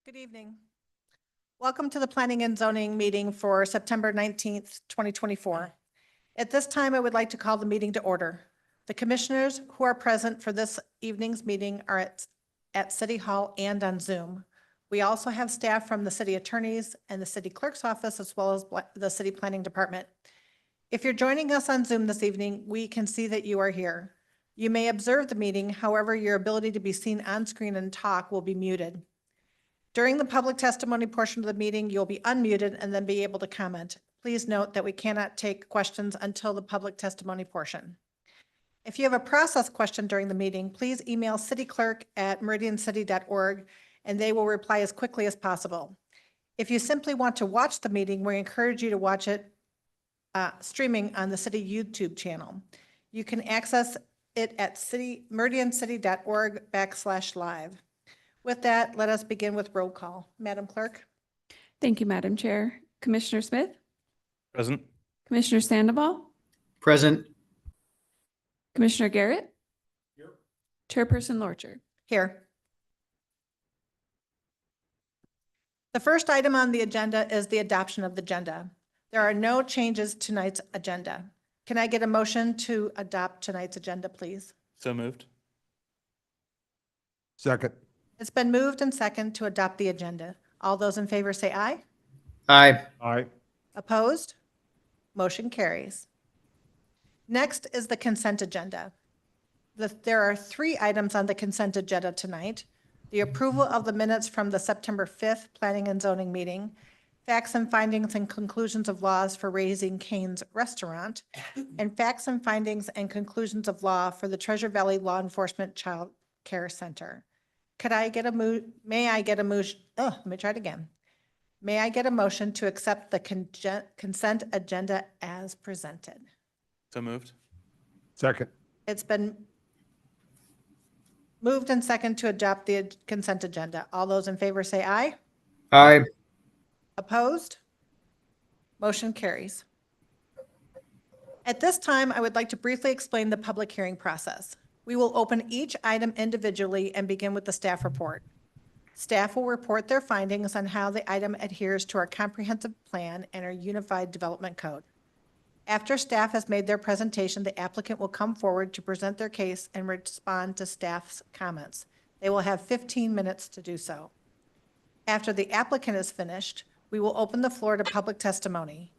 Good evening. Welcome to the Planning and Zoning meeting for September 19th, 2024. At this time, I would like to call the meeting to order. The commissioners who are present for this evening's meeting are at City Hall and on Zoom. We also have staff from the city attorneys and the city clerk's office, as well as the city planning department. If you're joining us on Zoom this evening, we can see that you are here. You may observe the meeting, however, your ability to be seen on screen and talk will be muted. During the public testimony portion of the meeting, you'll be unmuted and then be able to comment. Please note that we cannot take questions until the public testimony portion. If you have a process question during the meeting, please email cityclerk@meridiancity.org and they will reply as quickly as possible. If you simply want to watch the meeting, we encourage you to watch it streaming on the city YouTube channel. You can access it at meridiancity.org/live. With that, let us begin with roll call. Madam Clerk? Thank you, Madam Chair. Commissioner Smith? Present. Commissioner Sandoval? Present. Commissioner Garrett? Here. Chairperson Lorcher? Here. The first item on the agenda is the adoption of the agenda. There are no changes to tonight's agenda. Can I get a motion to adopt tonight's agenda, please? So moved. Second. It's been moved and second to adopt the agenda. All those in favor say aye. Aye. Aye. Opposed? Motion carries. Next is the consent agenda. There are 3 items on the consent agenda tonight: the approval of the minutes from the September 5th Planning and Zoning meeting, facts and findings and conclusions of laws for Raising Cane's Restaurant, and facts and findings and conclusions of law for the Treasure Valley Law Enforcement Child Care Center. May I get a motion to accept the consent agenda as presented? So moved. Second. It's been moved and second to adopt the consent agenda. All those in favor say aye. Aye. Opposed? Motion carries. At this time, I would like to briefly explain the public hearing process. We will open each item individually and begin with the staff report. Staff will report their findings on how the item adheres to our comprehensive plan and our unified development code. After staff has made their presentation, the applicant will come forward to present their case and respond to staff's comments. They will have 15 minutes to do so. After the applicant is finished, we will open the floor to public testimony.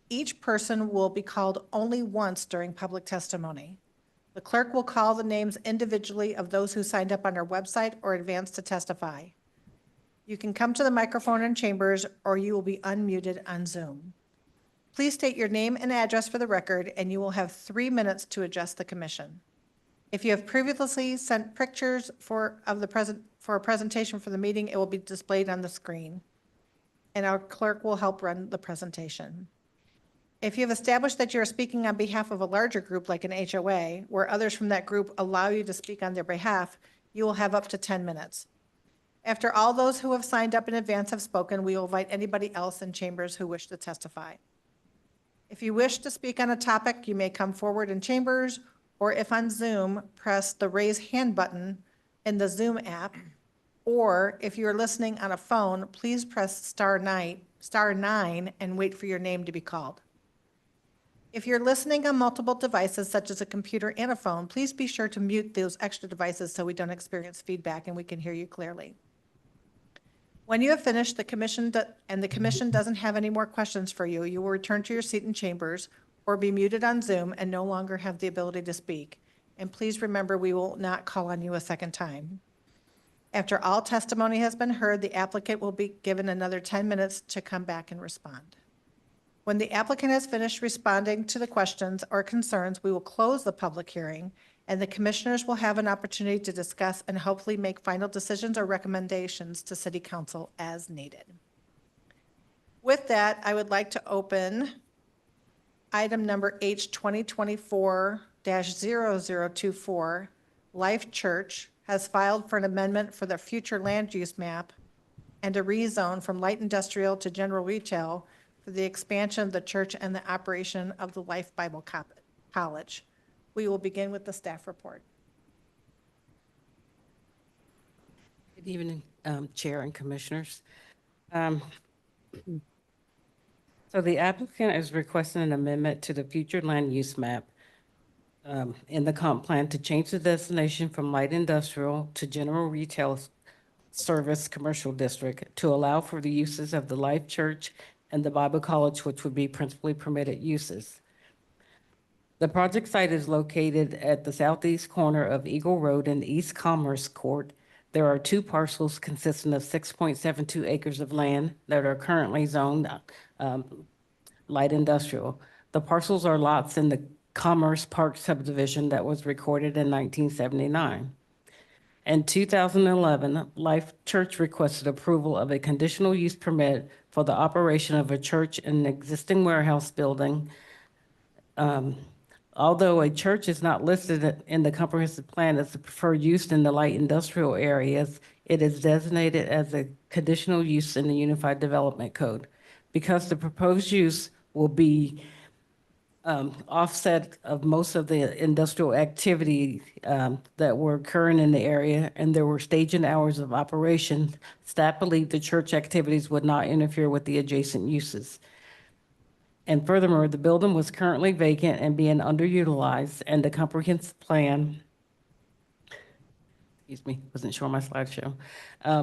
Each person will be called only once during public testimony. The clerk will call the names individually of those who signed up on our website or advanced to testify. You can come to the microphone in chambers or you will be unmuted on Zoom. Please state your name and address for the record, and you will have 3 minutes to address the commission. If you have previously sent pictures for a presentation for the meeting, it will be displayed on the screen, and our clerk will help run the presentation. If you have established that you are speaking on behalf of a larger group like an HOA, where others from that group allow you to speak on their behalf, you will have up to 10 minutes. After all those who have signed up in advance have spoken, we will invite anybody else in chambers who wish to testify. If you wish to speak on a topic, you may come forward in chambers, or if on Zoom, press the raise hand button in the Zoom app, or if you're listening on a phone, please press *9 and wait for your name to be called. If you're listening on multiple devices, such as a computer and a phone, please be sure to mute those extra devices so we don't experience feedback and we can hear you clearly. When you have finished, the commission doesn't have any more questions for you, you will return to your seat in chambers or be muted on Zoom and no longer have the ability to speak. And please remember, we will not call on you a second time. After all testimony has been heard, the applicant will be given another 10 minutes to come back and respond. When the applicant has finished responding to the questions or concerns, we will close the public hearing, and the commissioners will have an opportunity to discuss and hopefully make final decisions or recommendations to City Council as needed. With that, I would like to open item number H 2024-0024. Life Church has filed for an amendment for the future land use map and a rezone from light industrial to general retail for the expansion of the church and the operation of the Life Bible College. We will begin with the staff report. Good evening. Chair and Commissioners. Um, So the applicant is requesting an amendment to the future land use map in the comp plan to change the destination from light industrial to general retail service commercial district to allow for the uses of the Life Church and the Bible College, which would be principally permitted uses. The project site is located at the southeast corner of Eagle Road and East Commerce Court. There are two parcels consisting of 6.72 acres of land that are currently zoned light industrial. The parcels are lots in the Commerce Park subdivision that was recorded in 1979. In 2011, Life Church requested approval of a conditional use permit for the operation of a church in an existing warehouse building. Although a church is not listed in the comprehensive plan as the preferred use in the light industrial areas, it is designated as a conditional use in the Unified Development Code. Because the proposed use will be offset of most of the industrial activity that were occurring in the area, and there were staging hours of operation, staff believed the church activities would not interfere with the adjacent uses. And furthermore, the building was currently vacant and being underutilized, and the comprehensive plan, wasn't sure my slideshow,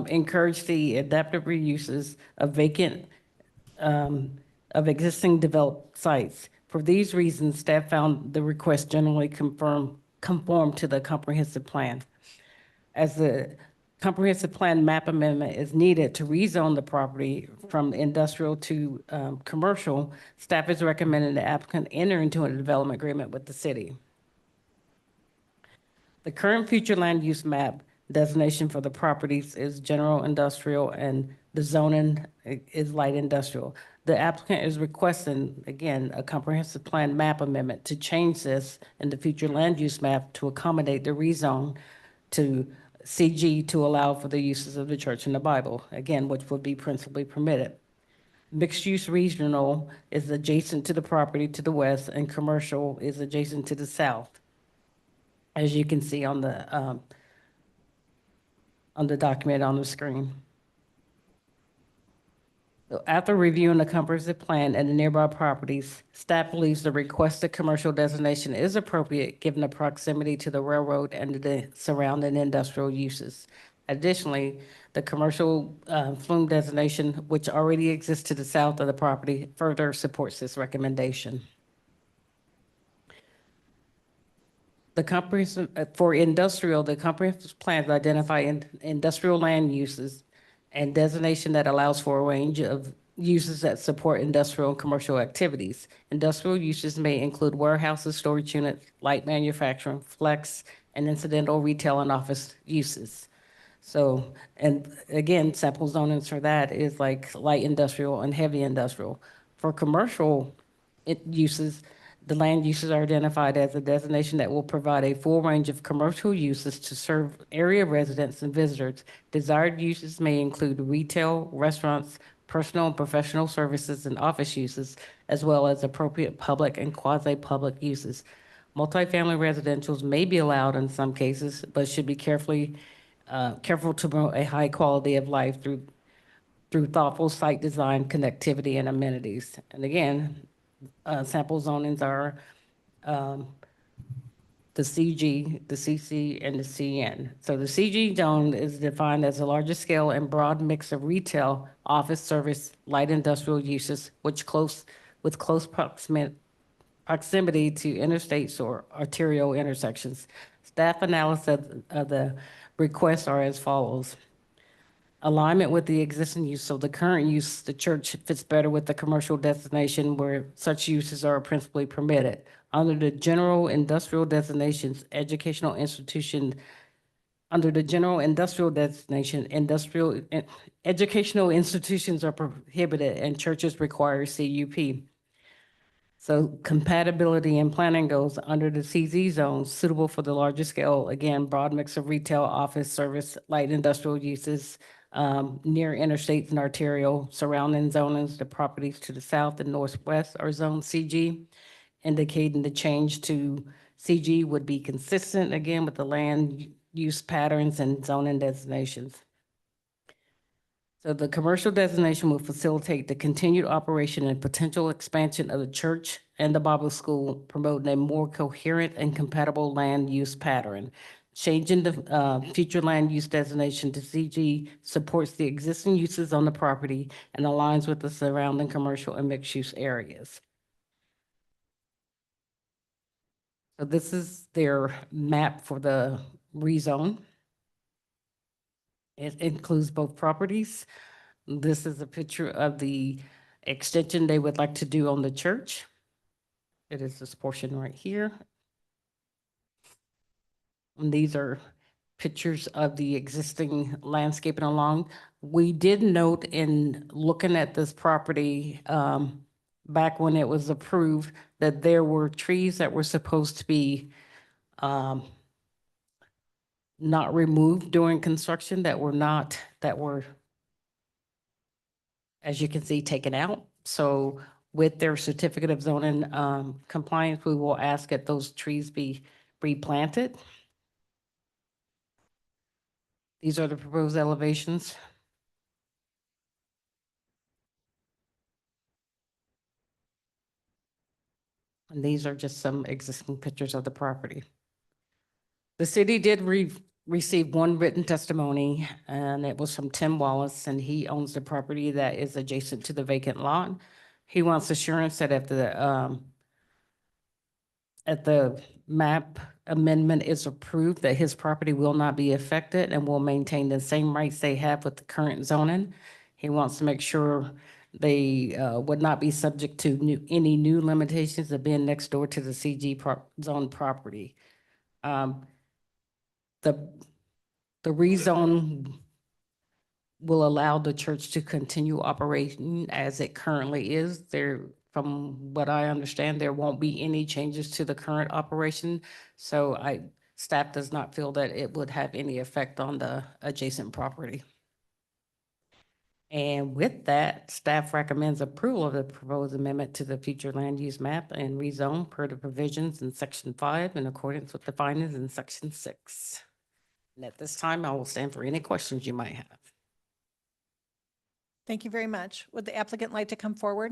encouraged the adaptive reuses of vacant, of existing developed sites. For these reasons, staff found the request generally conform to the comprehensive plan. As the comprehensive plan map amendment is needed to rezone the property from industrial to commercial, staff is recommending the applicant enter into a development agreement with the city. The current future land use map designation for the properties is general industrial and the zoning is light industrial. The applicant is requesting, again, a comprehensive plan map amendment to change this in the future land use map to accommodate the rezone to CG to allow for the uses of the church and the Bible, again, which would be principally permitted. Mixed-use regional is adjacent to the property to the west, and commercial is adjacent to the south, as you can see on the document on the screen. So after reviewing the comprehensive plan and the nearby properties, staff believes the requested commercial designation is appropriate given the proximity to the railroad and the surrounding industrial uses. Additionally, the commercial flume designation, which already exists to the south of the property, further supports this recommendation. The comprehensive, for industrial, the comprehensive plans identify industrial land uses and designation that allows for a range of uses that support industrial and commercial activities. Industrial uses may include warehouses, storage units, light manufacturing, flex, and incidental retail and office uses. So, and again, sample zonings for that is like light industrial and heavy industrial. For commercial uses, the land uses are identified as a designation that will provide a full range of commercial uses to serve area residents and visitors. Desired uses may include retail, restaurants, personal and professional services, and office uses, as well as appropriate public and quasi-public uses. Multifamily residentials may be allowed in some cases, but should be careful to promote a high quality of life through thoughtful site design, connectivity, and amenities. And again, sample zonings are the CG, the CC, and the CN. So the CG zone is defined as a larger scale and broad mix of retail, office service, light industrial uses, with close proximity to interstates or arterial intersections. Staff analysis of the requests are as follows. Alignment with the existing use. So the current use, the church fits better with the commercial destination where such uses are principally permitted. Under the general industrial designations, educational institution, under the general industrial designation, educational institutions are prohibited and churches require CUP. So compatibility and planning goes under the CZ zones suitable for the larger scale, again, broad mix of retail, office, service, light industrial uses, near interstates and arterial surrounding zonings. The properties to the south and northwest are zone CG, indicating the change to CG would be consistent again with the land use patterns and zoning designations. So the commercial designation will facilitate the continued operation and potential expansion of the church and the Bible school, promoting a more coherent and compatible land use pattern. Changing the future land use designation to CG supports the existing uses on the property and aligns with the surrounding commercial and mixed-use areas. So this is their map for the rezone. It includes both properties. This is a picture of the extension they would like to do on the church. It is this portion right here. And these are pictures of the existing landscaping along. We did note in looking at this property, back when it was approved, that there were trees that were supposed to be not removed during construction that were, as you can see, taken out. So with their certificate of zoning compliance, we will ask that those trees be replanted. These are the proposed elevations. And these are just some existing pictures of the property. The city did receive one written testimony, and it was from Tim Wallace, and he owns the property that is adjacent to the vacant lot. He wants assurance that if the map amendment is approved, that his property will not be affected and will maintain the same rights they have with the current zoning. He wants to make sure they would not be subject to any new limitations of being next door to the CG zone property. The rezone will allow the church to continue operating as it currently is. From what I understand, there won't be any changes to the current operation. So staff does not feel that it would have any effect on the adjacent property. And with that, staff recommends approval of the proposed amendment to the future land use map and rezone per the provisions in section 5 in accordance with the findings in section 6. And at this time, I will stand for any questions you might have. Thank you very much. Would the applicant like to come forward?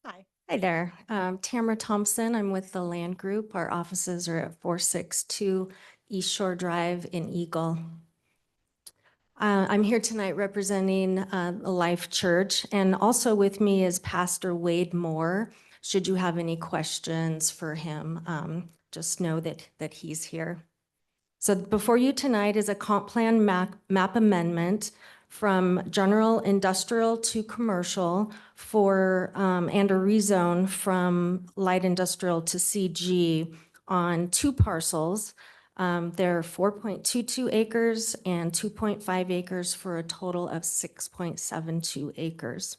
Hi. Hi there, Tamara Thompson. I'm with the Land Group. Our offices are at 462 East Shore Drive in Eagle. I'm here tonight representing the Life Church, and also with me is Pastor Wade Moore. Should you have any questions for him, just know that he's here. So before you tonight is a comp plan map amendment from general industrial to commercial and a rezone from light industrial to CG on 2 parcels. They're 4.22 acres and 2.5 acres for a total of 6.72 acres.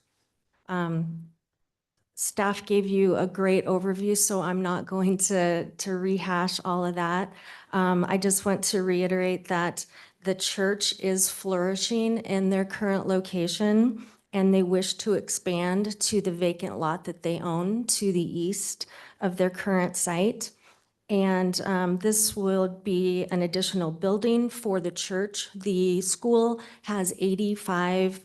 Staff gave you a great overview, so I'm not going to rehash all of that. I just want to reiterate that the church is flourishing in their current location, and they wish to expand to the vacant lot that they own to the east of their current site. And this will be an additional building for the church. The school has 85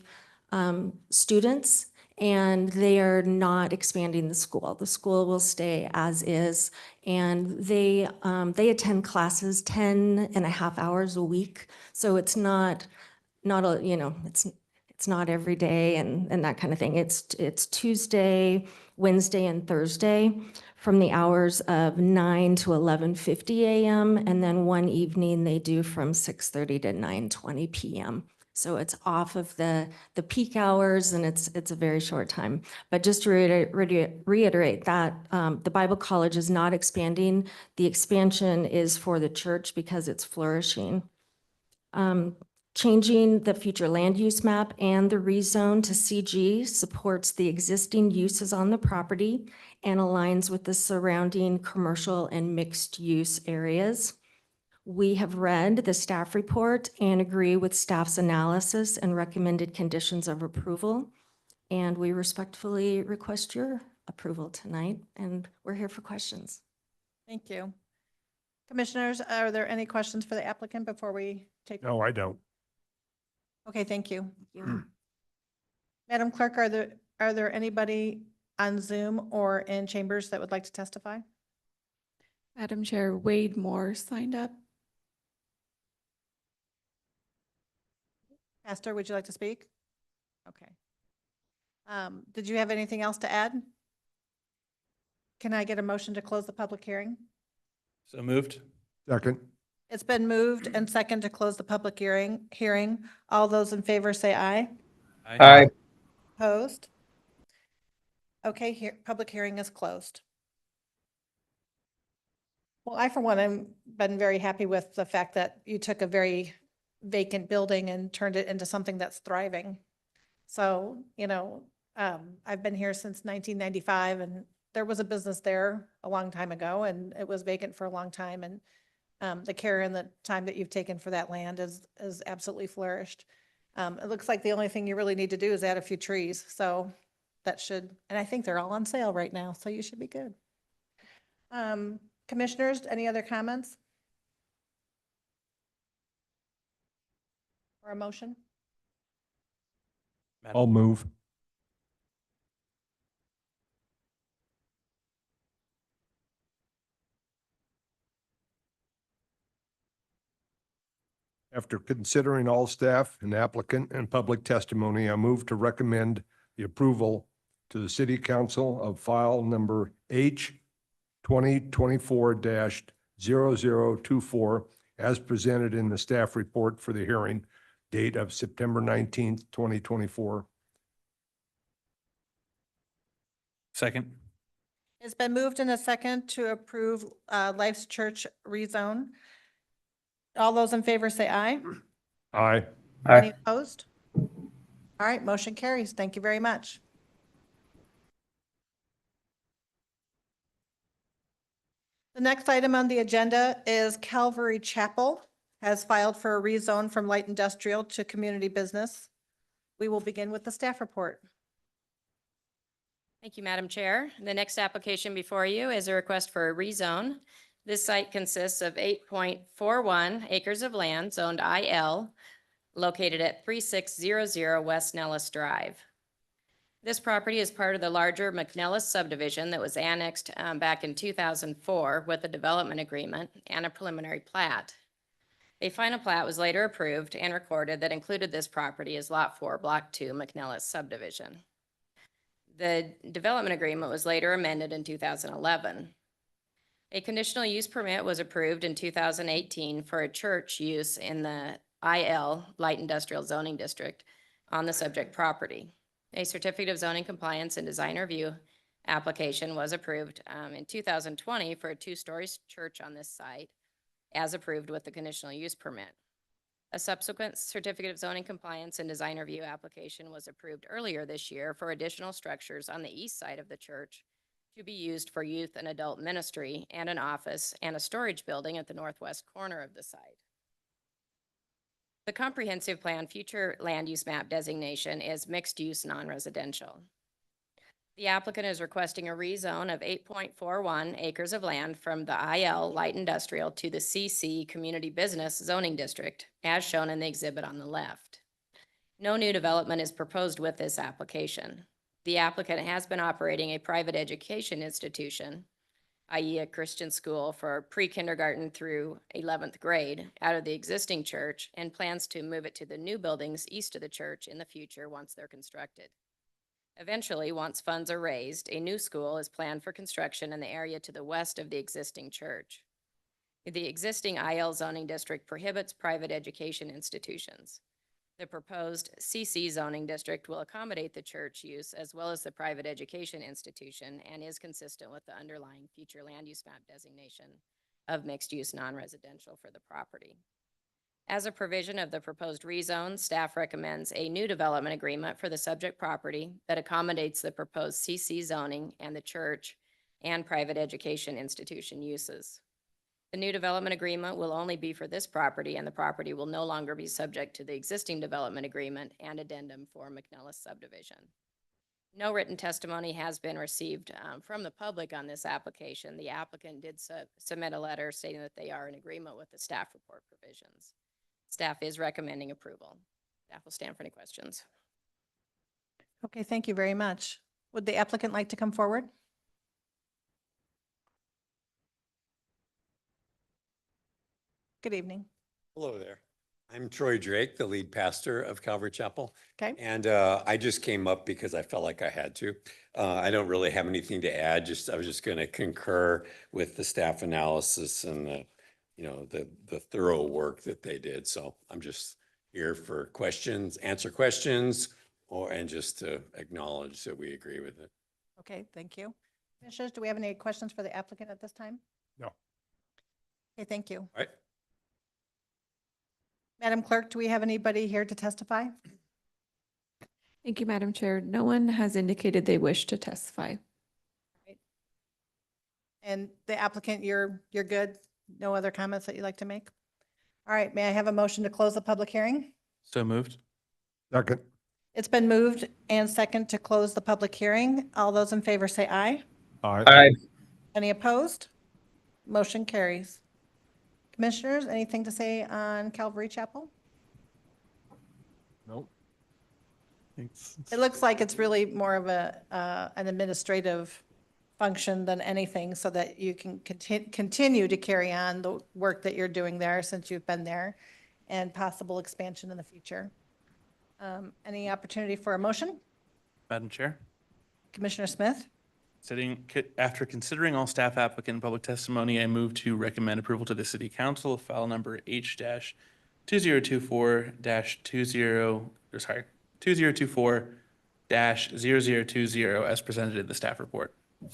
students, and they are not expanding the school. The school will stay as is, and they attend classes 10.5 hours a week. So it's not it's not every day and that kind of thing. It's Tuesday, Wednesday, and Thursday from the hours of 9 to 11:50 a.m. And then one evening they do from 6:30 to 9:20 p.m. So it's off of the peak hours, and it's a very short time. But just to reiterate that the Bible College is not expanding. The expansion is for the church because it's flourishing. Changing the future land use map and the rezone to CG supports the existing uses on the property and aligns with the surrounding commercial and mixed use areas. We have read the staff report and agree with staff's analysis and recommended conditions of approval. And we respectfully request your approval tonight, and we're here for questions. Thank you. Commissioners, are there any questions for the applicant before we take? No, I don't. Okay, thank you. Madam Clerk, are there anybody on Zoom or in chambers that would like to testify? Madam Chair, Wade Moore signed up. Pastor, would you like to speak? Okay. Did you have anything else to add? Can I get a motion to close the public hearing? So moved. Second. It's been moved and second to close the public hearing. All those in favor say aye. Aye. Opposed? Okay, here, public hearing is closed. Well, I, for one, have been very happy with the fact that you took a very vacant building and turned it into something that's thriving. So, I've been here since 1995 and there was a business there a long time ago and it was vacant for a long time. And the care and the time that you've taken for that land is absolutely flourished. It looks like the only thing you really need to do is add a few trees. So that should, and I think they're all on sale right now, so you should be good. Commissioners, any other comments? Or a motion? I'll move. After considering all staff and applicant and public testimony, I move to recommend the approval to the City Council of file number H 2024-0024 as presented in the staff report for the hearing date of September 19th, 2024. Second. It's been moved in a second to approve Life's Church rezone. All those in favor say aye. Aye. Any opposed? All right, motion carries. Thank you very much. The next item on the agenda is Calvary Chapel has filed for a rezone from light industrial to community business. We will begin with the staff report. Thank you, Madam Chair. The next application before you is a request for a rezone. This site consists of 8.41 acres of land zoned IL located at 3600 West Nellis Drive. This property is part of the larger McNellis subdivision that was annexed back in 2004 with a development agreement and a preliminary plat. A final plat was later approved and recorded that included this property as Lot 4, Block 2, McNellis subdivision. The development agreement was later amended in 2011. A conditional use permit was approved in 2018 for a church use in the IL, Light Industrial Zoning District, on the subject property. A certificate of zoning compliance and design review application was approved in 2020 for a two-story church on this site, as approved with the conditional use permit. A subsequent certificate of zoning compliance and design review application was approved earlier this year for additional structures on the east side of the church to be used for youth and adult ministry and an office and a storage building at the northwest corner of the site. The comprehensive plan future land use map designation is mixed use non-residential. The applicant is requesting a rezone of 8.41 acres of land from the IL Light Industrial to the CC Community Business Zoning District, as shown in the exhibit on the left. No new development is proposed with this application. The applicant has been operating a private education institution, i.e. a Christian school for pre-kindergarten through 11th grade, out of the existing church and plans to move it to the new buildings east of the church in the future once they're constructed. Eventually, once funds are raised, a new school is planned for construction in the area to the west of the existing church. The existing IL zoning district prohibits private education institutions. The proposed CC zoning district will accommodate the church use as well as the private education institution and is consistent with the underlying future land use map designation of mixed use non-residential for the property. As a provision of the proposed rezone, staff recommends a new development agreement for the subject property that accommodates the proposed CC zoning and the church and private education institution uses. The new development agreement will only be for this property, and the property will no longer be subject to the existing development agreement and addendum for McNellis subdivision. No written testimony has been received from the public on this application. The applicant did submit a letter stating that they are in agreement with the staff report provisions. Staff is recommending approval. Staff will stand for any questions. Okay, thank you very much. Would the applicant like to come forward? Good evening. Hello there. I'm Troy Drake, the lead pastor of Calvary Chapel. Okay. And I just came up because I felt like I had to. I don't really have anything to add. I was just going to concur with the staff analysis and the thorough work that they did. So I'm just here for questions, answer questions, and just to acknowledge that we agree with it. Okay, thank you. Commissioners, do we have any questions for the applicant at this time? No. Okay, thank you. All right. Madam Clerk, do we have anybody here to testify? Thank you, Madam Chair. No one has indicated they wish to testify. And the applicant, you're good? No other comments that you'd like to make? All right, may I have a motion to close the public hearing? So moved. Second. It's been moved and second to close the public hearing. All those in favor say aye. Aye. Any opposed? Motion carries. Commissioners, anything to say on Calvary Chapel? Nope. It looks like it's really more of an administrative function than anything, so that you can continue to carry on the work that you're doing there since you've been there, and possible expansion in the future. Any opportunity for a motion? Madam Chair, Commissioner Smith? after considering all staff applicant and public testimony, I move to recommend approval to the city council of file number H-2024-0020 as presented in the staff report. Do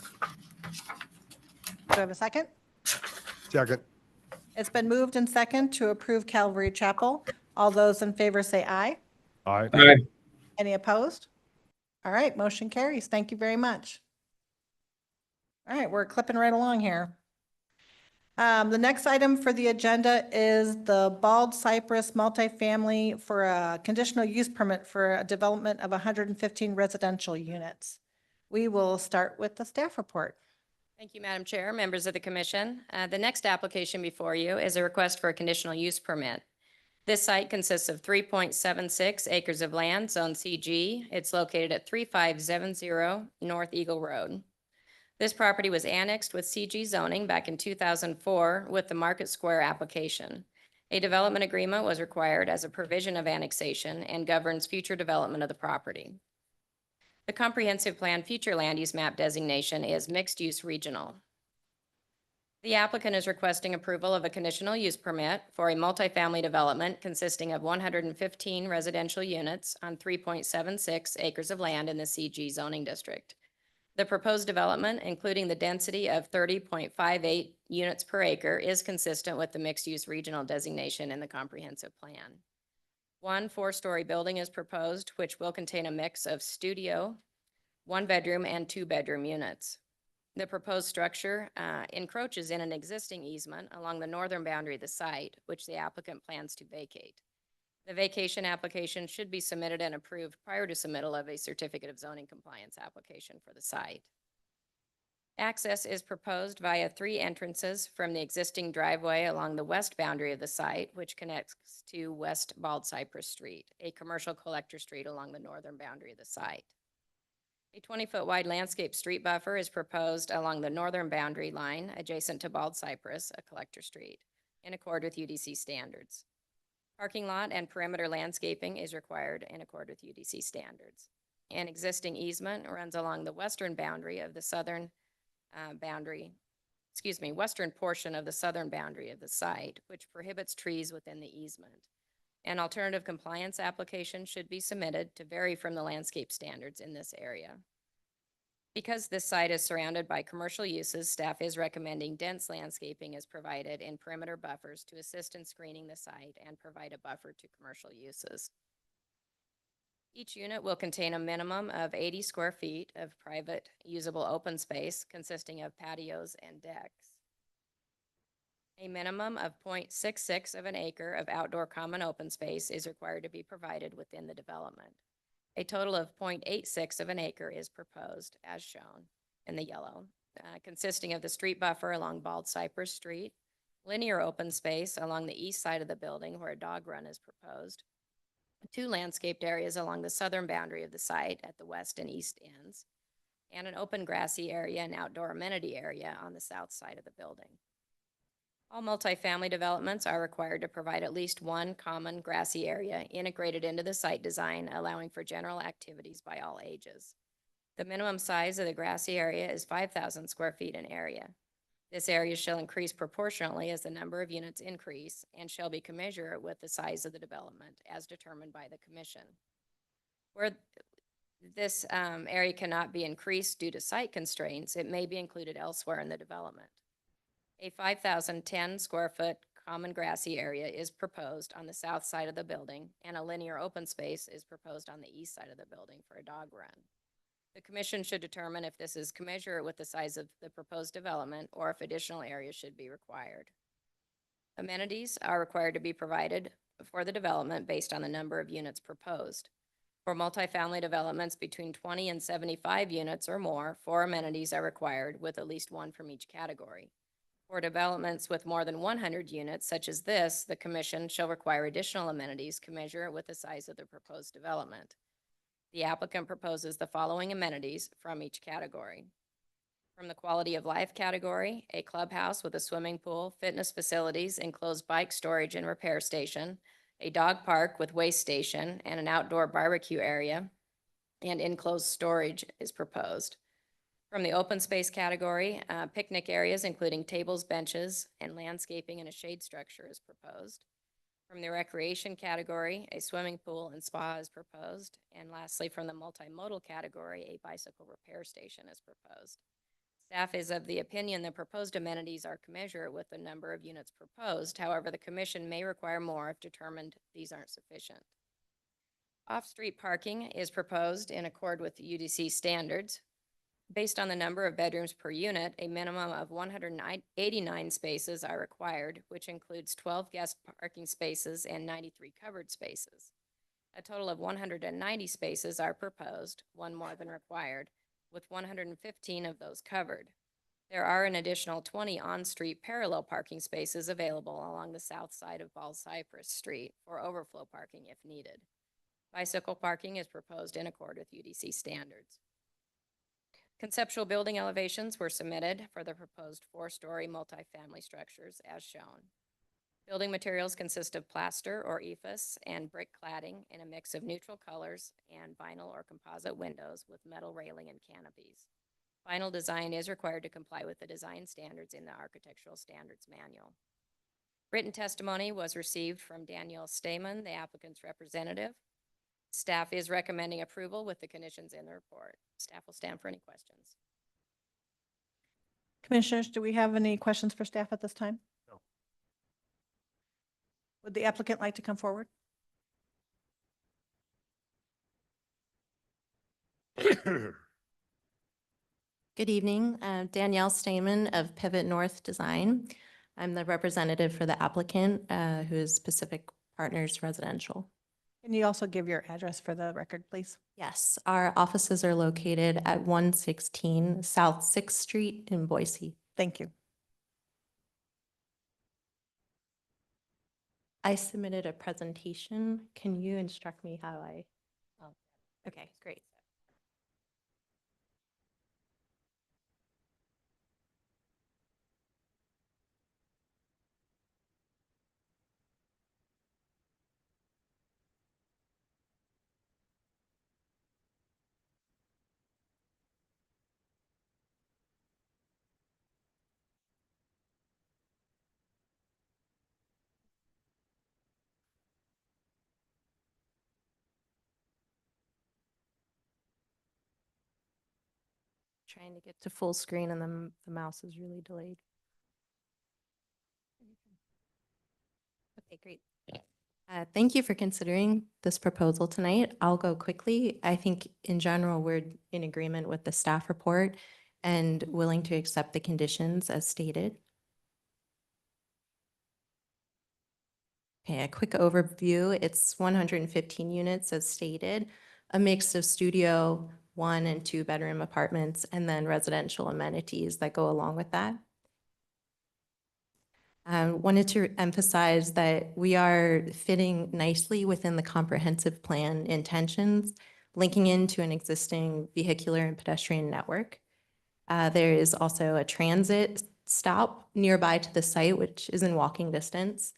I have a second? Second. It's been moved and second to approve Calvary Chapel. All those in favor say aye. Aye. Any opposed? All right, motion carries. Thank you very much. All right, we're clipping right along here. The next item for the agenda is the Bald Cypress multifamily for a conditional use permit for a development of 115 residential units. We will start with the staff report. Thank you, Madam Chair, members of the commission. The next application before you is a request for a conditional use permit. This site consists of 3.76 acres of land, Zone CG. It's located at 3570 North Eagle Road. This property was annexed with CG zoning back in 2004 with the Market Square application. A development agreement was required as a provision of annexation and governs future development of the property. The comprehensive plan future land use map designation is mixed use regional. The applicant is requesting approval of a conditional use permit for a multifamily development consisting of 115 residential units on 3.76 acres of land in the CG zoning district. The proposed development, including the density of 30.58 units per acre, is consistent with the mixed-use regional designation in the comprehensive plan. One 4-story building is proposed, which will contain a mix of studio, 1-bedroom, and 2-bedroom units. The proposed structure encroaches in an existing easement along the northern boundary of the site, which the applicant plans to vacate. The vacation application should be submitted and approved prior to submittal of a certificate of zoning compliance application for the site. Access is proposed via 3 entrances from the existing driveway along the west boundary of the site, which connects to West Bald Cypress Street, a commercial collector street along the northern boundary of the site. A 20-foot wide landscape street buffer is proposed along the northern boundary line adjacent to Bald Cypress, a collector street, in accord with UDC standards. Parking lot and perimeter landscaping is required in accord with UDC standards. An existing easement runs along the western boundary of the western portion of the southern boundary of the site, which prohibits trees within the easement. An alternative compliance application should be submitted to vary from the landscape standards in this area. Because this site is surrounded by commercial uses, staff is recommending dense landscaping is provided in perimeter buffers to assist in screening the site and provide a buffer to commercial uses. Each unit will contain a minimum of 80 square feet of private usable open space consisting of patios and decks. A minimum of 0.66 of an acre of outdoor common open space is required to be provided within the development. A total of 0.86 of an acre is proposed, as shown in the yellow, consisting of the street buffer along Bald Cypress Street, linear open space along the east side of the building where a dog run is proposed, 2 landscaped areas along the southern boundary of the site at the west and east ends, and an open grassy area and outdoor amenity area on the south side of the building. All multifamily developments are required to provide at least one common grassy area integrated into the site design, allowing for general activities by all ages. The minimum size of the grassy area is 5,000 square feet in area. This area shall increase proportionally as the number of units increase and shall be commensurate with the size of the development as determined by the commission. Where this area cannot be increased due to site constraints, it may be included elsewhere in the development. A 5,010 square foot common grassy area is proposed on the south side of the building, and a linear open space is proposed on the east side of the building for a dog run. The commission should determine if this is commensurate with the size of the proposed development or if additional areas should be required. Amenities are required to be provided for the development based on the number of units proposed. For multifamily developments between 20 and 75 units or more, 4 amenities are required, with at least 1 from each category. For developments with more than 100 units, such as this, the commission shall require additional amenities commensurate with the size of the proposed development. The applicant proposes the following amenities from each category. From the quality of life category, a clubhouse with a swimming pool, fitness facilities, enclosed bike storage and repair station, a dog park with waste station, and an outdoor barbecue area, and enclosed storage is proposed. From the open space category, picnic areas including tables, benches, and landscaping and a shade structure is proposed. From the recreation category, a swimming pool and spa is proposed. And lastly, from the multimodal category, a bicycle repair station is proposed. Staff is of the opinion the proposed amenities are commensurate with the number of units proposed. However, the commission may require more if determined these aren't sufficient. Off-street parking is proposed in accord with the UDC standards. Based on the number of bedrooms per unit, a minimum of 189 spaces are required, which includes 12 guest parking spaces and 93 covered spaces. A total of 190 spaces are proposed, 1 more than required, with 115 of those covered. There are an additional 20 on-street parallel parking spaces available along the south side of Bald Cypress Street for overflow parking if needed. Bicycle parking is proposed in accord with UDC standards. Conceptual building elevations were submitted for the proposed 4-story multifamily structures as shown. Building materials consist of plaster or EIFS and brick cladding in a mix of neutral colors and vinyl or composite windows with metal railing and canopies. Final design is required to comply with the design standards in the Architectural Standards Manual. Written testimony was received from Danielle Stamen, the applicant's representative. Staff is recommending approval with the conditions in the report. Staff will stand for any questions. Commissioners, do we have any questions for staff at this time? No. Would the applicant like to come forward? Good evening, Danielle Stamen of Pivot North Design. I'm the representative for the applicant, who is Pacific Partners Residential. Can you also give your address for the record, please? Yes, our offices are located at 116 South 6th Street in Boise. Thank you. I submitted a presentation. Can you instruct me how I? Oh, okay, great. Trying to get to full screen and then the mouse is really delayed. Okay, great. Thank you for considering this proposal tonight. I'll go quickly. I think in general, we're in agreement with the staff report and willing to accept the conditions as stated. Okay, a quick overview. It's 115 units as stated. a mix of studio, 1 and 2 bedroom apartments, and then residential amenities that go along with that. Wanted to emphasize that we are fitting nicely within the comprehensive plan intentions, linking into an existing vehicular and pedestrian network. There is also a transit stop nearby to the site, which is in walking distance.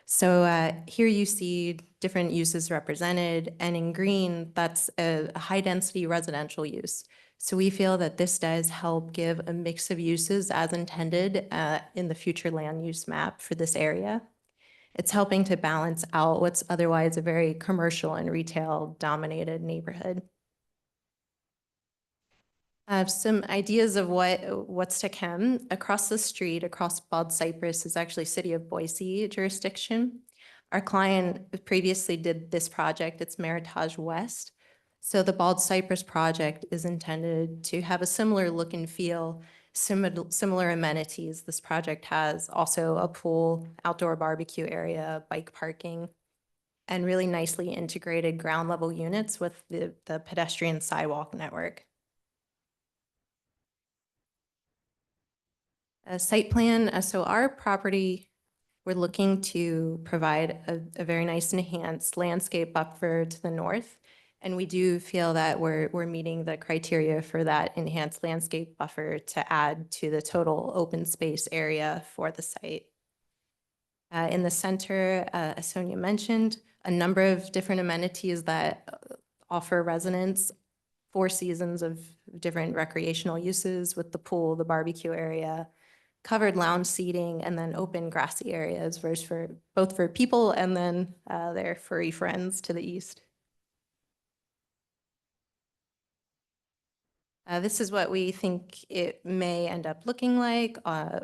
So here you see different uses represented, and in green, that's a high-density residential use. So we feel that this does help give a mix of uses as intended in the future land use map for this area. It's helping to balance out what's otherwise a very commercial and retail-dominated neighborhood. Some ideas of what's to come. Across the street, across Bald Cypress, is actually City of Boise jurisdiction. Our client previously did this project. It's Meritage West. So the Bald Cypress project is intended to have a similar look and feel, similar amenities. This project has also a pool, outdoor barbecue area, bike parking, and really nicely integrated ground level units with the pedestrian sidewalk network. A site plan, so our property, we're looking to provide a very nice enhanced landscape buffer to the north. And we do feel that we're meeting the criteria for that enhanced landscape buffer to add to the total open space area for the site. In the center, as Sonia mentioned, a number of different amenities that offer residents 4 seasons of different recreational uses with the pool, the barbecue area, covered lounge seating, and then open grassy areas for both for people and then their furry friends to the east. This is what we think it may end up looking like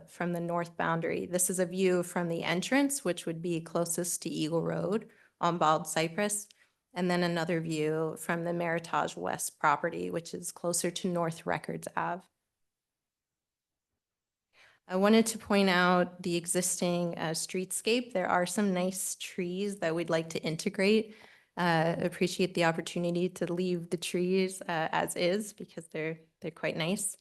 from the north boundary. This is a view from the entrance, which would be closest to Eagle Road on Bald Cypress, and then another view from the Meritage West property, which is closer to North Records Ave. I wanted to point out the existing streetscape. There are some nice trees that we'd like to integrate. Appreciate the opportunity to leave the trees as is because they're quite nice.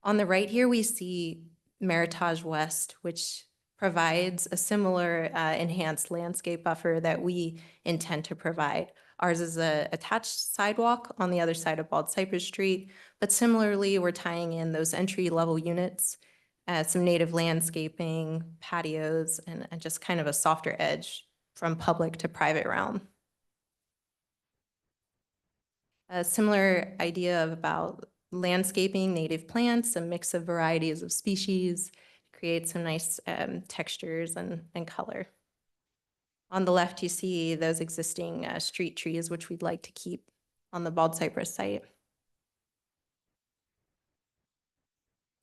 On the right here, we see Meritage West, which provides a similar enhanced landscape buffer that we intend to provide. Ours is a attached sidewalk on the other side of Bald Cypress Street, but similarly, we're tying in those entry-level units, some native landscaping, patios, and just kind of a softer edge from public to private realm. A similar idea about landscaping, native plants, a mix of varieties of species, create some nice textures and color. On the left, you see those existing street trees, which we'd like to keep on the Bald Cypress site.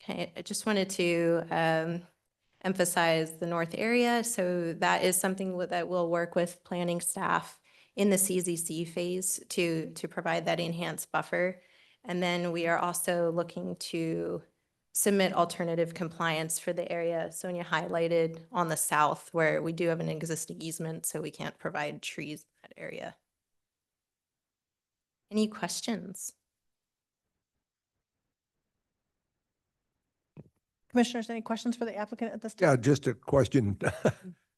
Okay, I just wanted to emphasize the north area. So that is something that we'll work with planning staff in the CZC phase to provide that enhanced buffer. And then we are also looking to submit alternative compliance for the area Sonia highlighted on the south, where we do have an existing easement, so we can't provide trees in that area. Any questions? Commissioners, any questions for the applicant at this Yeah, time? just a question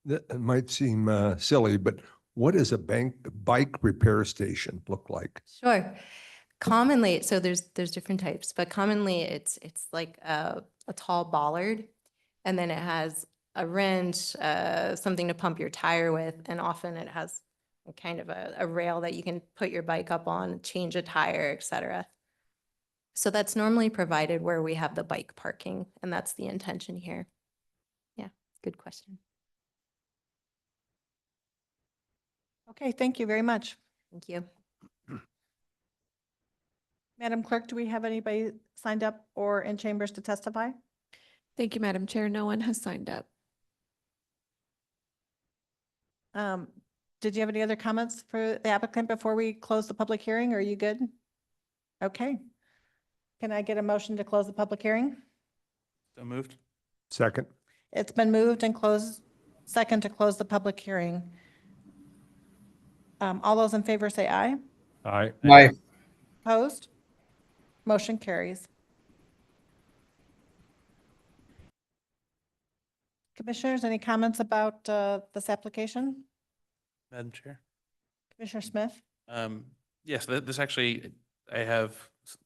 that might seem silly, but what does a bike repair station look like? Sure. Commonly, so there's different types, but commonly it's like a tall bollard, and then it has a wrench, something to pump your tire with, and often it has kind of a rail that you can put your bike up on, change a tire, etc. So that's normally provided where we have the bike parking, and that's the intention here. Yeah, good question. Okay, thank you very much. Thank you. Madam Clerk, do we have anybody signed up or in chambers to testify? Thank you, Madam Chair. No one has signed up. Did you have any other comments for the applicant before we close the public hearing? Are you good? Okay. Can I get a motion to close the public hearing? So moved. Second. It's been moved and closed, second to close the public hearing. All those in favor say aye. Aye. Aye. Opposed? Motion carries. Commissioners, any comments about this application? Madam Chair? Commissioner Smith? Yes, this actually, I have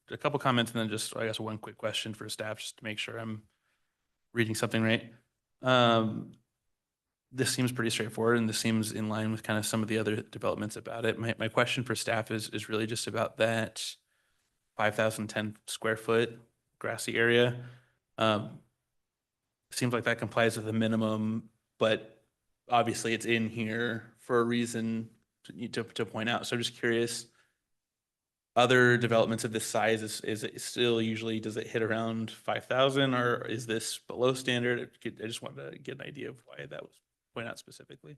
a couple comments and then just, I guess, one quick question for staff, just to make sure I'm reading something right. This seems pretty straightforward and this seems in line with kind of some of the other developments about it. My question for staff is really just about that 5,010 square foot grassy area. Seems like that complies with the minimum, but obviously it's in here for a reason to point out. So I'm just curious, other developments of this size, is it still usually, does it hit around 5,000 or is this below standard? I just wanted to get an idea of why that was pointed out specifically.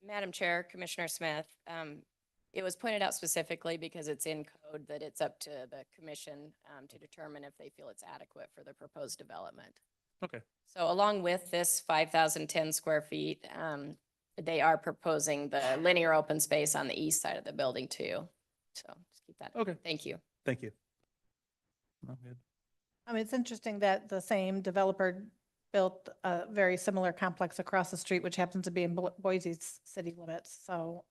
Madam Chair, Commissioner Smith, it was pointed out specifically because it's in code that it's up to the commission to determine if they feel it's adequate for the proposed development. Okay. So along with this 5,010 square feet, they are proposing the linear open space on the east side of the building too. So just keep that. Okay. Thank you. Thank you. No, good. It's interesting that the same developer built a very similar complex across the street, which happens to be in Boise's city limits. So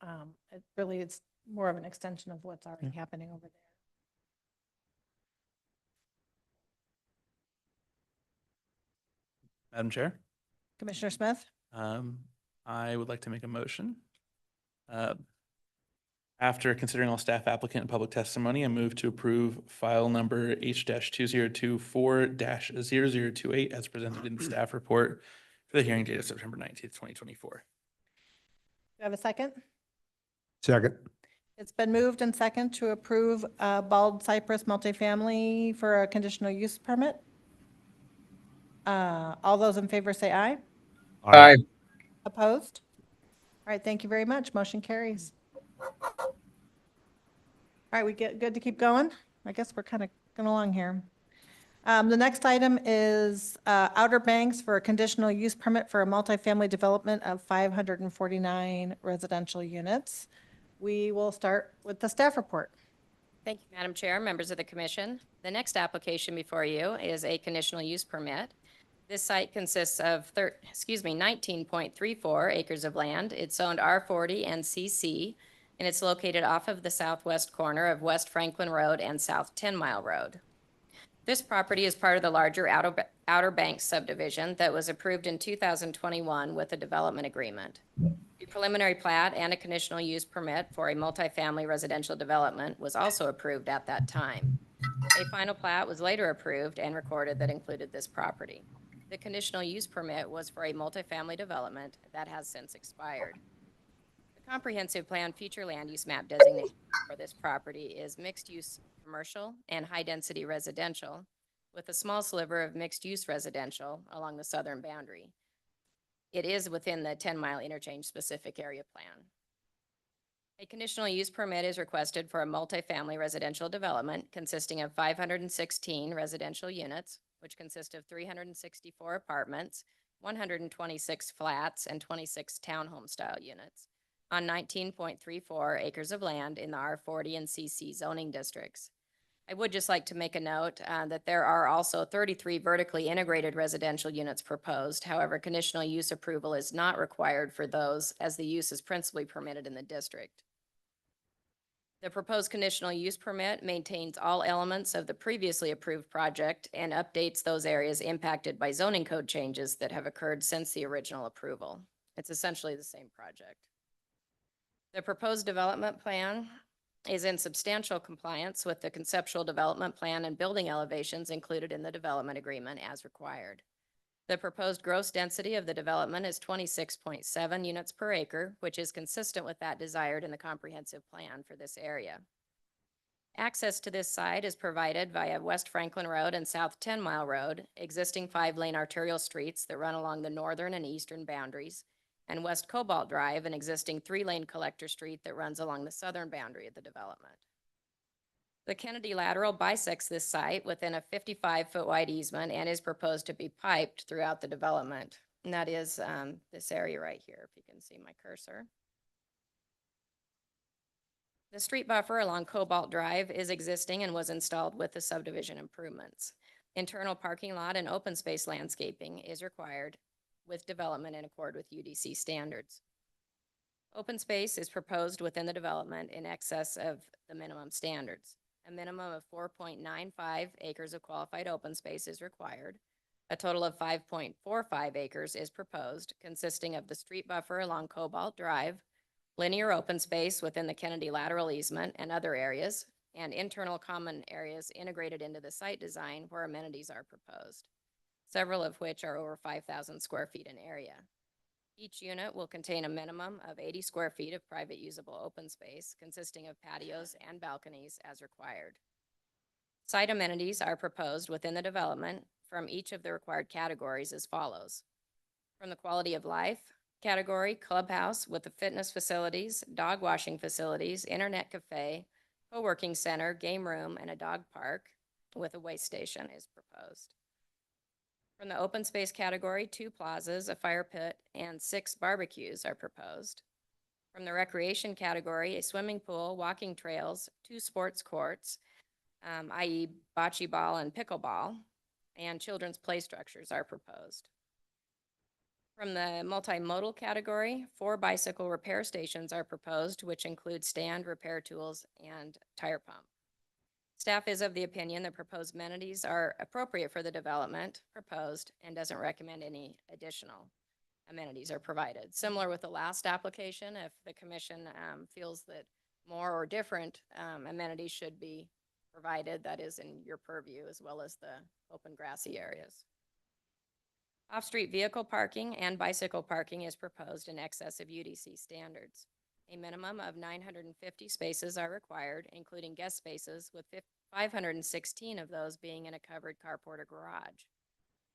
it really is more of an extension of what's already happening over there. Madam Chair? Commissioner Smith? I would like to make a motion. After considering all staff, applicant, and public testimony, I move to approve file number H-2024-0028 as presented in the staff report for the hearing date of September 19th, 2024. Do you have a second? Second. It's been moved and second to approve Bald Cypress multifamily for a conditional use permit. All those in favor say aye. Aye. Opposed? All right, thank you very much. Motion carries. All right, we get good to keep going? I guess we're kind of going along here. The next item is Outer Banks for a conditional use permit for a multifamily development of 549 residential units. We will start with the staff report. Thank you, Madam Chair, members of the commission. The next application before you is a conditional use permit. This site consists of 19.34 acres of land. It's zoned R40 and CC, and it's located off of the southwest corner of West Franklin Road and South 10 Mile Road. This property is part of the larger Outer Banks subdivision that was approved in 2021 with a development agreement. A preliminary plat and a conditional use permit for a multifamily residential development was also approved at that time. A final plat was later approved and recorded that included this property. The conditional use permit was for a multifamily development that has since expired. The comprehensive plan future land use map designation for this property is mixed use commercial and high density residential with a small sliver of mixed use residential along the southern boundary. It is within the 10 Mile interchange specific area plan. A conditional use permit is requested for a multifamily residential development consisting of 516 residential units, which consist of 364 apartments, 126 flats, and 26 townhome style units on 19.34 acres of land in the R40 and CC zoning districts. I would just like to make a note that there are also 33 vertically integrated residential units proposed. However, conditional use approval is not required for those as the use is principally permitted in the district. The proposed conditional use permit maintains all elements of the previously approved project and updates those areas impacted by zoning code changes that have occurred since the original approval. It's essentially the same project. The proposed development plan is in substantial compliance with the conceptual development plan and building elevations included in the development agreement as required. The proposed gross density of the development is 26.7 units per acre, which is consistent with that desired in the comprehensive plan for this area. Access to this site is provided via West Franklin Road and South 10 Mile Road, existing 5-lane arterial streets that run along the northern and eastern boundaries, and West Cobalt Drive, an existing 3-lane collector street that runs along the southern boundary of the development. The Kennedy Lateral bisects this site within a 55-foot wide easement and is proposed to be piped throughout the development. And that is this area right here, if you can see my cursor. The street buffer along Cobalt Drive is existing and was installed with the subdivision improvements. Internal parking lot and open space landscaping is required with development in accord with UDC standards. Open space is proposed within the development in excess of the minimum standards. A minimum of 4.95 acres of qualified open space is required. A total of 5.45 acres is proposed, consisting of the street buffer along Cobalt Drive, linear open space within the Kennedy lateral easement and other areas, and internal common areas integrated into the site design where amenities are proposed, several of which are over 5,000 square feet in area. Each unit will contain a minimum of 80 square feet of private usable open space consisting of patios and balconies as required. Site amenities are proposed within the development from each of the required categories as follows. From the quality of life category, clubhouse with the fitness facilities, dog washing facilities, internet cafe, co-working center, game room, and a dog park with a waste station is proposed. From the open space category, 2 plazas, a fire pit, and 6 barbecues are proposed. From the recreation category, a swimming pool, walking trails, 2 sports courts, i.e. bocce ball and pickleball, and children's play structures are proposed. From the multimodal category, 4 bicycle repair stations are proposed, which include stand, repair tools, and tire pump. Staff is of the opinion that proposed amenities are appropriate for the development proposed and doesn't recommend any additional amenities are provided. Similar with the last application, if the commission feels that more or different amenities should be provided, that is in your purview, as well as the open grassy areas. Off-street vehicle parking and bicycle parking is proposed in excess of UDC standards. A minimum of 950 spaces are required, including guest spaces, with 516 of those being in a covered carport or garage.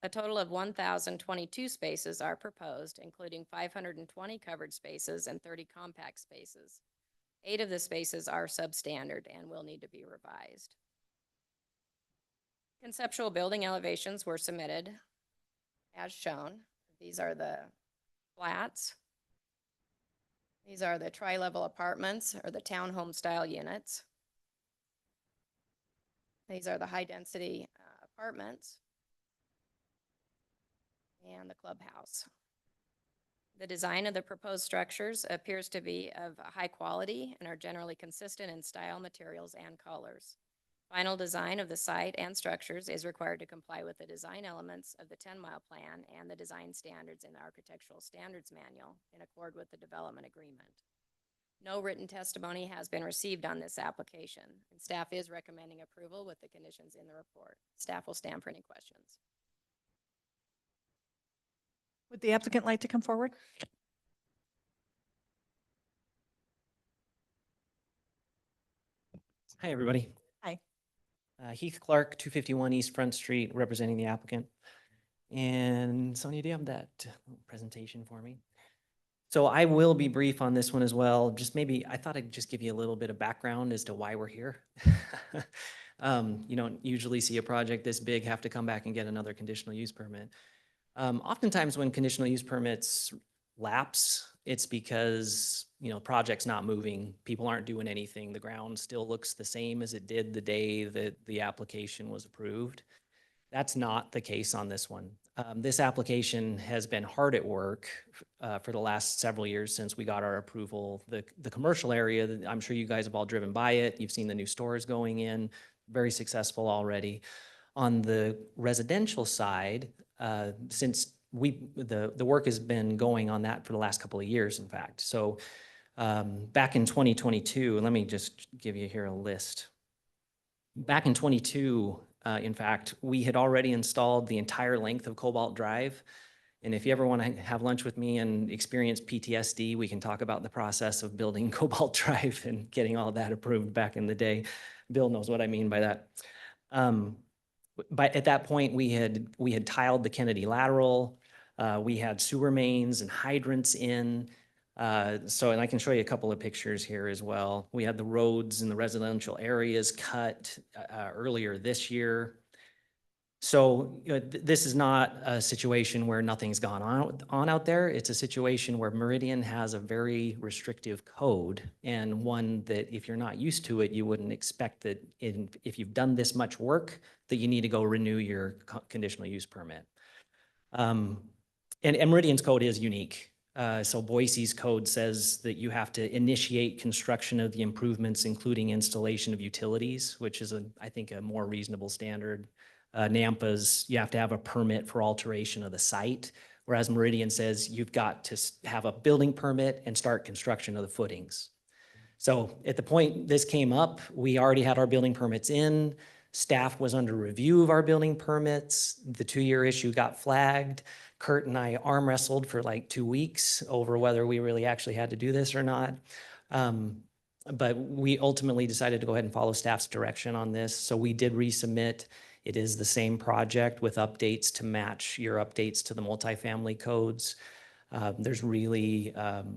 A total of 1,022 spaces are proposed, including 520 covered spaces and 30 compact spaces. 8 of the spaces are substandard and will need to be revised. Conceptual building elevations were submitted as shown. These are the flats. These are the tri-level apartments or the townhome style units. These are the high-density apartments and the clubhouse. The design of the proposed structures appears to be of high quality and are generally consistent in style, materials, and colors. Final design of the site and structures is required to comply with the design elements of the 10-mile plan and the design standards in the Architectural Standards Manual in accord with the development agreement. No written testimony has been received on this application, and staff is recommending approval with the conditions in the report. Staff will stand for any questions. Would the applicant like to come forward? Hi, everybody. Hi. Heath Clark, 251 East Front Street, representing the applicant. And Sonia, do you have that presentation for me? So I will be brief on this one as well. Just maybe, I thought I'd just give you a little bit of background as to why we're here. You don't usually see a project this big have to come back and get another conditional use permit. Oftentimes when conditional use permits lapse, it's because, project's not moving, people aren't doing anything, the ground still looks the same as it did the day that the application was approved. That's not the case on this one. This application has been hard at work for the last several years since we got our approval. The commercial area, I'm sure you guys have all driven by it, you've seen the new stores going in, very successful already. On the residential side, since the work has been going on that for the last couple of years, in fact. So back in 2022, let me just give you here a list. Back in 22, in fact, we had already installed the entire length of Cobalt Drive. And if you ever want to have lunch with me and experience PTSD, we can talk about the process of building Cobalt Drive and getting all that approved back in the day. Bill knows what I mean by that. But at that point, we had tiled the Kennedy lateral. We had sewer mains and hydrants in. And I can show you a couple of pictures here as well. We had the roads in the residential areas cut earlier this year. So, this is not a situation where nothing's gone on out there. It's a situation where Meridian has a very restrictive code, and one that if you're not used to it, you wouldn't expect that if you've done this much work, that you need to go renew your conditional use permit. And Meridian's code is unique. So Boise's code says that you have to initiate construction of the improvements, including installation of utilities, which is I think a more reasonable standard. Nampa's, you have to have a permit for alteration of the site, whereas Meridian says you've got to have a building permit and start construction of the footings. So at the point this came up, we already had our building permits in. Staff was under review of our building permits. The 2-year issue got flagged. Kurt and I arm wrestled for like 2 weeks over whether we really actually had to do this or not. But we ultimately decided to go ahead and follow staff's direction on this. So we did resubmit. It is the same project with updates to match your updates to the multifamily codes. There's really,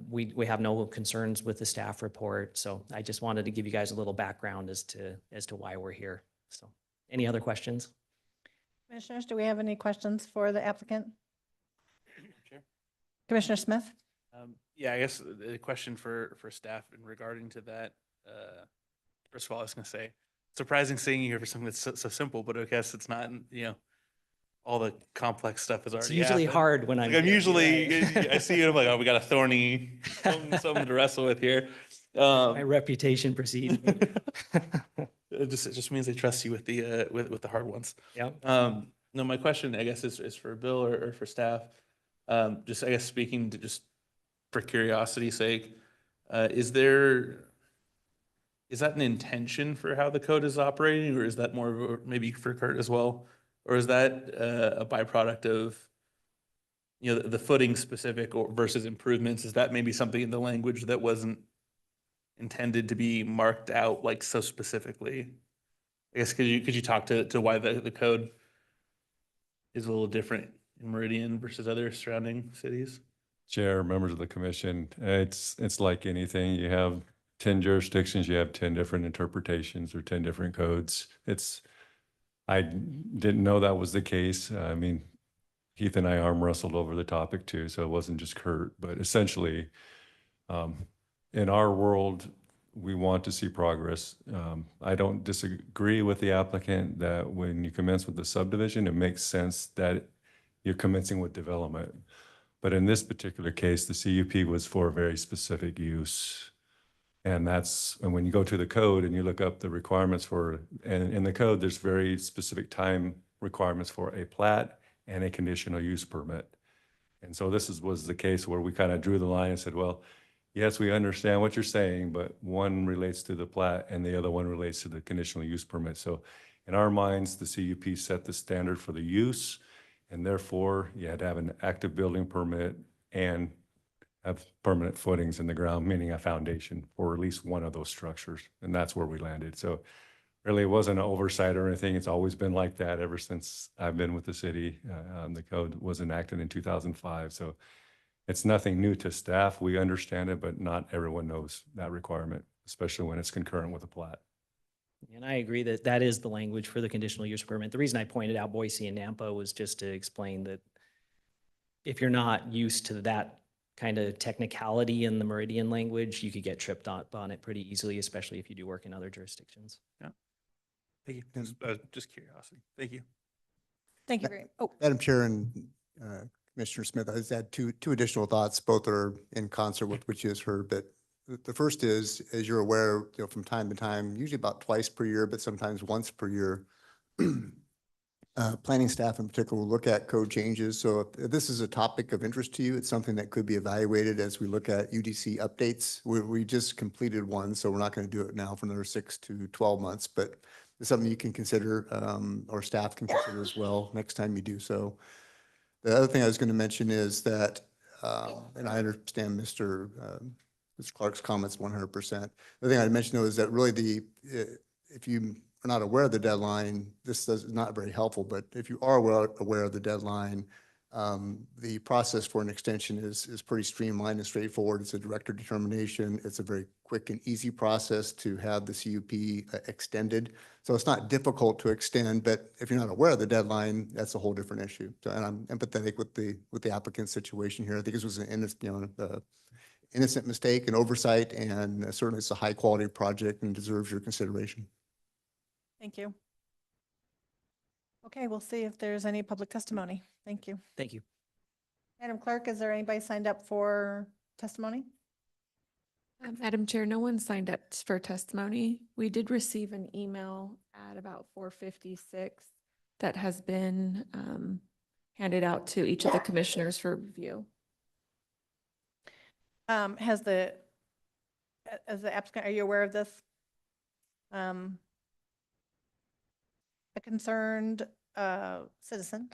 we have no concerns with the staff report. So I just wanted to give you guys a little background as to why we're here. So any other questions? Commissioners, do we have any questions for the applicant? Chair? Commissioner Smith? Yeah, I guess the question for staff in regarding to that, first of all, I was gonna say, surprising seeing you here for something that's so simple, but I guess it's not, all the complex stuff is already It's usually happened. hard when I'm Like, I'm here, you're usually, right. I see you, I'm like, oh, we got a thorny, something to wrestle with here. My reputation precedes me. It just means they trust you with the hard ones. Yeah. No, my question, I guess, is for Bill or for staff. Just, I guess, speaking to just for curiosity's sake, is that an intention for how the code is operating, or is that more of maybe for Kurt as well? Or is that a byproduct of, the footing specific or versus improvements? Is that maybe something in the language that wasn't intended to be marked out like so specifically? I guess could you talk to why the code is a little different in Meridian versus other surrounding cities? Chair, members of the commission, it's like anything. You have 10 jurisdictions, you have 10 different interpretations or 10 different codes. I didn't know that was the case. I mean, Keith and I arm wrestled over the topic too, so it wasn't just Kurt, but essentially, in our world, we want to see progress. I don't disagree with the applicant that when you commence with the subdivision, it makes sense that you're commencing with development. But in this particular case, the CUP was for a very specific use. And when you go to the code and you look up the requirements and in the code, there's very specific time requirements for a plat and a conditional use permit. And so this was the case where we kind of drew the line and said, well, yes, we understand what you're saying, but one relates to the plat and the other one relates to the conditional use permit. So in our minds, the CUP set the standard for the use, and therefore you had to have an active building permit and have permanent footings in the ground, meaning a foundation for at least one of those structures. And that's where we landed. So really it wasn't an oversight or anything. It's always been like that ever since I've been with the city. The code was enacted in 2005. So it's nothing new to staff. We understand it, but not everyone knows that requirement, especially when it's concurrent with a plat. And I agree that is the language for the conditional use permit. The reason I pointed out Boise and Nampa was just to explain that if you're not used to that kind of technicality in the Meridian language, you could get tripped up on it pretty easily, especially if you do work in other jurisdictions. Yeah. Thank you. Just curiosity. Thank you. Thank you very, oh, Madam Chair and Commissioner Smith, I just had two additional thoughts. Both are in concert with what you just heard. But the first is, as you're aware, from time to time, usually about twice per year, but sometimes once per year, planning staff in particular will look at code changes. So if this is a topic of interest to you, it's something that could be evaluated as we look at UDC updates. We just completed one, so we're not going to do it now for another 6 to 12 months, but it's something you can consider, or staff can consider as well next time you do so. The other thing I was going to mention is that, and I understand Mr. Clark's comments 100%. The thing I'd mention though is that really if you are not aware of the deadline, this is not very helpful, but if you are aware of the deadline, The process for an extension is pretty streamlined and straightforward. It's a director determination. It's a very quick and easy process to have the CUP extended. So it's not difficult to extend, but if you're not aware of the deadline, that's a whole different issue. So, and I'm empathetic with the applicant's situation here. I think this was an innocent mistake and oversight, and certainly it's a high quality project and deserves your consideration. Thank you. Okay, we'll see if there's any public testimony. Thank you. Thank you. Madam Clerk, is there anybody signed up for testimony? Madam Chair, no one signed up for testimony. We did receive an email at about 4:56 that has been handed out to each of the commissioners for review. As the applicant, are you aware of this? A concerned citizen.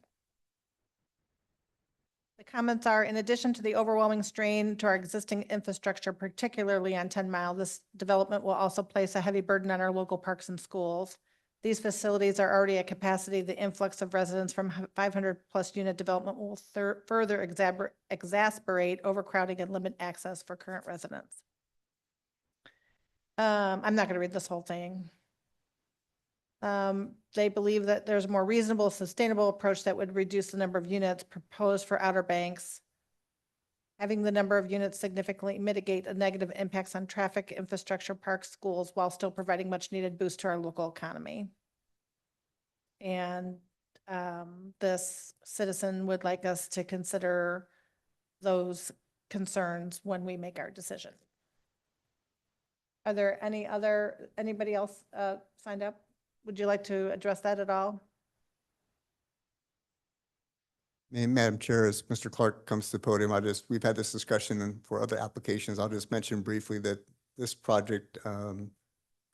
The comments are, in addition to the overwhelming strain to our existing infrastructure, particularly on 10 Mile, this development will also place a heavy burden on our local parks and schools. These facilities are already at capacity. The influx of residents from 500+ unit development will further exacerbate overcrowding and limit access for current residents. I'm not going to read this whole thing. They believe that there's a more reasonable, sustainable approach that would reduce the number of units proposed for Outer Banks. Having the number of units significantly mitigate the negative impacts on traffic, infrastructure, parks, schools, while still providing much needed boost to our local economy. And this citizen would like us to consider those concerns when we make our decision. Are there anybody else signed up? Would you like to address that at all? Madam Chair, as Mr. Clark comes to the podium, we've had this discussion and for other applications. I'll just mention briefly that this project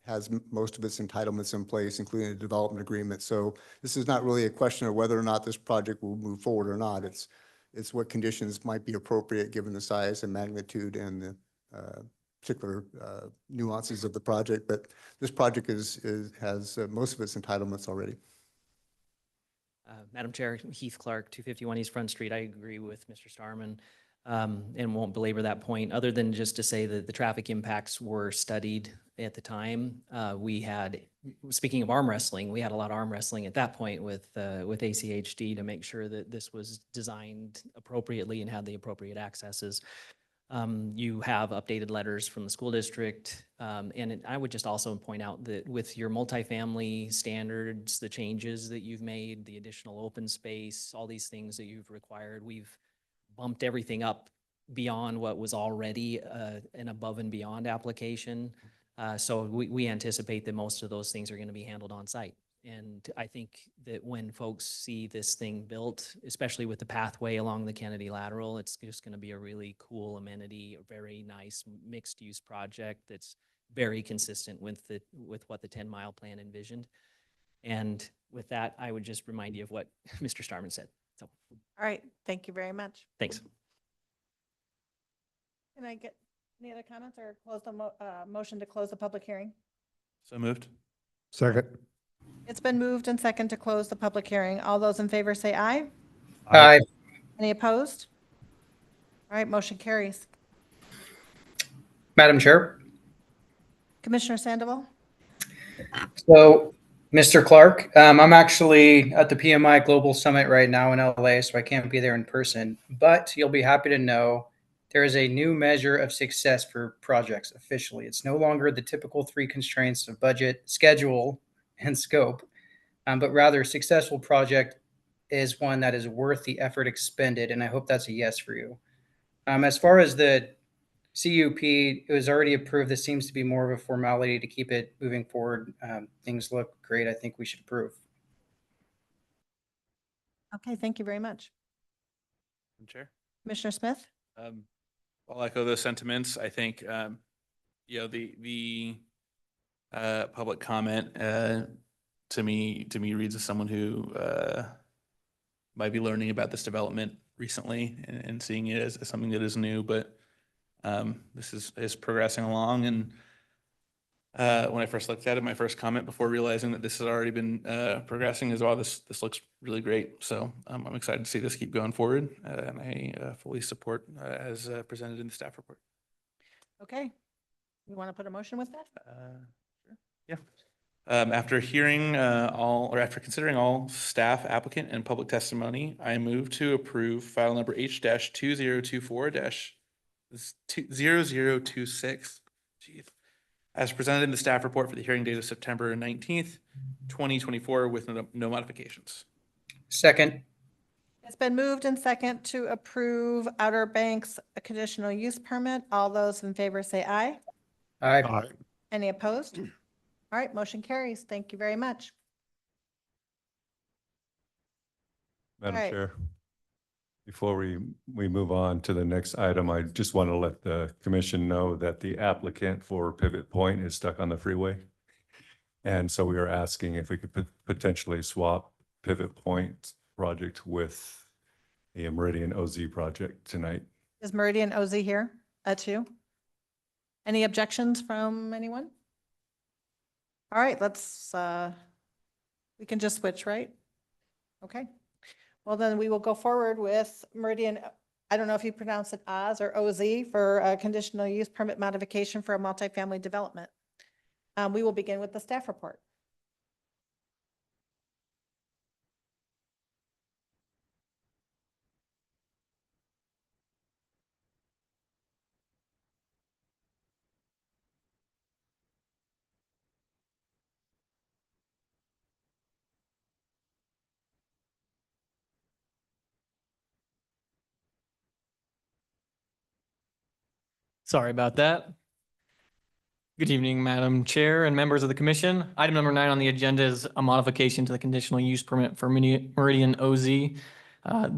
has most of its entitlements in place, including a development agreement. So this is not really a question of whether or not this project will move forward or not. It's what conditions might be appropriate given the size and magnitude and the particular nuances of the project. But this project has most of its entitlements already. Madam Chair, Heath Clark, 251 East Front Street. I agree with Mr. Starman and won't belabor that point, other than just to say that the traffic impacts were studied at the time. We had, speaking of arm wrestling, we had a lot of arm wrestling at that point with ACHD to make sure that this was designed appropriately and had the appropriate accesses. You have updated letters from the school district. And I would just also point out that with your multifamily standards, the changes that you've made, the additional open space, all these things that you've required, we've bumped everything up beyond what was already an above and beyond application. So we anticipate that most of those things are going to be handled on site. And I think that when folks see this thing built, especially with the pathway along the Kennedy Lateral, it's just going to be a really cool amenity, a very nice mixed use project that's very consistent with what the 10 Mile plan envisioned. And with that, I would just remind you of what Mr. Starman said. So, All right, thank you very much. thanks. Can I get any other comments or close the motion to close the public hearing? So moved. Second. It's been moved and second to close the public hearing. All those in favor say aye. Aye. Any opposed? All right, motion carries. Madam Chair. Commissioner Sandoval? So, Mr. Clark, I'm actually at the PMI Global Summit right now in LA, so I can't be there in person, but you'll be happy to know there is a new measure of success for projects officially. It's no longer the typical 3 constraints of budget, schedule, and scope, but rather a successful project is one that is worth the effort expended, and I hope that's a yes for you. As far as the CUP, it was already approved. This seems to be more of a formality to keep it moving forward. Things look great. I think we should approve. Okay, thank you very much. Madam Chair. Commissioner Smith? I'll echo those sentiments. I think, the public comment to me reads as someone who might be learning about this development recently and seeing it as something that is new, but this is progressing along, and When I first looked at it, my first comment before realizing that this has already been progressing is, wow, this looks really great. So I'm excited to see this keep going forward, and I fully support as presented in the staff report. Okay. You want to put a motion with that? Sure. Yeah. After hearing after considering all staff, applicant, and public testimony, I move to approve file number H-2024-0026, as presented in the staff report for the hearing date of September 19th, 2024, with no modifications. Second. It's been moved and second to approve Outer Banks a conditional use permit. All those in favor say aye. Aye. Aye. Any opposed? All right, motion carries. Thank you very much. Madam right. Chair, before we move on to the next item, I just want to let the commission know that the applicant for Pivot Point is stuck on the freeway. And so we are asking if we could potentially swap Pivot Point project with a Meridian OZ project tonight. Is Meridian OZ here? Too? Any objections from anyone? All right, let's, we can just switch, right? Okay. Well, then we will go forward with Meridian. I don't know if you pronounce it Oz or OZ for a conditional use permit modification for a multifamily development. We will begin with the staff report. Sorry about that. Good evening, Madam Chair and members of the commission. Item number 9 on the agenda is a modification to the conditional use permit for Meridian OZ. The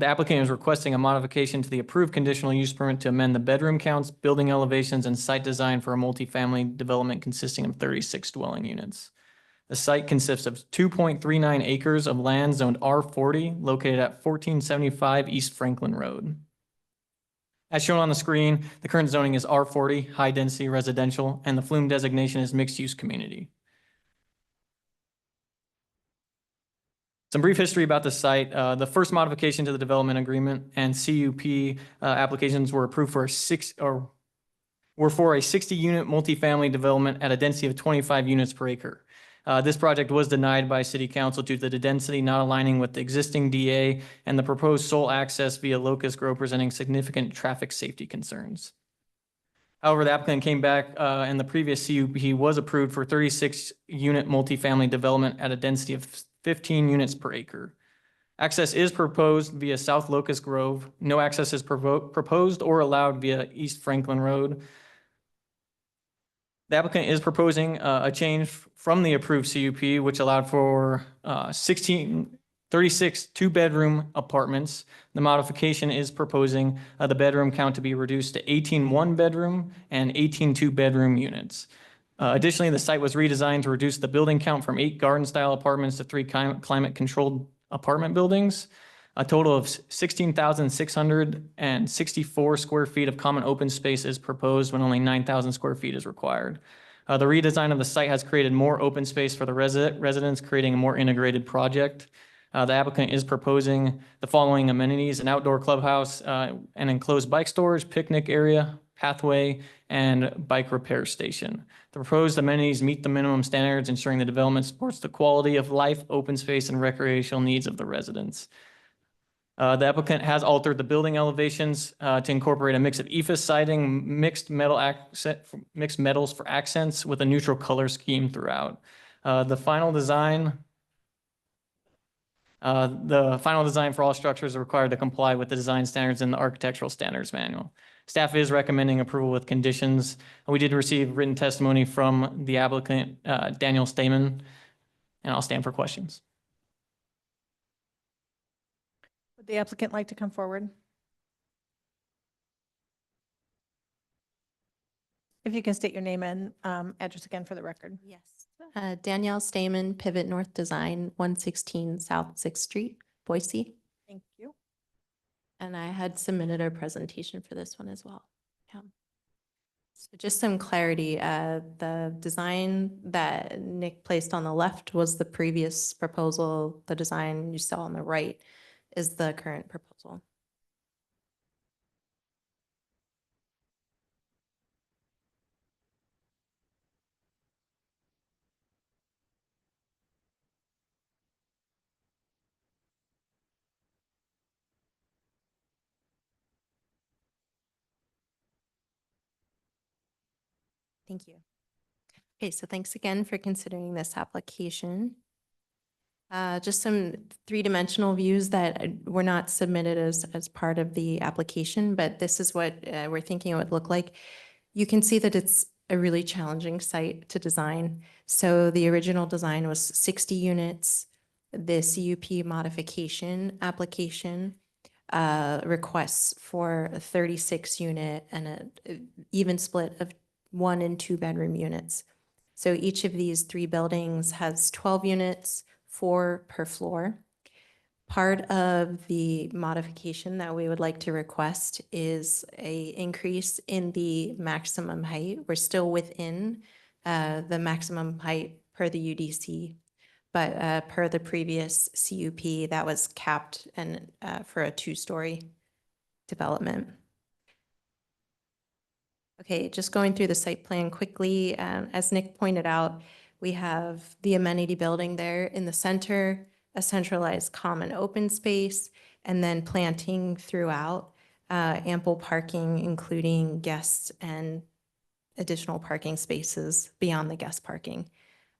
applicant is requesting a modification to the approved conditional use permit to amend the bedroom counts, building elevations, and site design for a multifamily development consisting of 36 dwelling units. The site consists of 2.39 acres of land zoned R40 located at 1475 East Franklin Road. As shown on the screen, the current zoning is R40, high-density residential, and the flume designation is mixed-use community. Some brief history about the site. The first modification to the development agreement and CUP applications were approved for a 60-unit multifamily development at a density of 25 units per acre. This project was denied by City Council due to the density not aligning with the existing DA and the proposed sole access via Locust Grove presenting significant traffic safety concerns. However, the applicant came back and the previous CUP was approved for 36-unit multifamily development at a density of 15 units per acre. Access is proposed via South Locust Grove. No access is proposed or allowed via East Franklin Road. The applicant is proposing a change from the approved CUP, which allowed for 36 two-bedroom apartments. The modification is proposing the bedroom count to be reduced to 18 one-bedroom and 18 two-bedroom units. Additionally, the site was redesigned to reduce the building count from 8 garden-style apartments to 3 climate-controlled apartment buildings. A total of 16,664 square feet of common open space is proposed when only 9,000 square feet is required. The redesign of the site has created more open space for the residents, creating a more integrated project. The applicant is proposing the following amenities: an outdoor clubhouse, an enclosed bike storage, picnic area, pathway, and bike repair station. The proposed amenities meet the minimum standards, ensuring the development supports the quality of life, open space, and recreational needs of the residents. The applicant has altered the building elevations to incorporate a mix of EFIS siding, mixed metals for accents with a neutral color scheme throughout. The final design for all structures are required to comply with the design standards in the Architectural Standards Manual. Staff is recommending approval with conditions. We did receive written testimony from the applicant, Daniel Stamen, and I'll stand for questions. Would the applicant like to come forward? If you can state your name and address again for the record. Yes. Danielle Stamen, Pivot North Design, 116 South 6th Street, Boise. Thank you. And I had submitted a presentation for this one as well. Yeah. So just some clarity, the design that Nick placed on the left was the previous proposal. The design you saw on the right is the current proposal. Thank you. Okay, so thanks again for considering this application. Just some three-dimensional views that were not submitted as part of the application, but this is what we're thinking it would look like. You can see that it's a really challenging site to design. So the original design was 60 units. The CUP modification application requests for a 36 unit and a even split of 1 and 2 bedroom units. So each of these 3 buildings has 12 units, 4 per floor. Part of the modification that we would like to request is a increase in the maximum height. We're still within the maximum height per the UDC, but per the previous CUP, that was capped and for a 2-story development. Okay, just going through the site plan quickly. As Nick pointed out, we have the amenity building there in the center, a centralized common open space, and then planting throughout, ample parking, including guests and additional parking spaces beyond the guest parking.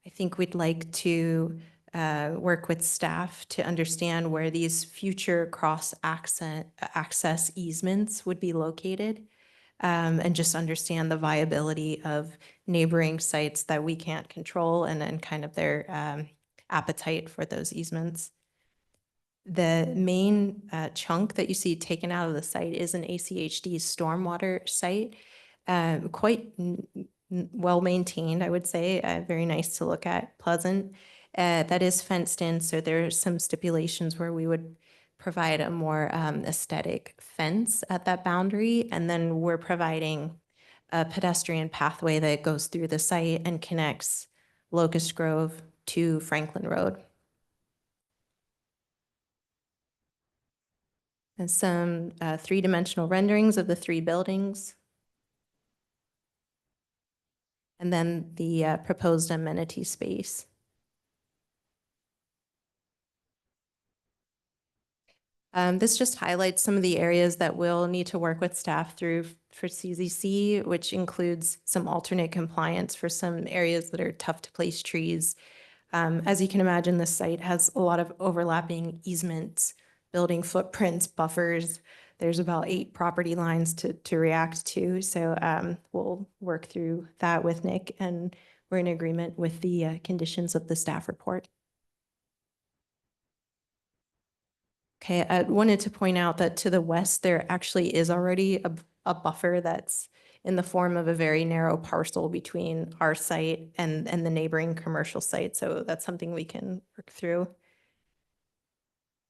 I think we'd like to work with staff to understand where these future access easements would be located. And just understand the viability of neighboring sites that we can't control and kind of their appetite for those easements. The main chunk that you see taken out of the site is an ACHD stormwater site, quite well maintained, I would say, very nice to look at, pleasant. That is fenced in, so there are some stipulations where we would provide a more aesthetic fence at that boundary. And then we're providing a pedestrian pathway that goes through the site and connects Locust Grove to Franklin Road. And some 3-dimensional renderings of the 3 buildings. And then the proposed amenity space. This just highlights some of the areas that we'll need to work with staff through for CZC, which includes some alternate compliance for some areas that are tough to place trees. As you can imagine, this site has a lot of overlapping easements, building footprints, buffers. There's about 8 property lines to react to. So we'll work through that with Nick, and we're in agreement with the conditions of the staff report. Okay, I wanted to point out that to the west, there actually is already a buffer that's in the form of a very narrow parcel between our site and the neighboring commercial site. So that's something we can work through.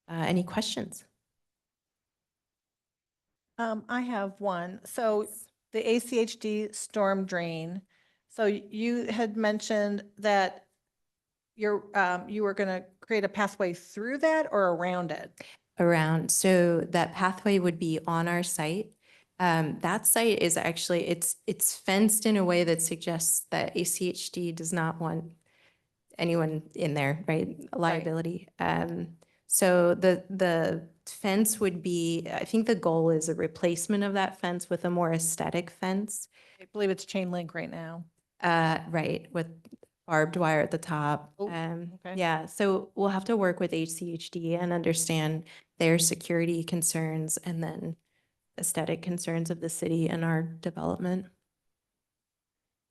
Any questions? I have one. So the ACHD storm drain. So you had mentioned that you were going to create a pathway through that or around it? Around. So that pathway would be on our site. That site is actually, it's fenced in a way that suggests that ACHD does not want anyone in there, right? Liability. So the fence would be, I think the goal is a replacement of that fence with a more aesthetic fence. I believe it's chain link right now. Right, with barbed wire at the top. Oh, okay. Yeah, so we'll have to work with HCHD and understand their security concerns and then aesthetic concerns of the city and our development.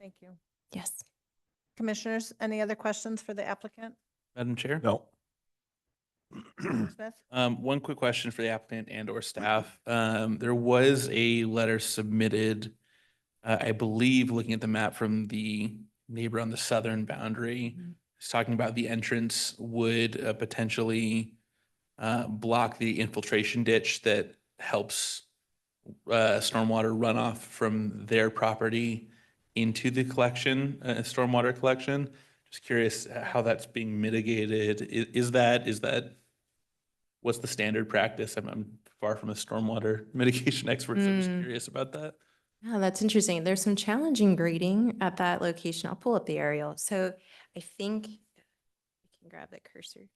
Thank you. Yes. Commissioners, any other questions for the applicant? Madam Chair? No. Mr. Smith? One quick question for the applicant and or staff. There was a letter submitted, I believe, looking at the map from the neighbor on the southern boundary. It's talking about the entrance would potentially block the infiltration ditch that helps stormwater runoff from their property into the collection, stormwater collection. Just curious how that's being mitigated. Is that, what's the standard practice? I'm far from a stormwater mitigation expert, so I'm just curious about that. Yeah, that's interesting. There's some challenging grading at that location. I'll pull up the aerial. So I think I can grab the cursor.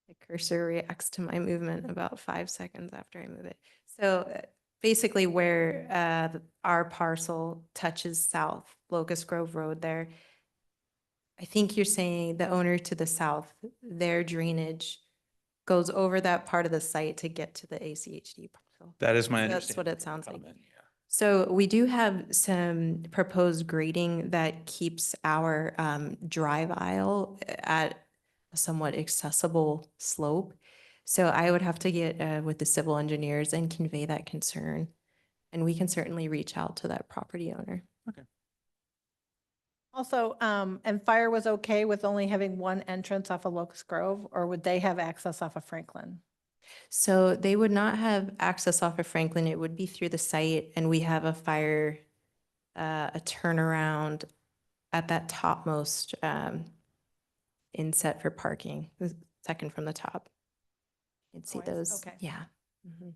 The cursor reacts to my movement about 5 seconds after I move it. So basically where our parcel touches South Locust Grove Road there, I think you're saying the owner to the south, their drainage goes over that part of the site to get to the ACHD parcel. That is my That's understanding. what it sounds like. Comment, yeah. So we do have some proposed grading that keeps our drive aisle at a somewhat accessible slope. So I would have to get with the civil engineers and convey that concern. And we can certainly reach out to that property owner. Also, and fire was okay with only having one entrance off of Locust Grove, or would they have access off of Franklin? So they would not have access off of Franklin. It would be through the site, and we have a fire, a turnaround at that topmost inset for parking, the second from the top. You'd see Oh, I see. those. Okay. Yeah. Mhm.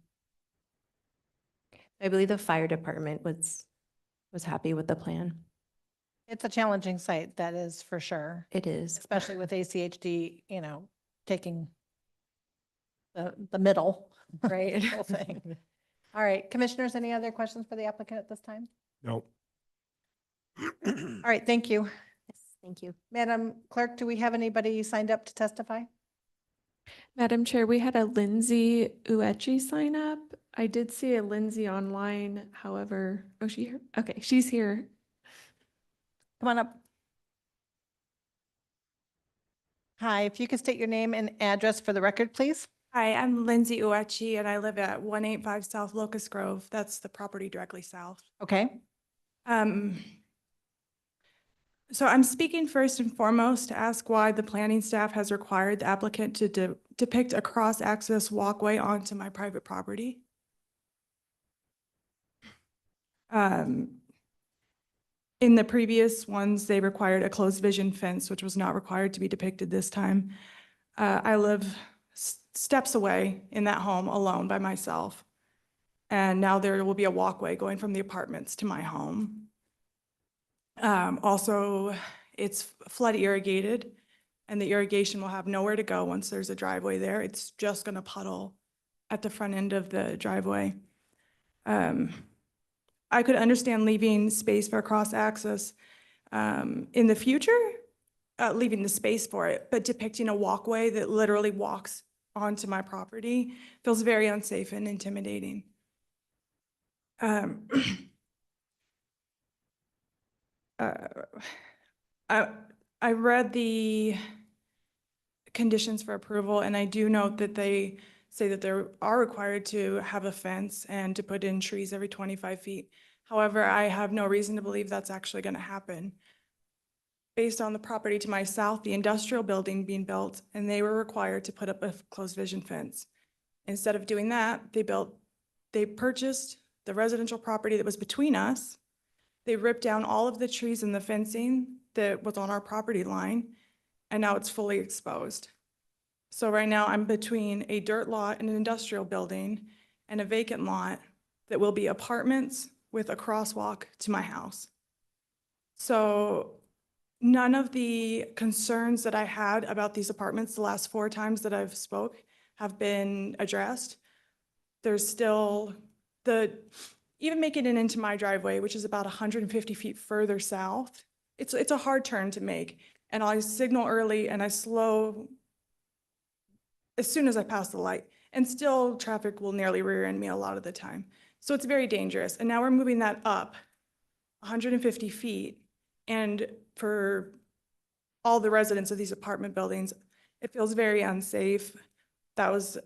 I believe the fire department was happy with the plan. It's a challenging site, that is for sure, It is. especially with ACHD, taking the middle, Right. whole thing. All right, commissioners, any other questions for the applicant at this time? No. All right, thank you. Yes, thank you. Madam Clerk, do we have anybody signed up to testify? Madam Chair, we had a Lindsay Uechi sign up. I did see a Lindsay online, however, oh, she here? Okay, she's here. Come on up. Hi, if you could state your name and address for the record, please. Hi, I'm Lindsay Uechi and I live at 185 South Locust Grove. That's the property directly south. Okay. So I'm speaking first and foremost to ask why the planning staff has required the applicant to depict a cross-access walkway onto my private property. In the previous ones, they required a closed vision fence, which was not required to be depicted this time. I live steps away in that home alone by myself. And now there will be a walkway going from the apartments to my home. Also, it's flood irrigated and the irrigation will have nowhere to go once there's a driveway there. It's just going to puddle at the front end of the driveway. I could understand leaving space for cross-access in the future, leaving the space for it, but depicting a walkway that literally walks onto my property feels very unsafe and intimidating. I read the conditions for approval, and I do note that they say that they are required to have a fence and to put in trees every 25 feet. However, I have no reason to believe that's actually going to happen. Based on the property to my south, the industrial building being built, and they were required to put up a closed vision fence. Instead of doing that, they purchased the residential property that was between us. They ripped down all of the trees and the fencing that was on our property line, and now it's fully exposed. So right now I'm between a dirt lot and an industrial building and a vacant lot that will be apartments with a crosswalk to my house. So none of the concerns that I had about these apartments the last 4 times that I've spoke have been addressed. There's still even making it into my driveway, which is about 150 feet further south, it's a hard turn to make. And I signal early and I slow as soon as I pass the light, and still traffic will nearly rear end me a lot of the time. So it's very dangerous. And now we're moving that up 150 feet. And for all the residents of these apartment buildings, it feels very unsafe. That was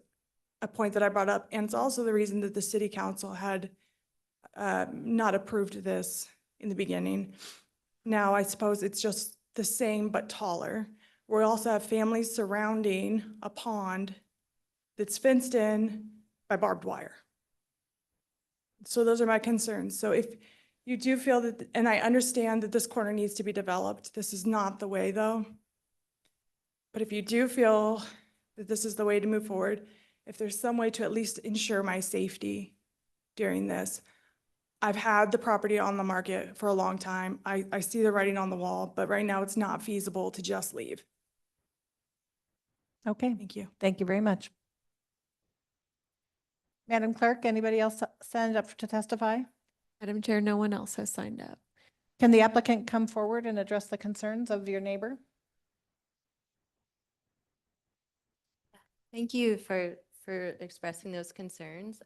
a point that I brought up. And it's also the reason that the city council had not approved this in the beginning. Now, I suppose it's just the same but taller. We also have families surrounding a pond that's fenced in by barbed wire. So those are my concerns. So if you do feel that, and I understand that this corner needs to be developed, this is not the way though. But if you do feel that this is the way to move forward, if there's some way to at least ensure my safety during this. I've had the property on the market for a long time. I see the writing on the wall, but right now it's not feasible to just leave. Okay, Thank you. thank you very much. Madam Clerk, anybody else signed up to testify? Madam Chair, no one else has signed up. Can the applicant come forward and address the concerns of your neighbor? Thank you for expressing those concerns.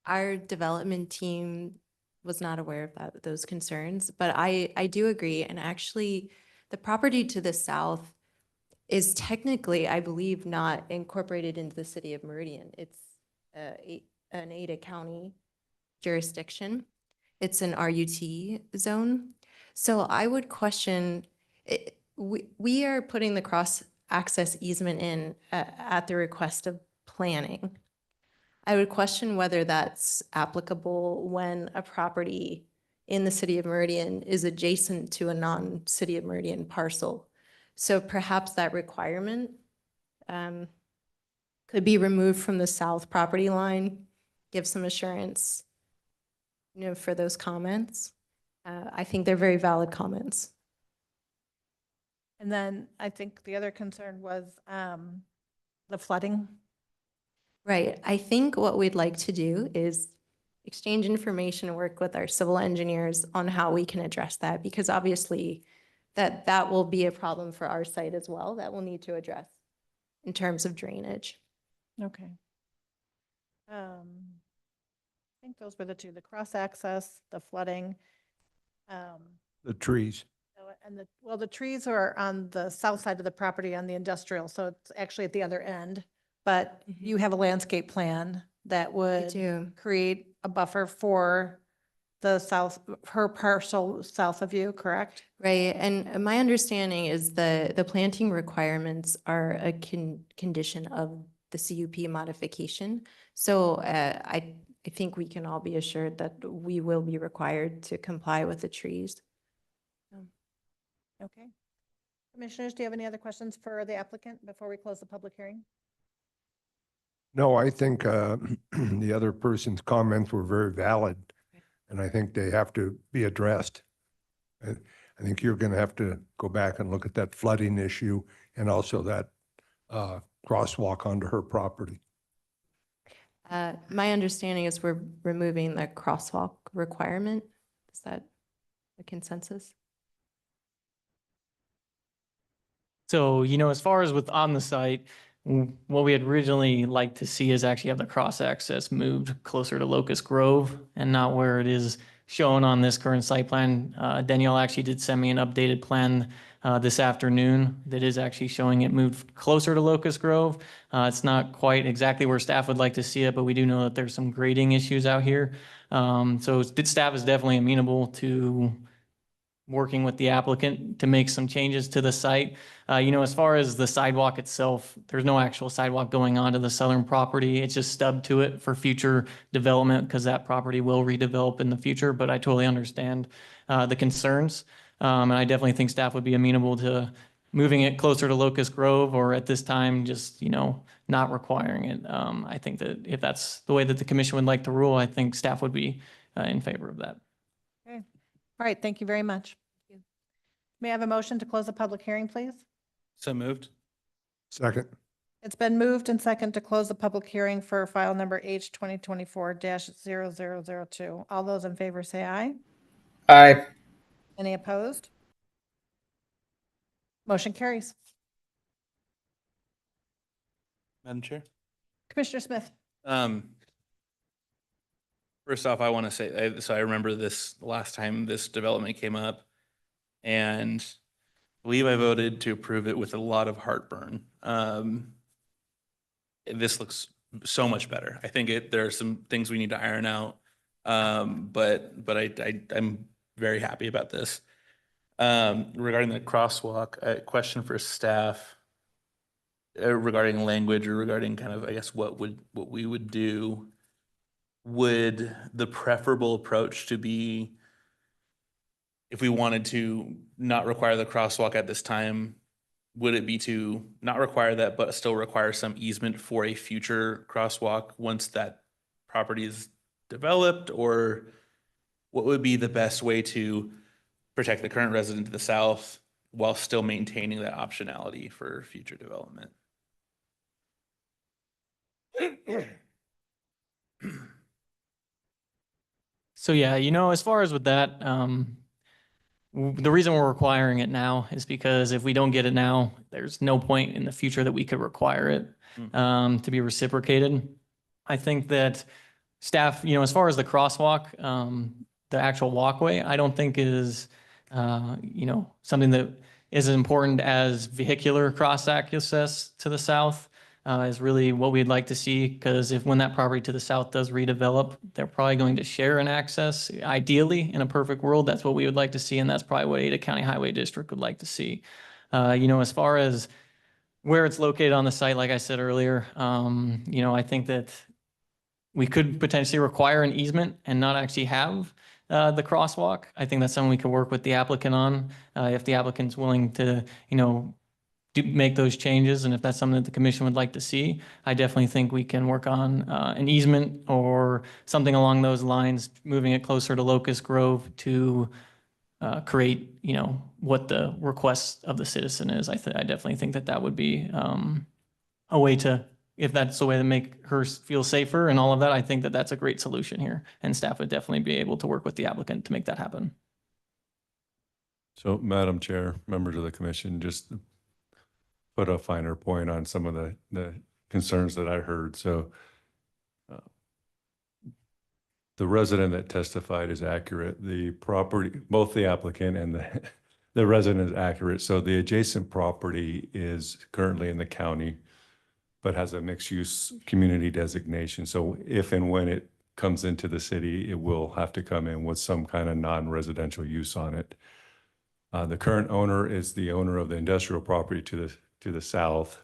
Our development team was not aware of those concerns, but I do agree. And actually, the property to the south is technically, I believe, not incorporated into the city of Meridian. It's an Ada County jurisdiction. It's an RUT zone. So I would question, we are putting the cross access easement in at the request of planning. I would question whether that's applicable when a property in the city of Meridian is adjacent to a non-city of Meridian parcel. So perhaps that requirement could be removed from the south property line, give some assurance, for those comments. I think they're very valid comments. And then I think the other concern was the flooding. Right. I think what we'd like to do is exchange information and work with our civil engineers on how we can address that, because obviously that will be a problem for our site as well that we'll need to address in terms of drainage. Okay. I think those were the two, the cross access, the flooding. The trees. And the trees are on the south side of the property on the industrial, so it's actually at the other end. But you have a landscape plan that would do. create a buffer for the south, her parcel south of you, correct? Right. And my understanding is the planting requirements are a condition of the CUP modification. So I think we can all be assured that we will be required to comply with the trees. Okay. Commissioners, do you have any other questions for the applicant before we close the public hearing? No, I think the other person's comments were very valid, and I think they have to be addressed. I think you're going to have to go back and look at that flooding issue and also that crosswalk onto her property. My understanding is we're removing the crosswalk requirement. Is that a consensus? So, as far as with on the site, what we had originally liked to see is actually have the cross access moved closer to Locust Grove and not where it is shown on this current site plan. Danielle actually did send me an updated plan this afternoon that is actually showing it moved closer to Locust Grove. It's not quite exactly where staff would like to see it, but we do know that there's some grading issues out here. So staff is definitely amenable to working with the applicant to make some changes to the site. As far as the sidewalk itself, there's no actual sidewalk going onto the southern property. It's just stubbed to it for future development because that property will redevelop in the future, but I totally understand the concerns. And I definitely think staff would be amenable to moving it closer to Locust Grove or at this time, just, not requiring it. I think that if that's the way that the commission would like to rule, I think staff would be in favor of that. Okay. All right, thank you very much. May I have a motion to close the public hearing, please? So moved. Second. It's been moved and second to close the public hearing for file number H 2024-0002. All those in favor say aye. Aye. Any opposed? Motion carries. Madam Chair? Commissioner Smith. First off, I want to say, so I remember this last time this development came up, and I believe I voted to approve it with a lot of heartburn. This looks so much better. I think there are some things we need to iron out, but I'm very happy about this. Regarding the crosswalk, a question for staff. regarding language or regarding kind of, I guess, what we would do, would the preferable approach to be, if we wanted to not require the crosswalk at this time, would it be to not require that, but still require some easement for a future crosswalk once that property is developed? Or what would be the best way to protect the current resident to the south while still maintaining that optionality for future development? So yeah, as far as with that, the reason we're requiring it now is because if we don't get it now, there's no point in the future that we could require it to be reciprocated. I think that staff, as far as the crosswalk, the actual walkway, I don't think is, something that is as important as vehicular cross access to the south. Is really what we'd like to see, because when that property to the south does redevelop, they're probably going to share an access. Ideally, in a perfect world, that's what we would like to see, and that's probably what Ada County Highway District would like to see. As far as where it's located on the site, like I said earlier, I think that we could potentially require an easement and not actually have the crosswalk. I think that's something we could work with the applicant on, if the applicant's willing to, make those changes, and if that's something that the commission would like to see, I definitely think we can work on an easement or something along those lines, moving it closer to Locust Grove to create, what the request of the citizen is. I definitely think that would be a way to, if that's the way to make her feel safer and all of that, I think that that's a great solution here, and staff would definitely be able to work with the applicant to make that happen. So, Madam Chair, members of the commission, just put a finer point on some of the concerns that I heard. So the resident that testified is accurate. The property, both the applicant and the resident is accurate. So the adjacent property is currently in the county, but has a mixed-use community designation. So if and when it comes into the city, it will have to come in with some kind of non-residential use on it. The current owner is the owner of the industrial property to the south,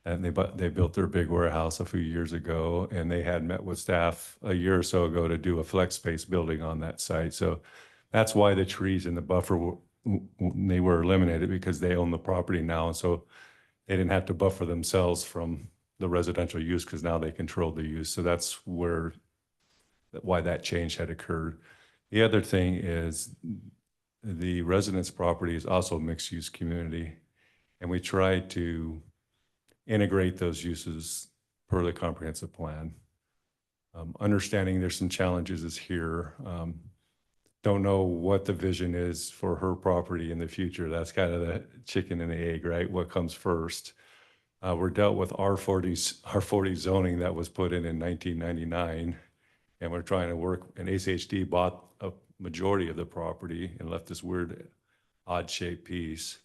and they built their big warehouse a few years ago, and they had met with staff a year or so ago to do a flex space building on that site. So that's why the trees in the buffer they were eliminated, because they own the property now, and so they didn't have to buffer themselves from the residential use because now they control the use. So that's why that change had occurred. The other thing is the residence property is also a mixed-use community, and we try to integrate those uses per the comprehensive plan. Understanding there's some challenges is here. Don't know what the vision is for her property in the future. That's kind of the chicken and the egg, right? What comes first? We're dealt with R40 zoning that was put in 1999, and we're trying to work, and ACHD bought a majority of the property and left this weird odd-shaped piece.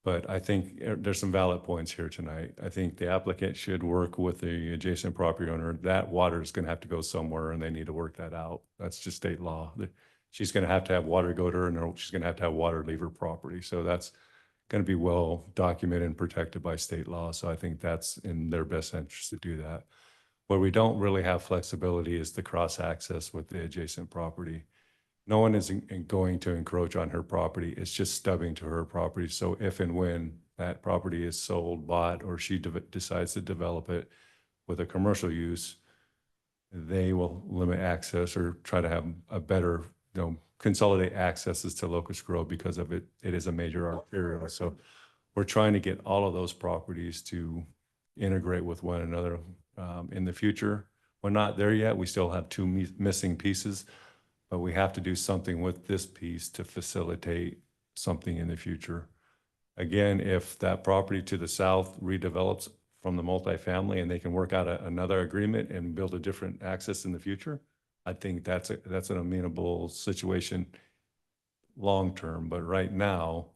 But I think there's some valid points here tonight. I think the applicant should work with the adjacent property owner. That water is going to have to go somewhere, and they need to work that out. That's just state law. She's going to have water go to her, and she's going to have water leave her property. So that's going to be well documented and protected by state law. So I think that's in their best interest to do that. Where we don't really have flexibility is the cross access with the adjacent property. No one is going to encroach on her property. It's just stubbing to her property. So if and when that property is sold, bought, or she decides to develop it with a commercial use, they will limit access or try to have a better, consolidate accesses to Locust Grove because of it. It is a major arterial. So we're trying to get all of those properties to integrate with one another in the future. We're not there yet. We still have two missing pieces. But we have to do something with this piece to facilitate something in the future. Again, if that property to the south redevelops from the multifamily and they can work out another agreement and build a different access in the future, I think that's an amenable situation long-term. But right now,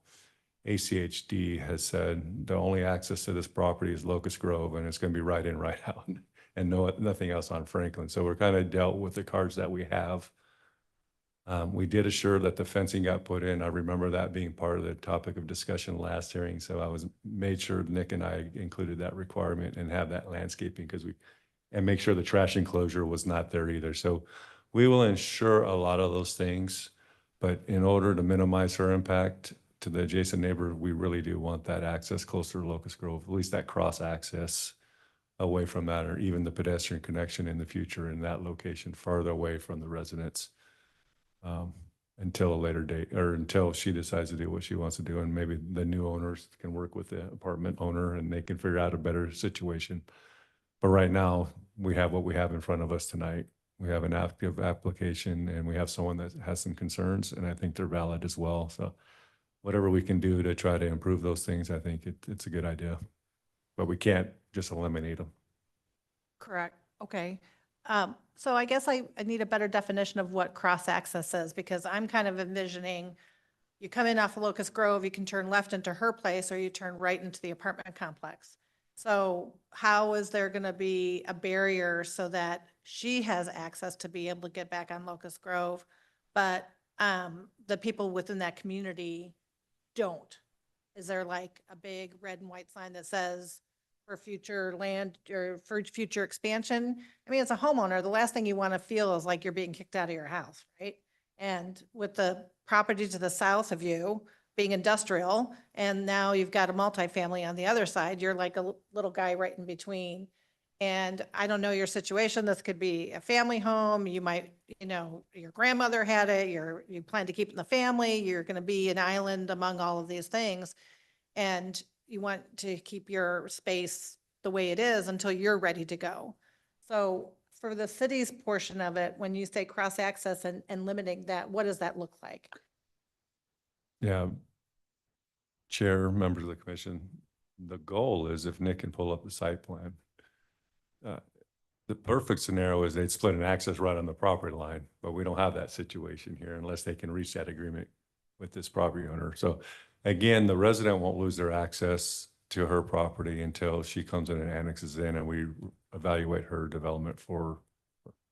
ACHD has said the only access to this property is Locust Grove, and it's going to be right in, right out, and nothing else on Franklin. So we're kind of dealt with the cards that we have. We did assure that the fencing got put in. I remember that being part of the topic of discussion last hearing. So I made sure Nick and I included that requirement and have that landscaping and make sure the trash enclosure was not there either. So we will ensure a lot of those things, but in order to minimize her impact to the adjacent neighbor, we really do want that access closer to Locust Grove, at least that cross access away from that, or even the pedestrian connection in the future in that location farther away from the residents. Until a later date, or until she decides to do what she wants to do, and maybe the new owners can work with the apartment owner and they can figure out a better situation. But right now, we have what we have in front of us tonight. We have an active application and we have someone that has some concerns, and I think they're valid as well. So whatever we can do to try to improve those things, I think it's a good idea. But we can't just eliminate them. Correct. Okay. So I guess I need a better definition of what cross-access is, because I'm kind of envisioning you come in off of Locust Grove, you can turn left into her place, or you turn right into the apartment complex. So how is there going to be a barrier so that she has access to be able to get back on Locust Grove, but the people within that community don't? Is there like a big red and white sign that says for future land or for future expansion? I mean, as a homeowner, the last thing you want to feel is like you're being kicked out of your house, right? And with the property to the south of you being industrial, and now you've got a multifamily on the other side, you're like a little guy right in between. And I don't know your situation. This could be a family home. You might, your grandmother had it, you plan to keep it in the family. You're going to be an island among all of these things. And you want to keep your space the way it is until you're ready to go. So for the city's portion of it, when you say cross-access and limiting that, what does that look like? Yeah. Chair, members of the commission, the goal is, if Nick can pull up the site plan, the perfect scenario is they'd split an access right on the property line, but we don't have that situation here unless they can reach that agreement with this property owner. So again, the resident won't lose their access to her property until she comes in and annexes in, and we evaluate her development for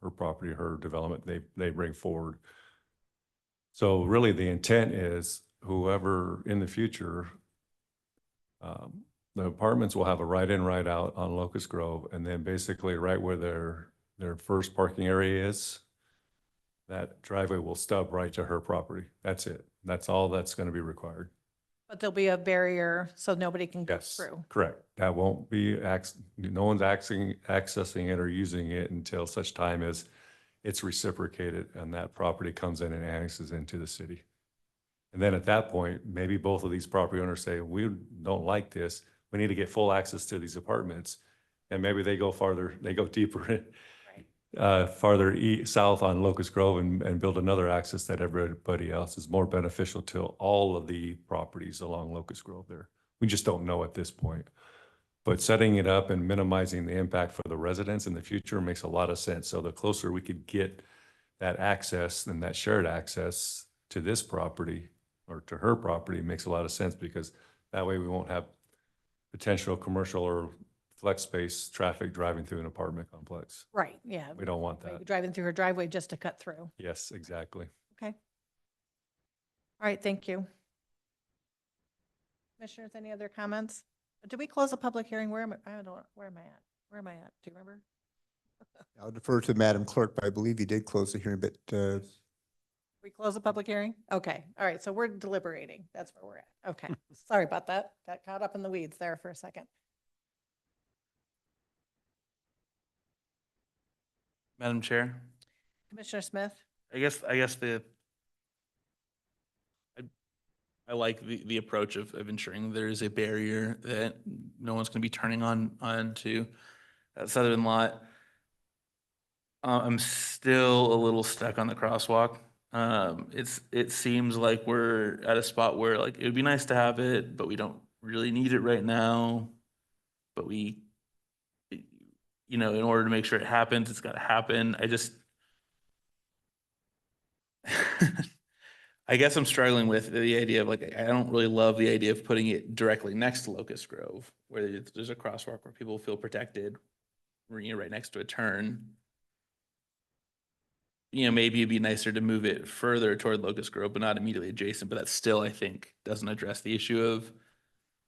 her property, her development they bring forward. So really the intent is whoever in the future, the apartments will have a right in, right out on Locust Grove, and then basically right where their first parking area is, that driveway will stub right to her property. That's it. That's all that's going to be required. But there'll be a barrier so nobody can go Yes, through. correct. That won't be, no one's accessing it or using it until such time as it's reciprocated and that property comes in and annexes into the city. And then at that point, maybe both of these property owners say, we don't like this. We need to get full access to these apartments. And maybe they go farther, they go deeper, farther south on Locust Grove and build another access that everybody else is more beneficial to all of the properties along Locust Grove there. We just don't know at this point. But setting it up and minimizing the impact for the residents in the future makes a lot of sense. So the closer we could get that access and that shared access to this property or to her property makes a lot of sense, because that way we won't have potential commercial or flex space traffic driving through an apartment complex. Right, yeah. We don't want Like that. driving through her driveway just to cut through. Yes, exactly. Okay. All right, thank you. Commissioners, any other comments? Did we close the public hearing? Where am I? I don't know. Where am I at? Where am I at? Do you remember? I'll defer to Madam Clerk, but I believe you did close the hearing, but We close the public hearing? Okay, all right, so we're deliberating. That's where we're at. Okay, sorry about that. Got caught up in the weeds there for a second. Madam Chair, Commissioner Smith? I guess I like the approach of ensuring there is a barrier that no one's going to be turning onto that southern lot. I'm still a little stuck on the crosswalk. It seems like we're at a spot where like it would be nice to have it, but we don't really need it right now. But we, in order to make sure it happens, it's got to happen. I guess I'm struggling with the idea of I don't really love the idea of putting it directly next to Locust Grove, where there's a crosswalk where people feel protected, right next to a turn. maybe it'd be nicer to move it further toward Locust Grove, but not immediately adjacent, but that still, I think, doesn't address the issue of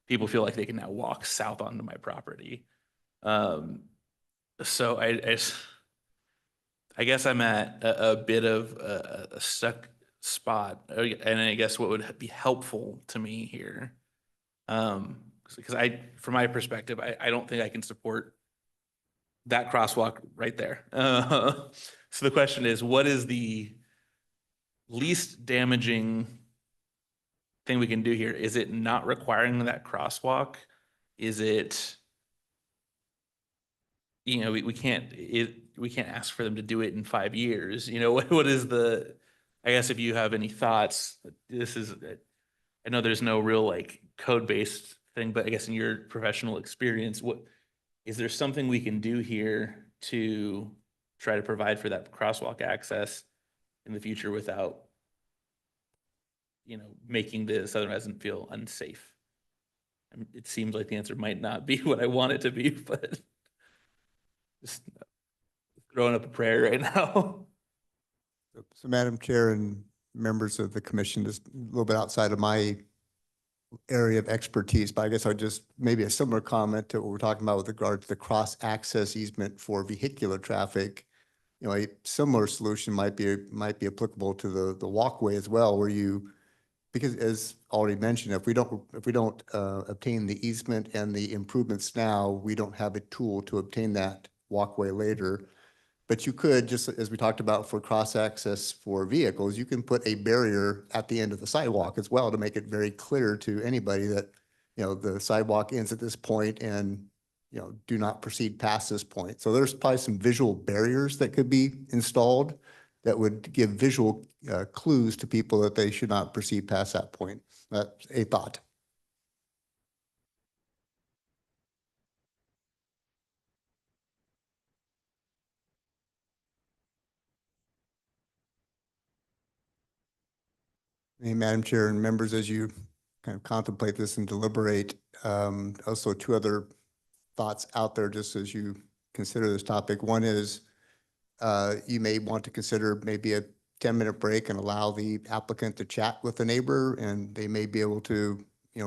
people feel like they can now walk south onto my property. So I guess I'm at a bit of a stuck spot, and I guess what would be helpful to me here, because from my perspective, I don't think I can support that crosswalk right there. So the question is, what is the least damaging thing we can do here? Is it not requiring that crosswalk? Is it, we can't ask for them to do it in 5 years. What is I guess if you have any thoughts, I know there's no real like code-based thing, but I guess in your professional experience, is there something we can do here to try to provide for that crosswalk access in the future without, making the southern resident feel unsafe? It seems like the answer might not be what I want it to be, but just throwing up a prayer right now. So Madam Chair and members of the commission, just a little bit outside of my area of expertise, but I guess I'd just maybe a similar comment to what we're talking about with regard to the cross-access easement for vehicular traffic. A similar solution might be applicable to the walkway as well, where because as already mentioned, if we don't obtain the easement and the improvements now, we don't have a tool to obtain that walkway later. But you could, just as we talked about for cross-access for vehicles, you can put a barrier at the end of the sidewalk as well to make it very clear to anybody that, the sidewalk ends at this point and, do not proceed past this point. So there's probably some visual barriers that could be installed that would give visual clues to people that they should not proceed past that point. That's a thought. Hey, Madam Chair and members, as you kind of contemplate this and deliberate, also 2 other thoughts out there just as you consider this topic. One is you may want to consider maybe a 10-minute break and allow the applicant to chat with the neighbor, and they may be able to,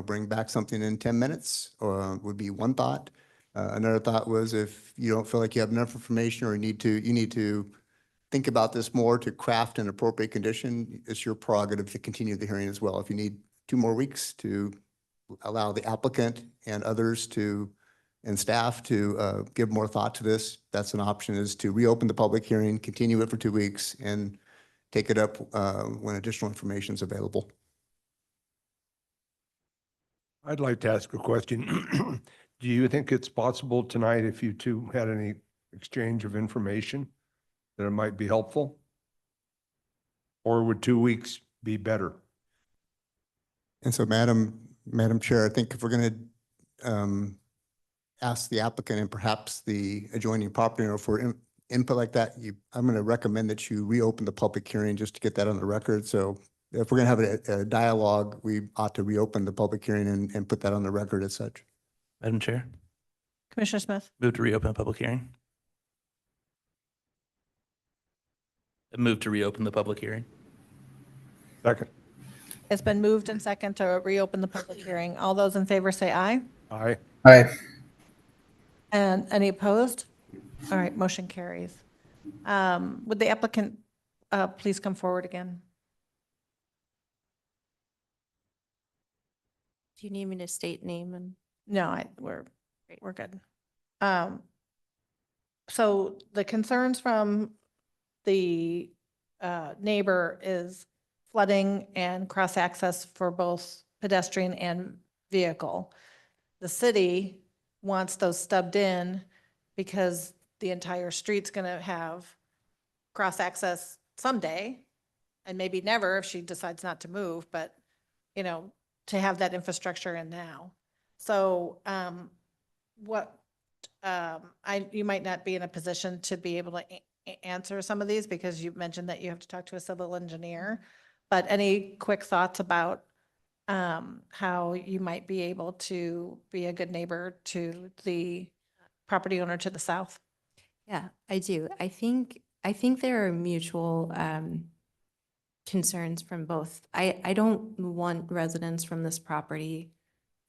bring back something in 10 minutes, or would be one thought. Another thought was if you don't feel like you have enough information or you need to think about this more to craft an appropriate condition, it's your prerogative to continue the hearing as well. If you need 2 more weeks to allow the applicant and others and staff to give more thought to this, that's an option, is to reopen the public hearing, continue it for 2 weeks, and take it up when additional information is available. I'd like to ask a question. Do you think it's possible tonight, if you two had any exchange of information, that it might be helpful? Or would 2 weeks be better? And so, Madam Chair, I think if we're going to ask the applicant and perhaps the adjoining property owner for input like that, I'm going to recommend that you reopen the public hearing just to get that on the record. So if we're going to have a dialogue, we ought to reopen the public hearing and put that on the record as such. Madam Chair, Commissioner Smith? move to reopen the public hearing. Move to reopen the public hearing. Second. It's been moved and second to reopen the public hearing. All those in favor say aye. Aye. Aye. And any opposed? All right, motion carries. Would the applicant please come forward again? Do you need me to state name and? No, we're good. So the concerns from the neighbor is flooding and cross-access for both pedestrian and vehicle. The city wants those stubbed in because the entire street's gonna have cross-access someday, and maybe never if she decides not to move, but, to have that infrastructure in now. So you might not be in a position to be able to answer some of these because you mentioned that you have to talk to a civil engineer, but any quick thoughts about how you might be able to be a good neighbor to the property owner to the south? Yeah, I do. I think I think there are mutual concerns from both. I don't want residents from this property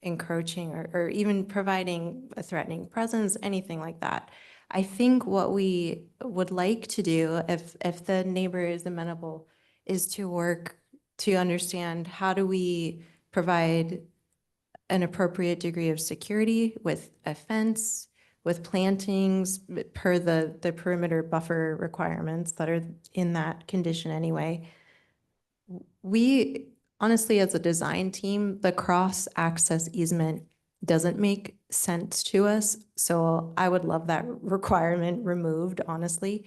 encroaching or even providing a threatening presence, anything like that. I think what we would like to do, if the neighbor is amenable, is to work to understand how do we provide an appropriate degree of security with a fence, with plantings per the perimeter buffer requirements that are in that condition anyway. We, honestly, as a design team, the cross-access easement doesn't make sense to us. So I would love that requirement removed, honestly.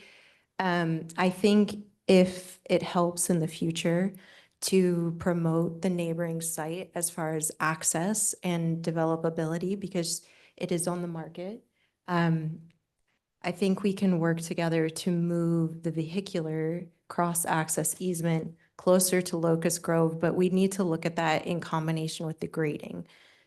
I think if it helps in the future to promote the neighboring site as far as access and developability, because it is on the market, I think we can work together to move the vehicular cross-access easement closer to Locust Grove, but we need to look at that in combination with the grading.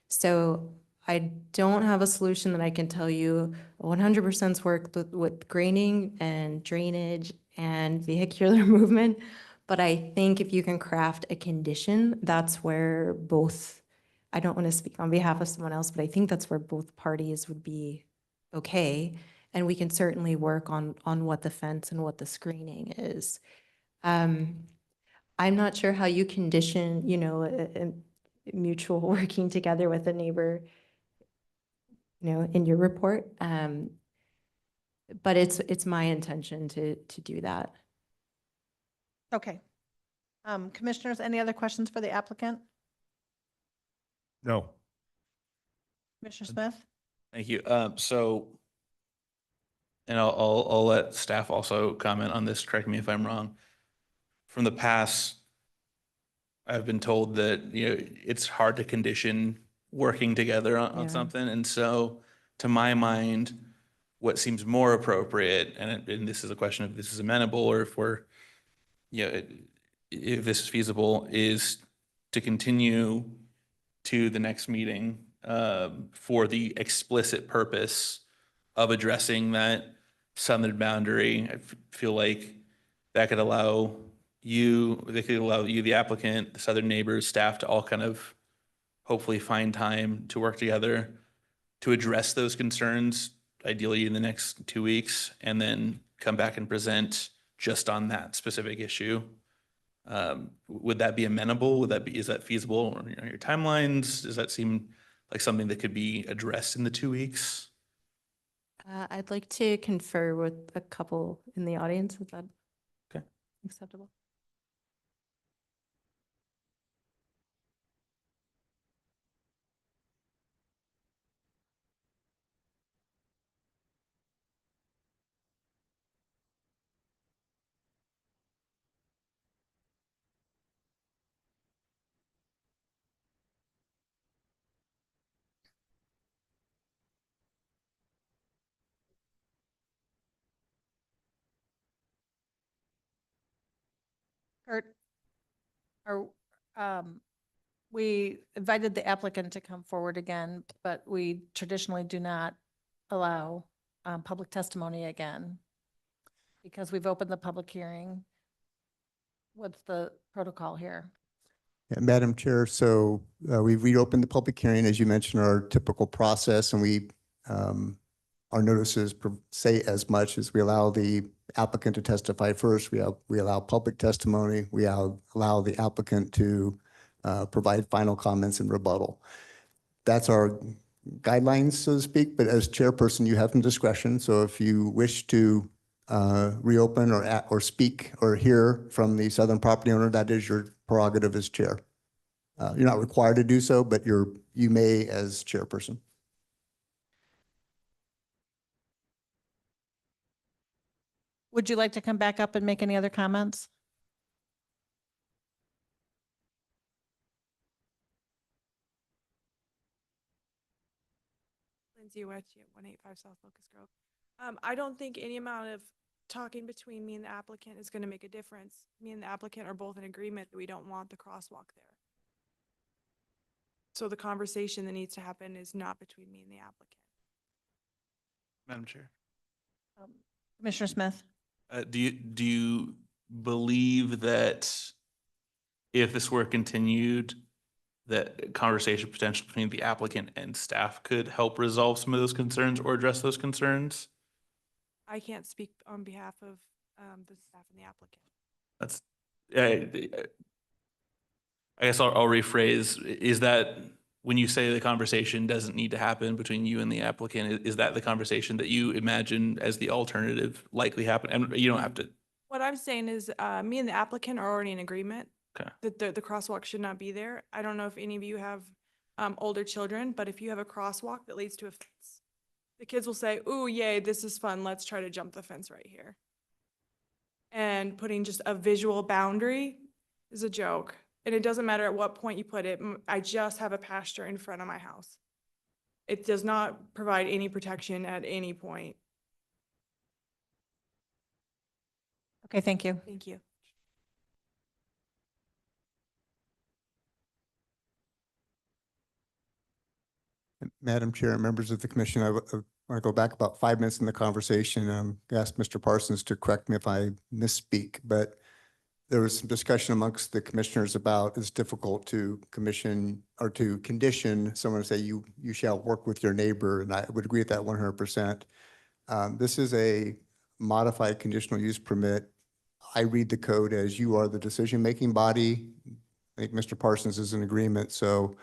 So I don't have a solution that I can tell you 100% work with grading and drainage and vehicular movement. But I think if you can craft a condition, that's where both, I don't want to speak on behalf of someone else, but I think that's where both parties would be okay. And we can certainly work on what the fence and what the screening is. I'm not sure how you condition, a mutual working together with a neighbor, in your report. But it's my intention to do that. Okay. Commissioners, any other questions for the applicant? No. Commissioner Smith? Thank you. And I'll let staff also comment on this, correct me if I'm wrong. From the past, I've been told that, it's hard to condition working together on Yeah. something. And so to my mind, what seems more appropriate, and this is a question of this is amenable or if we're, if this is feasible, is to continue to the next meeting for the explicit purpose of addressing that southern boundary. I feel like that could allow you, the applicant, the southern neighbors, staff to all kind of hopefully find time to work together to address those concerns, ideally in the next 2 weeks, and then come back and present just on that specific issue. Would that be amenable? Is that feasible on your timelines? Does that seem like something that could be addressed in the 2 weeks? I'd like to confer with a couple in the audience. Is that Okay. acceptable? Kurt? We invited the applicant to come forward again, but we traditionally do not allow public testimony again because we've opened the public hearing. What's the protocol here? Yeah, Madam Chair, so we've reopened the public hearing, as you mentioned, our typical process, and our notices say as much as we allow the applicant to testify first. We allow public testimony. We allow the applicant to provide final comments and rebuttal. That's our guidelines, so to speak, but as chairperson, you have some discretion. So if you wish to reopen or speak or hear from the southern property owner, that is your prerogative as chair. You're not required to do so, but you may as chairperson. Would you like to come back up and make any other comments? Lindsay Wetchy at 185 South Locust Grove. I don't think any amount of talking between me and the applicant is going to make a difference. Me and the applicant are both in agreement that we don't want the crosswalk there. So the conversation that needs to happen is not between me and the applicant. Madam Chair. Commissioner Smith? Do you believe that if this were continued, that conversation potentially between the applicant and staff could help resolve some of those concerns or address those concerns? I can't speak on behalf of the staff and the applicant. That's, I guess I'll rephrase. Is that when you say the conversation doesn't need to happen between you and the applicant, is that the conversation that you imagine as the alternative likely happen? And you don't have to. What I'm saying is, me and the applicant are already in agreement Okay. that the crosswalk should not be there. I don't know if any of you have older children, but if you have a crosswalk that leads to a fence, the kids will say, "Ooh, yay, this is fun. Let's try to jump the fence right here." And putting just a visual boundary is a joke. And it doesn't matter at what point you put it. I just have a pasture in front of my house. It does not provide any protection at any point. Okay, thank you. Thank you. Madam Chair, members of the commission, I want to go back about 5 minutes in the conversation. Ask Mr. Parsons to correct me if I misspeak, but there was some discussion amongst the commissioners about it's difficult to commission or to condition someone to say you shall work with your neighbor, and I would agree with that 100%. This is a modified conditional use permit. I read the code as you are the decision-making body. I think Mr. Parsons is in agreement, so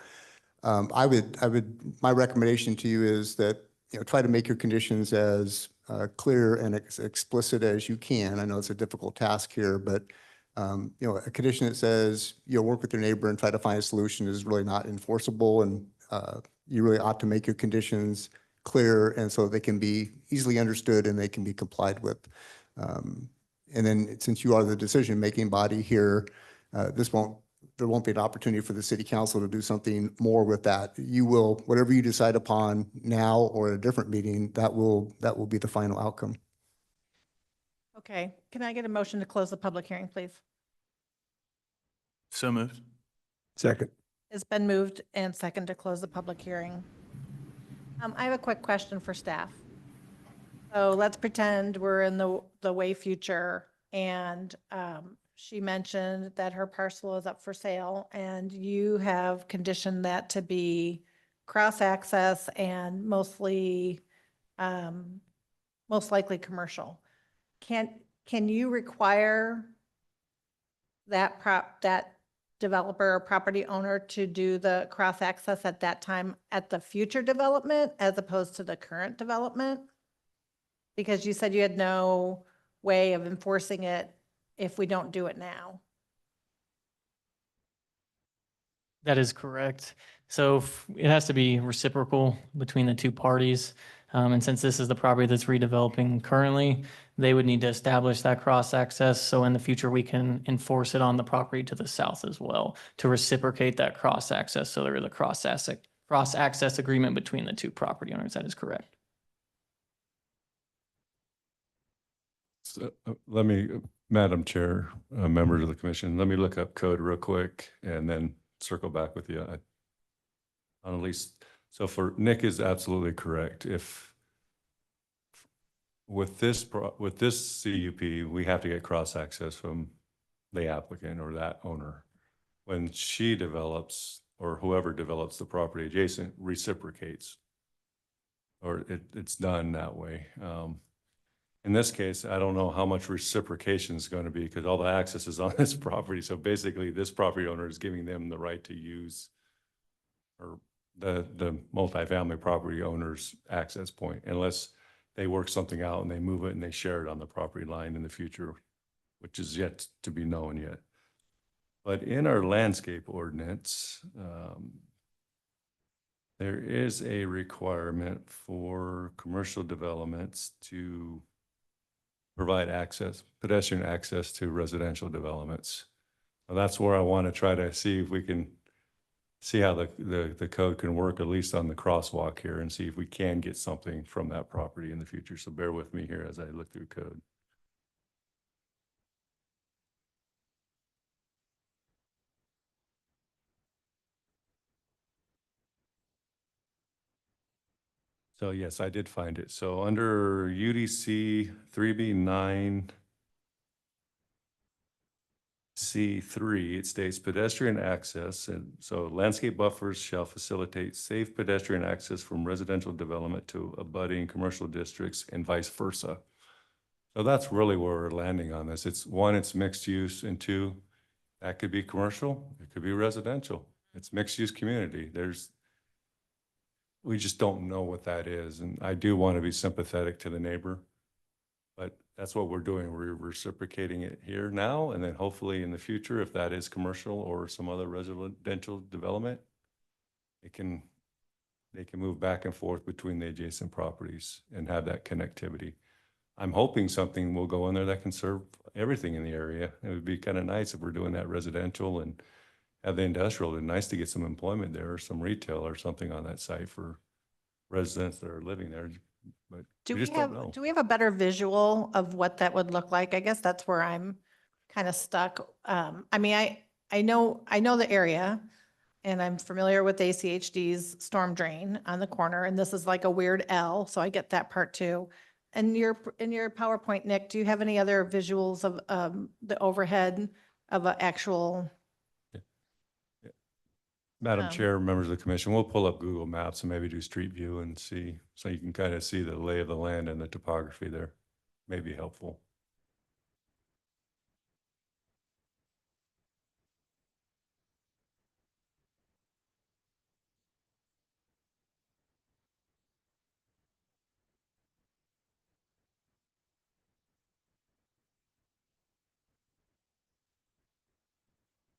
my recommendation to you is that, try to make your conditions as clear and explicit as you can. I know it's a difficult task here, but a condition that says you'll work with your neighbor and try to find a solution is really not enforceable, and you really ought to make your conditions clear and so they can be easily understood and they can be complied with. And then since you are the decision-making body here, there won't be an opportunity for the city council to do something more with that. You will, whatever you decide upon now or at a different meeting, that will be the final outcome. Okay, can I get a motion to close the public hearing, please? So moved. Second. It's been moved and second to close the public hearing. I have a quick question for staff. So let's pretend we're in the way future, and she mentioned that her parcel is up for sale, and you have conditioned that to be cross-access and most likely commercial. Can you require that developer or property owner to do the cross-access at that time at the future development as opposed to the current development? Because you said you had no way of enforcing it if we don't do it now. That is correct. So it has to be reciprocal between the two parties. And since this is the property that's redeveloping currently, they would need to establish that cross access. So in the future, we can enforce it on the property to the south as well to reciprocate that cross access. So there is a cross access agreement between the two property owners. That is correct. So, let me, Madam Chair, members of the commission, let me look up code real quick and then circle back with you. On at least, so for Nick is absolutely correct. If with this CUP, we have to get cross access from the applicant or that owner. When she develops or whoever develops the property adjacent reciprocates, or it's done that way. In this case, I don't know how much reciprocation is going to be because all the access is on this property. So basically this property owner is giving them the right to use or the multifamily property owner's access point, unless they work something out and they move it and they share it on the property line in the future, which is yet to be known yet. But in our landscape ordinance, there is a requirement for commercial developments to provide access, pedestrian access to residential developments. Now, that's where I want to try to see if we can see how the code can work, at least on the crosswalk here, and see if we can get something from that property in the future. So bear with me here as I look through code. So yes, I did find it. So under UDC 3B9 C3, it states pedestrian access, and so landscape buffers shall facilitate safe pedestrian access from residential development to abutting commercial districts and vice versa. So that's really where we're landing on this. It's one, it's mixed use, and two, that could be commercial, it could be residential. It's mixed use community. We just don't know what that is. And I do want to be sympathetic to the neighbor, but that's what we're doing. We're reciprocating it here now, and then hopefully in the future, if that is commercial or some other residential development, they can move back and forth between the adjacent properties and have that connectivity. I'm hoping something will go in there that can serve everything in the area. It would be kind of nice if we're doing that residential and have the industrial. It'd be nice to get some employment there or some retail or something on that site for residents that are living there. But Do we we just don't know. do we have a better visual of what that would look like? I guess that's where I'm kind of stuck. I mean, I know the area and I'm familiar with ACHD's storm drain on the corner, and this is like a weird L, so I get that part too. And in your PowerPoint, Nick, do you have any other visuals of the overhead of an actual? Madam Chair, members of the commission, we'll pull up Google Maps and maybe do street view and see, so you can kind of see the lay of the land and the topography there. May be helpful.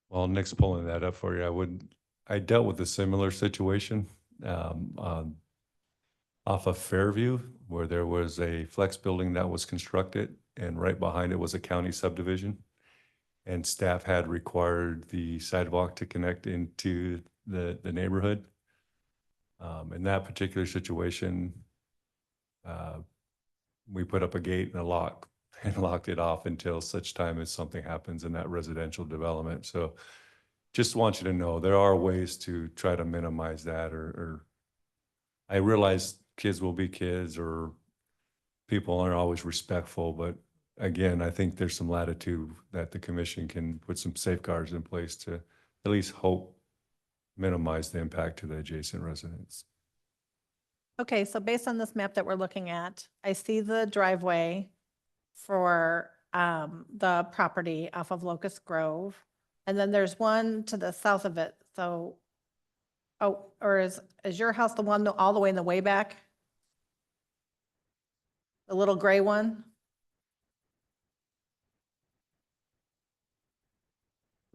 While Nick's pulling that up for you, I dealt with a similar situation off of Fairview, where there was a flex building that was constructed, and right behind it was a county subdivision. And staff had required the sidewalk to connect into the neighborhood. In that particular situation, we put up a gate and a lock and locked it off until such time as something happens in that residential development. So just want you to know there are ways to try to minimize that, or I realize kids will be kids or people aren't always respectful, but again, I think there's some latitude that the commission can put some safeguards in place to at least hope minimize the impact to the adjacent residents. Okay, so based on this map that we're looking at, I see the driveway for the property off of Locust Grove. And then there's one to the south of it. So, or is your house the one all the way in the way back? The little gray one?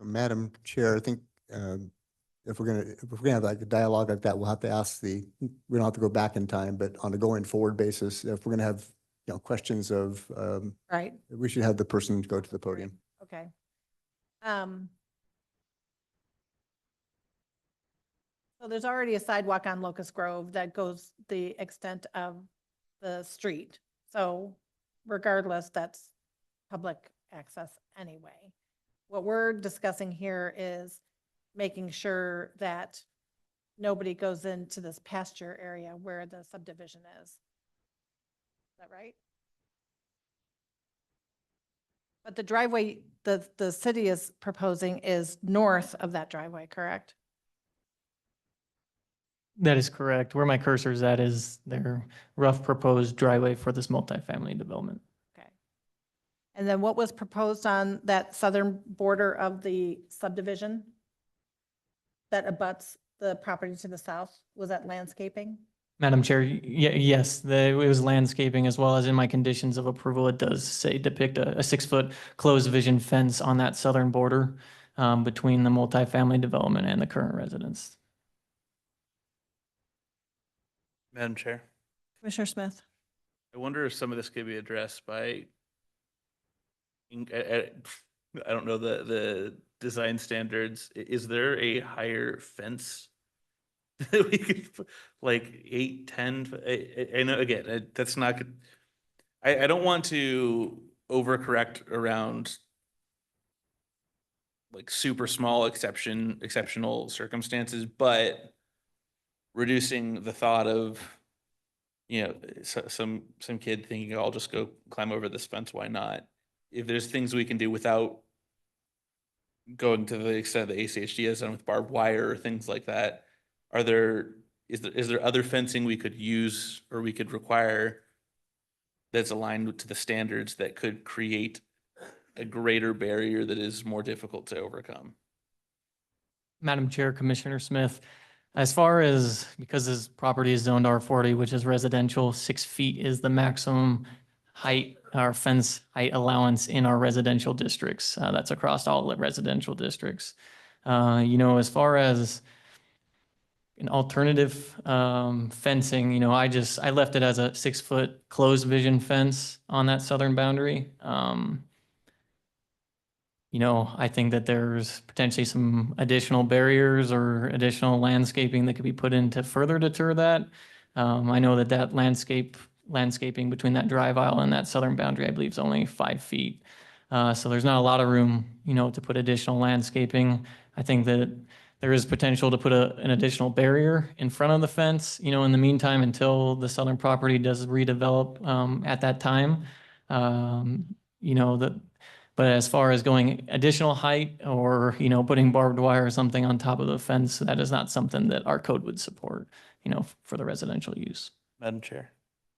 Madam Chair, I think if we're gonna have like a dialogue like that, we'll have to ask we don't have to go back in time, but on a going forward basis, if we're gonna have, questions of, Right, we should have the person go to the podium. okay. So there's already a sidewalk on Locust Grove that goes the extent of the street. So regardless, that's public access anyway. What we're discussing here is making sure that nobody goes into this pasture area where the subdivision is. Is that right? But the driveway, the city is proposing is north of that driveway, correct? That is correct. Where my cursor is at is their rough proposed driveway for this multifamily development. Okay. And then what was proposed on that southern border of the subdivision that abuts the property to the south? Was that landscaping? Madam Chair, yes, it was landscaping as well as in my conditions of approval. It does say depict a 6-foot closed vision fence on that southern border between the multifamily development and the current residence. Madam Chair, Commissioner Smith? I wonder if some of this could be addressed by, I don't know the design standards. Is there a higher fence that we could, like 8, 10? I know, again, that's not good. I don't want to overcorrect around like super small exceptional circumstances, but reducing the thought of, some kid thinking, I'll just go climb over this fence, why not? If there's things we can do without going to the extent that ACHD has done with barbed wire or things like that, is there other fencing we could use or we could require that's aligned to the standards that could create a greater barrier that is more difficult to overcome? Madam Chair, Commissioner Smith, as far as, because this property is zoned R40, which is residential, 6 feet is the maximum height, our fence height allowance in our residential districts. That's across all the residential districts. As far as an alternative fencing, I left it as a 6-foot closed vision fence on that southern boundary. I think that there's potentially some additional barriers or additional landscaping that could be put in to further deter that. I know that landscaping between that drive aisle and that southern boundary, I believe, is only 5 feet. So there's not a lot of room, to put additional landscaping. I think that there is potential to put an additional barrier in front of the fence, in the meantime, until the southern property does redevelop at that time. But as far as going additional height or, putting barbed wire or something on top of the fence, that is not something that our code would support, for the residential use. Madam Chair,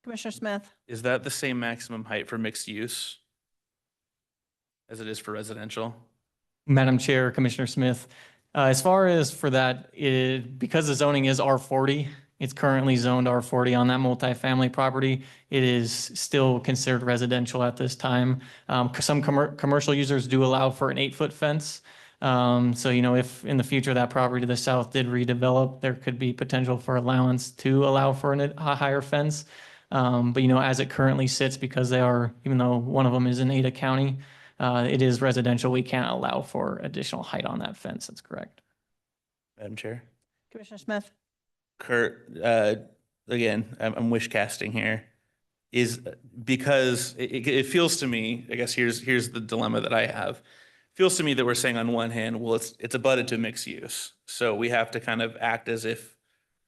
Commissioner Smith? is that the same maximum height for mixed use as it is for residential? Madam Chair, Commissioner Smith, as far as for that, because the zoning is R40, it's currently zoned R40 on that multifamily property. It is still considered residential at this time. Some commercial users do allow for an 8-foot fence. So, if in the future that property to the south did redevelop, there could be potential for allowance to allow for a higher fence. But, as it currently sits, because even though one of them is in Ada County, it is residential, we can't allow for additional height on that fence. That's correct. Madam Chair? Commissioner Smith? Kurt, again, I'm wish casting here, is because it feels to me, I guess here's the dilemma that I have. Feels to me that we're saying on one hand, well, it's abutted to mixed use. So we have to kind of act as if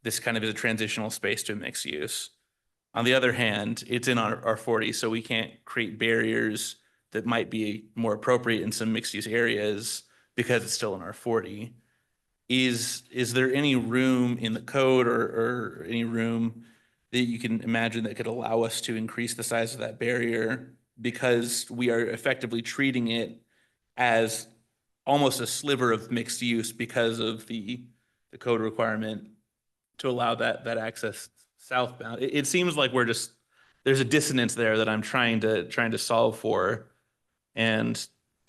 this kind of is a transitional space to mixed use. On the other hand, it's in our 40, so we can't create barriers that might be more appropriate in some mixed use areas because it's still in our 40. Is there any room in the code or any room that you can imagine that could allow us to increase the size of that barrier because we are effectively treating it as almost a sliver of mixed use because of the code requirement to allow that access southbound? It seems like there's a dissonance there that I'm trying to solve for, and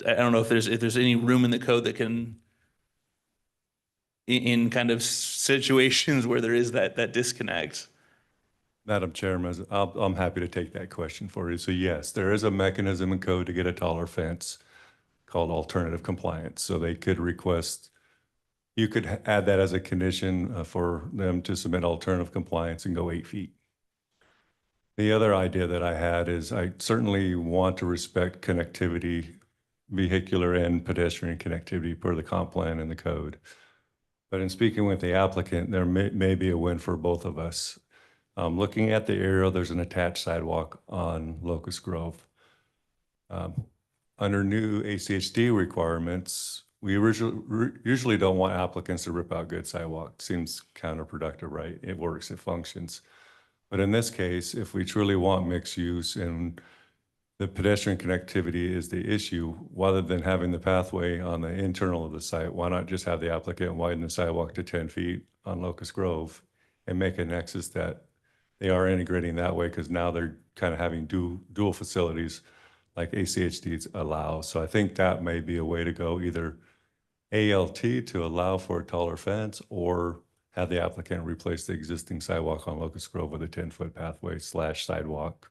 I don't know if there's any room in the code that can, in kind of situations where there is that disconnect. Madam Chairman, I'm happy to take that question for you. So yes, there is a mechanism in code to get a taller fence called alternative compliance. So they could request, you could add that as a condition for them to submit alternative compliance and go 8 feet. The other idea that I had is I certainly want to respect connectivity, vehicular and pedestrian connectivity per the comp plan and the code. But in speaking with the applicant, there may be a win for both of us. Looking at the aerial, there's an attached sidewalk on Locust Grove. Under new ACHD requirements, we usually don't want applicants to rip out good sidewalk. Seems counterproductive, right? It works, it functions. But in this case, if we truly want mixed use and the pedestrian connectivity is the issue, rather than having the pathway on the internal of the site, why not just have the applicant widen the sidewalk to 10 feet on Locust Grove and make a nexus that they are integrating that way, because now they're kind of having dual facilities like ACHDs allow. So I think that may be a way to go, either ALT to allow for a taller fence or have the applicant replace the existing sidewalk on Locust Grove with a 10-foot pathway / sidewalk.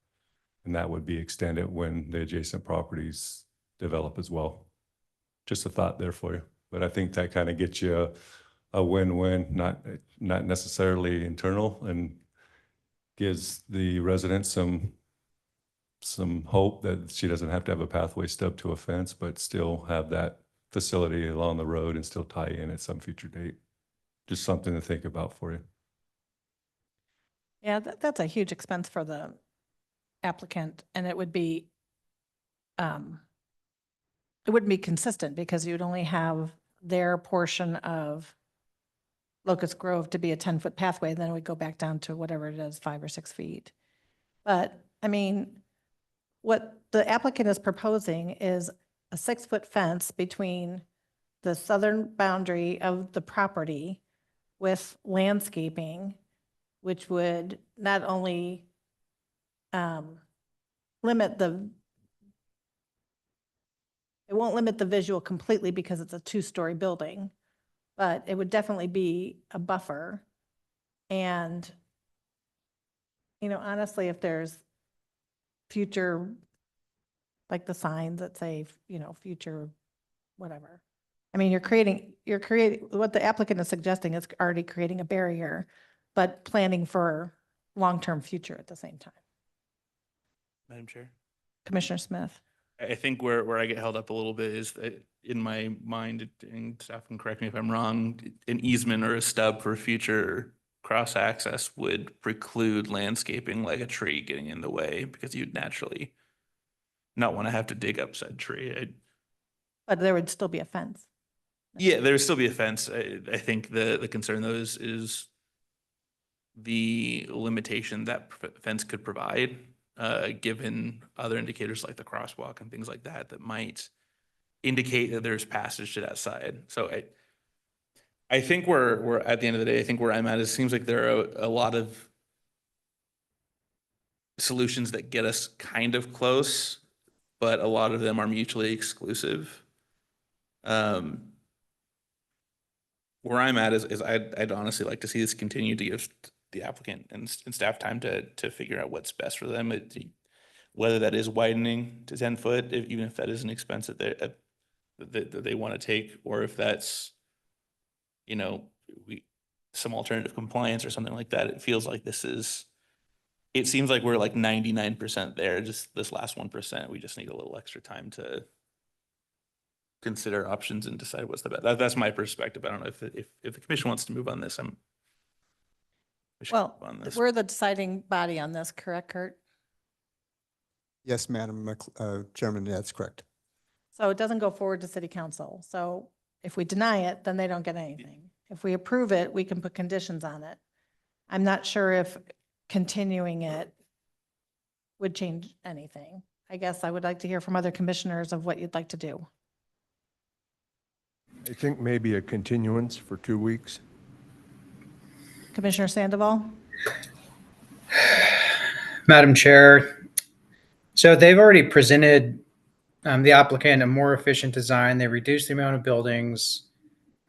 And that would be extended when the adjacent properties develop as well. Just a thought there for you. But I think that kind of gets you a win-win, not necessarily internal, and gives the resident some hope that she doesn't have to have a pathway stub to a fence, but still have that facility along the road and still tie in at some future date. Just something to think about for you. Yeah, that's a huge expense for the applicant, and it would be, it wouldn't be consistent because you'd only have their portion of Locust Grove to be a 10-foot pathway, then we'd go back down to whatever it is, 5 or 6 feet. But, I mean, what the applicant is proposing is a 6-foot fence between the southern boundary of the property with landscaping, which would not only limit the, it won't limit the visual completely because it's a 2-story building, but it would definitely be a buffer. And, you know, honestly, if there's future, like the signs that say, you know, future, whatever. I mean, you're creating, what the applicant is suggesting is already creating a barrier, but planning for long-term future at the same time. Madam Chair. Commissioner Smith. I think where I get held up a little bit is that in my mind, and staff can correct me if I'm wrong, an easement or a stub for future cross access would preclude landscaping like a tree getting in the way because you'd naturally not want to have to dig up said tree. But there would still be a fence. Yeah, there would still be a fence. I think the concern though is the limitation that fence could provide, given other indicators like the crosswalk and things like that, that might indicate that there's passage to that side. So I think we're at the end of the day, I think where I'm at, it seems like there are a lot of solutions that get us kind of close, but a lot of them are mutually exclusive. Where I'm at is I'd honestly like to see this continue to give the applicant and staff time to figure out what's best for them. Whether that is widening to 10 foot, even if that is an expense that they want to take, or if that's, you know, some alternative compliance or something like that. It feels like it seems like we're like 99% there. Just this last 1%, we just need a little extra time to consider options and decide what's the best. That's my perspective. I don't know if the commission wants to move on this. Well, we're the deciding body on this, correct, Kurt? Yes, Madam Chairman, that's correct. So it doesn't go forward to city council. So if we deny it, then they don't get anything. If we approve it, we can put conditions on it. I'm not sure if continuing it would change anything. I guess I would like to hear from other commissioners of what you'd like to do. I think maybe a continuance for 2 weeks. Commissioner Sandoval? Madam Chair, so they've already presented the applicant a more efficient design. They reduced the amount of buildings,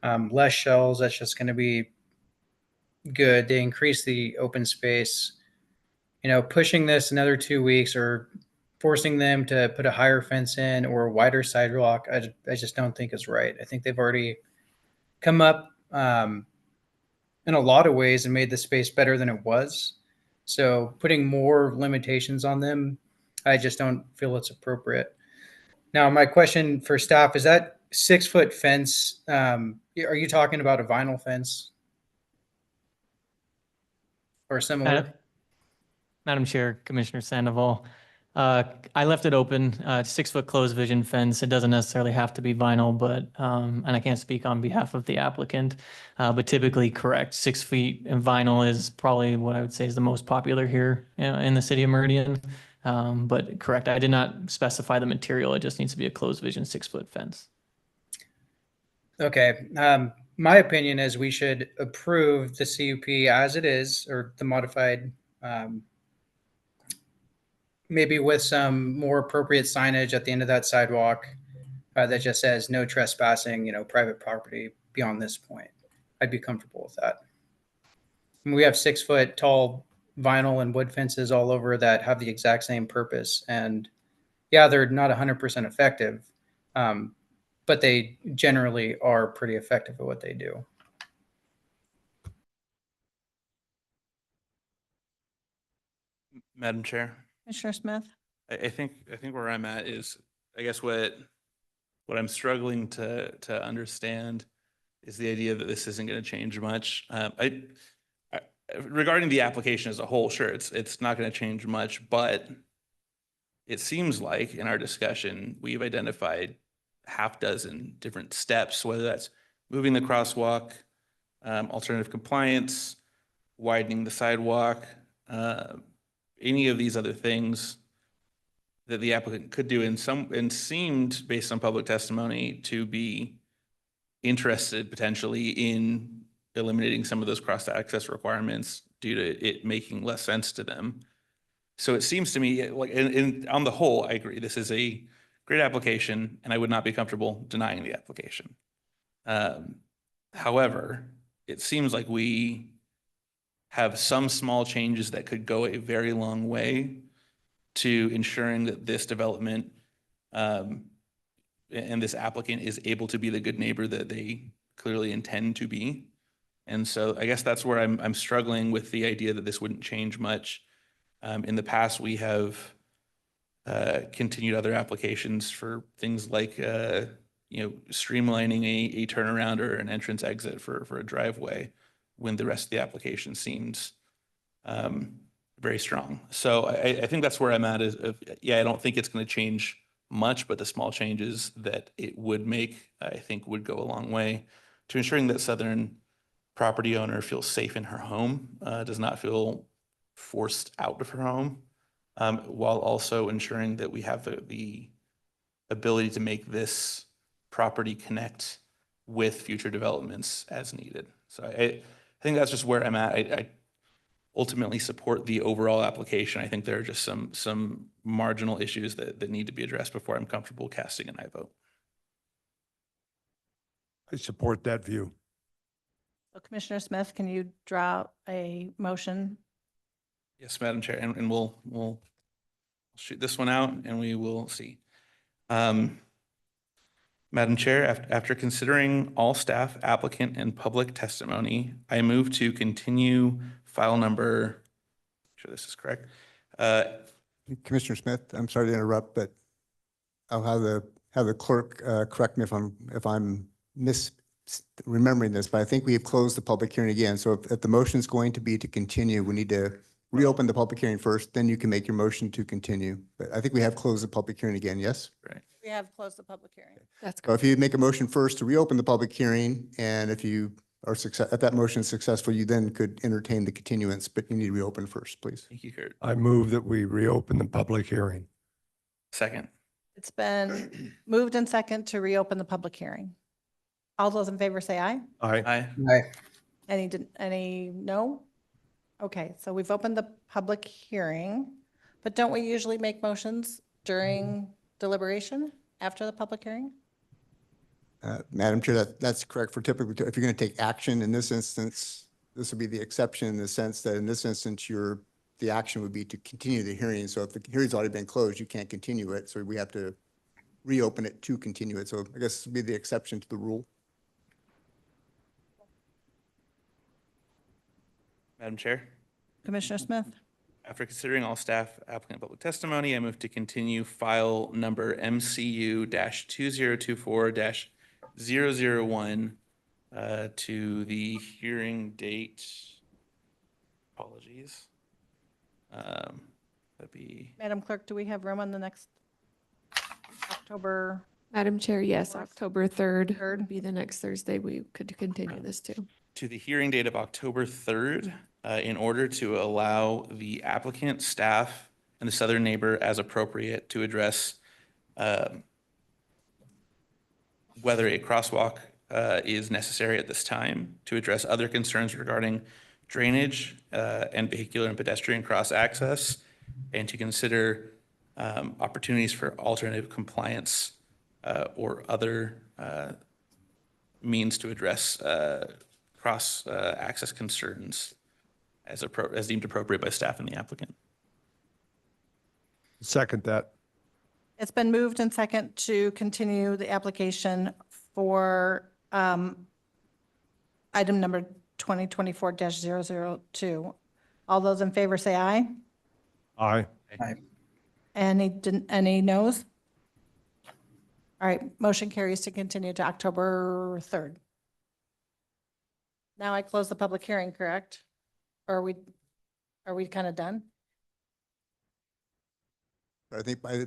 less shells. That's just going to be good. They increase the open space. You know, pushing this another 2 weeks or forcing them to put a higher fence in or a wider sidewalk, I just don't think is right. I think they've already come up in a lot of ways and made the space better than it was. So putting more limitations on them, I just don't feel it's appropriate. Now, my question for staff, is that 6-foot fence, are you talking about a vinyl fence or similar? Madam Chair, Commissioner Sandoval, I left it open, 6-foot closed vision fence. It doesn't necessarily have to be vinyl, but, and I can't speak on behalf of the applicant, but typically correct. 6 feet in vinyl is probably what I would say is the most popular here in the city of Meridian. But correct, I did not specify the material. It just needs to be a closed vision 6-foot fence. Okay. My opinion is we should approve the CUP as it is, or the modified, maybe with some more appropriate signage at the end of that sidewalk that just says no trespassing, you know, private property beyond this point. I'd be comfortable with that. And we have 6-foot tall vinyl and wood fences all over that have the exact same purpose. And yeah, they're not 100% effective, but they generally are pretty effective at what they do. Madam Chair. Commissioner Smith? I think where I'm at is, I guess what I'm struggling to understand is the idea that this isn't going to change much. Regarding the application as a whole, sure, it's not going to change much, but it seems like in our discussion, we've identified half dozen different steps, whether that's moving the crosswalk, alternative compliance, widening the sidewalk, any of these other things that the applicant could do and seemed, based on public testimony, to be interested potentially in eliminating some of those cross-access requirements due to it making less sense to them. So it seems to me like, and on the whole, I agree, this is a great application and I would not be comfortable denying the application. However, it seems like we have some small changes that could go a very long way to ensuring that this development and this applicant is able to be the good neighbor that they clearly intend to be. And so I guess that's where I'm struggling with the idea that this wouldn't change much. In the past, we have continued other applications for things like streamlining a turnaround or an entrance exit for a driveway when the rest of the application seems very strong. So I think that's where I'm at I don't think it's going to change much, but the small changes that it would make, I think would go a long way to ensuring that Southern property owner feels safe in her home, does not feel forced out of her home, while also ensuring that we have the ability to make this property connect with future developments as needed. So I think that's just where I'm at. I ultimately support the overall application. I think there are just some marginal issues that need to be addressed before I'm comfortable casting an aye vote. I support that view. So Commissioner Smith, can you draw a motion? Yes, Madam Chair, and we'll shoot this one out and we will see. Madam Chair, after considering all staff, applicant, and public testimony, I move to continue file number, I'm sure this is correct. Commissioner Smith, I'm sorry to interrupt, but I'll have the clerk correct me if I'm remembering this, but I think we have closed the public hearing again. So if the motion is going to be to continue, we need to reopen the public hearing first, then you can make your motion to continue. But I think we have closed the public hearing again, yes? Right. We have closed the public hearing. That's So if you make a motion first to reopen the public hearing, and if you are if that motion is successful, you then could entertain the continuance, but you need to reopen first, please. Thank you, Kurt. I move that we reopen the public hearing. Second. It's been moved and second to reopen the public hearing. All those in favor say aye. Aye. Any no? Okay, so we've opened the public hearing, but don't we usually make motions during deliberation after the public hearing? Madam Chair, that's correct for typically, if you're going to take action in this instance, this would be the exception in the sense that in this instance, the action would be to continue the hearing. So if the hearing's already been closed, you can't continue it. So we have to reopen it to continue it. So I guess this would be the exception to the rule. Madam Chair, Commissioner Smith? after considering all staff, applicant, public testimony, I move to continue file number MCU-2024-001 to the hearing date. Apologies. That'd be Madam Clerk, do we have room on the next October? Madam Chair, yes, Fourth. October 3rd Third. would be the next Thursday. We could continue this to. to the hearing date of October 3rd in order to allow the applicant, staff, and the southern neighbor as appropriate to address whether a crosswalk is necessary at this time, to address other concerns regarding drainage and vehicular and pedestrian cross access, and to consider opportunities for alternative compliance or other means to address cross access concerns as deemed appropriate by staff and the applicant. Second that. It's been moved and second to continue the application for item number 2024-002. All those in favor say aye. Aye. Any noes? All right, motion carries to continue to October 3rd. Now I close the public hearing, correct? Or are we kind of done? I think by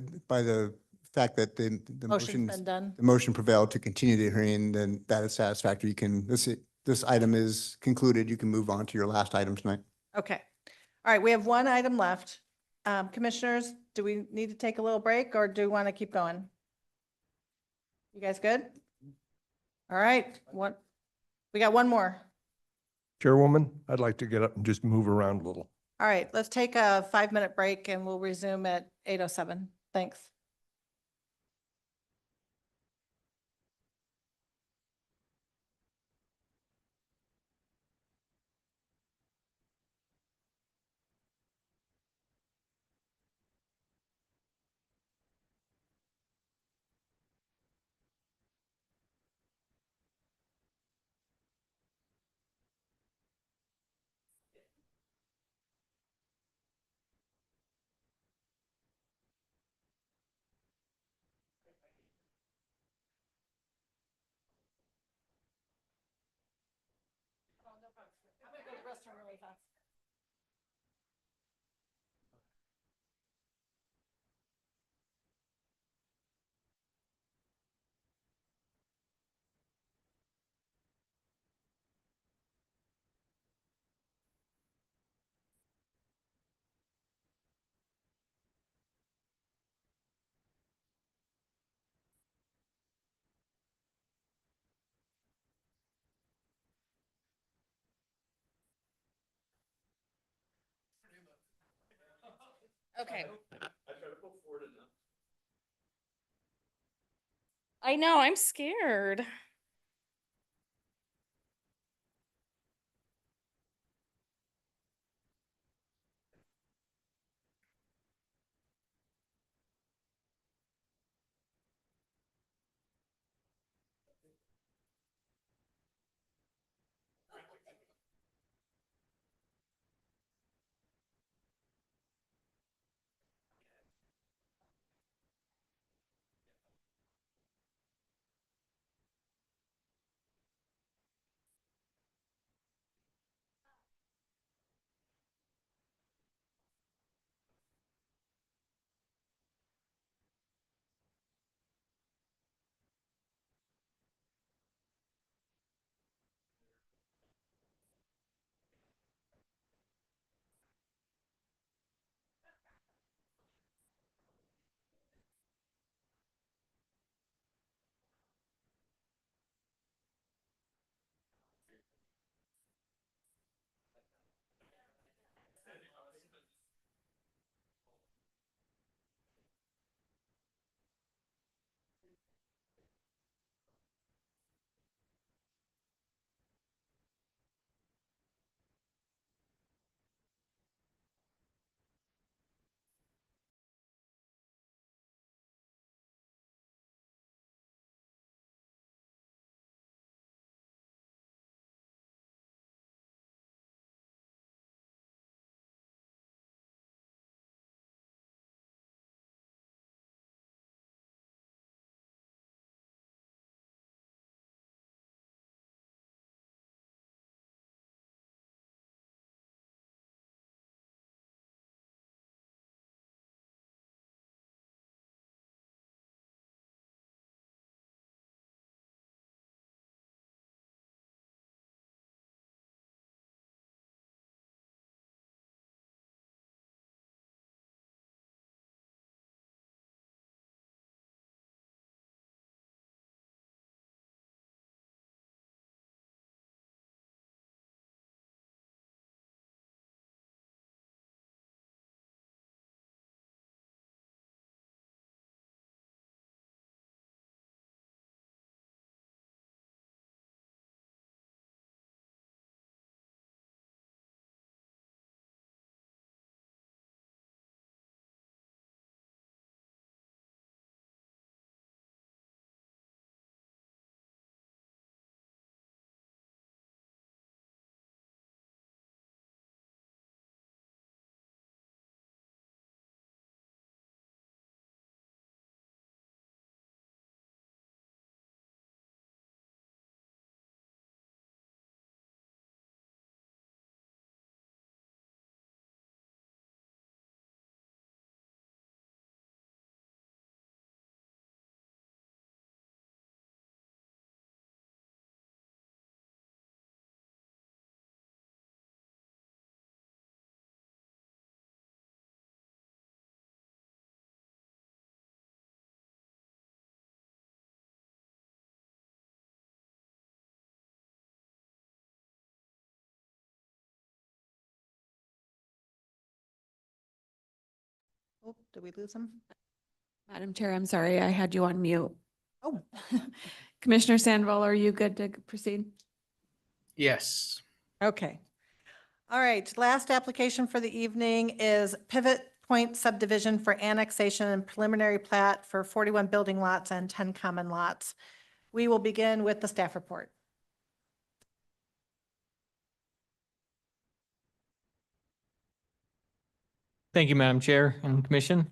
the fact that the Motion's motion, been done. the motion prevailed to continue the hearing, then that is satisfactory. You can, this item is concluded. You can move on to your last item tonight. Okay. All right, we have one item left. Commissioners, do we need to take a little break or do we want to keep going? You guys good? All right, we got one more. Chairwoman, I'd like to get up and just move around a little. All right, let's take a 5-minute break and we'll resume at 8:07. Thanks. Okay. I know, I'm scared. Oh, did we lose him? Madam Chair, I'm sorry, I had you on mute. Oh, Commissioner Sandvall, are you good to proceed? Yes. okay. All right, last application for the evening is Pivot Point subdivision for annexation and preliminary plat for 41 building lots and 10 common lots. We will begin with the staff report. Thank you, Madam Chair and Commission.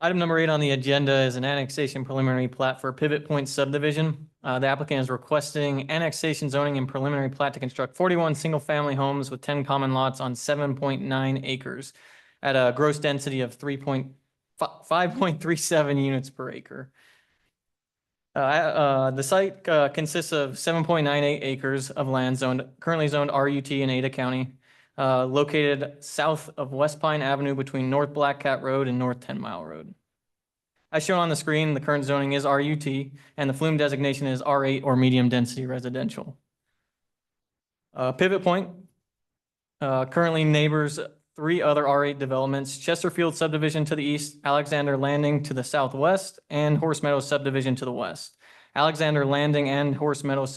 Item number 8 on the agenda is an annexation preliminary plat for Pivot Point subdivision. The applicant is requesting annexation zoning and preliminary plat to construct 41 single-family homes with 10 common lots on 7.9 acres at a gross density of 5.37 units per acre. The site consists of 7.98 acres of land currently zoned RUT in Ada County, located south of West Pine Avenue between North Black Cat Road and North 10 Mile Road. As shown on the screen, the current zoning is RUT, and the flume designation is R8 or medium density residential. Pivot Point currently neighbors 3 other R8 developments: Chesterfield subdivision to the east, Alexander Landing to the southwest, and Horse Meadows subdivision to the west. Alexander Landing and Horse Meadows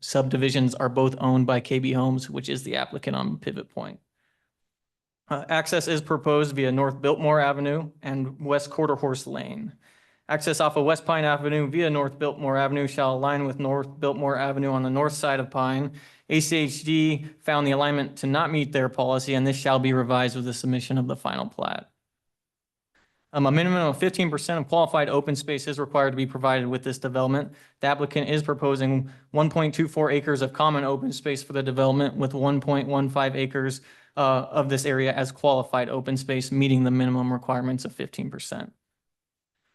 subdivisions are both owned by KB Homes, which is the applicant on Pivot Point. Access is proposed via North Biltmore Avenue and West Quarter Horse Lane. Access off of West Pine Avenue via North Biltmore Avenue shall align with North Biltmore Avenue on the north side of Pine. ACHD found the alignment to not meet their policy, and this shall be revised with the submission of the final plat. A minimum of 15% of qualified open space is required to be provided with this development. The applicant is proposing 1.24 acres of common open space for the development, with 1.15 acres of this area as qualified open space, meeting the minimum requirements of 15%.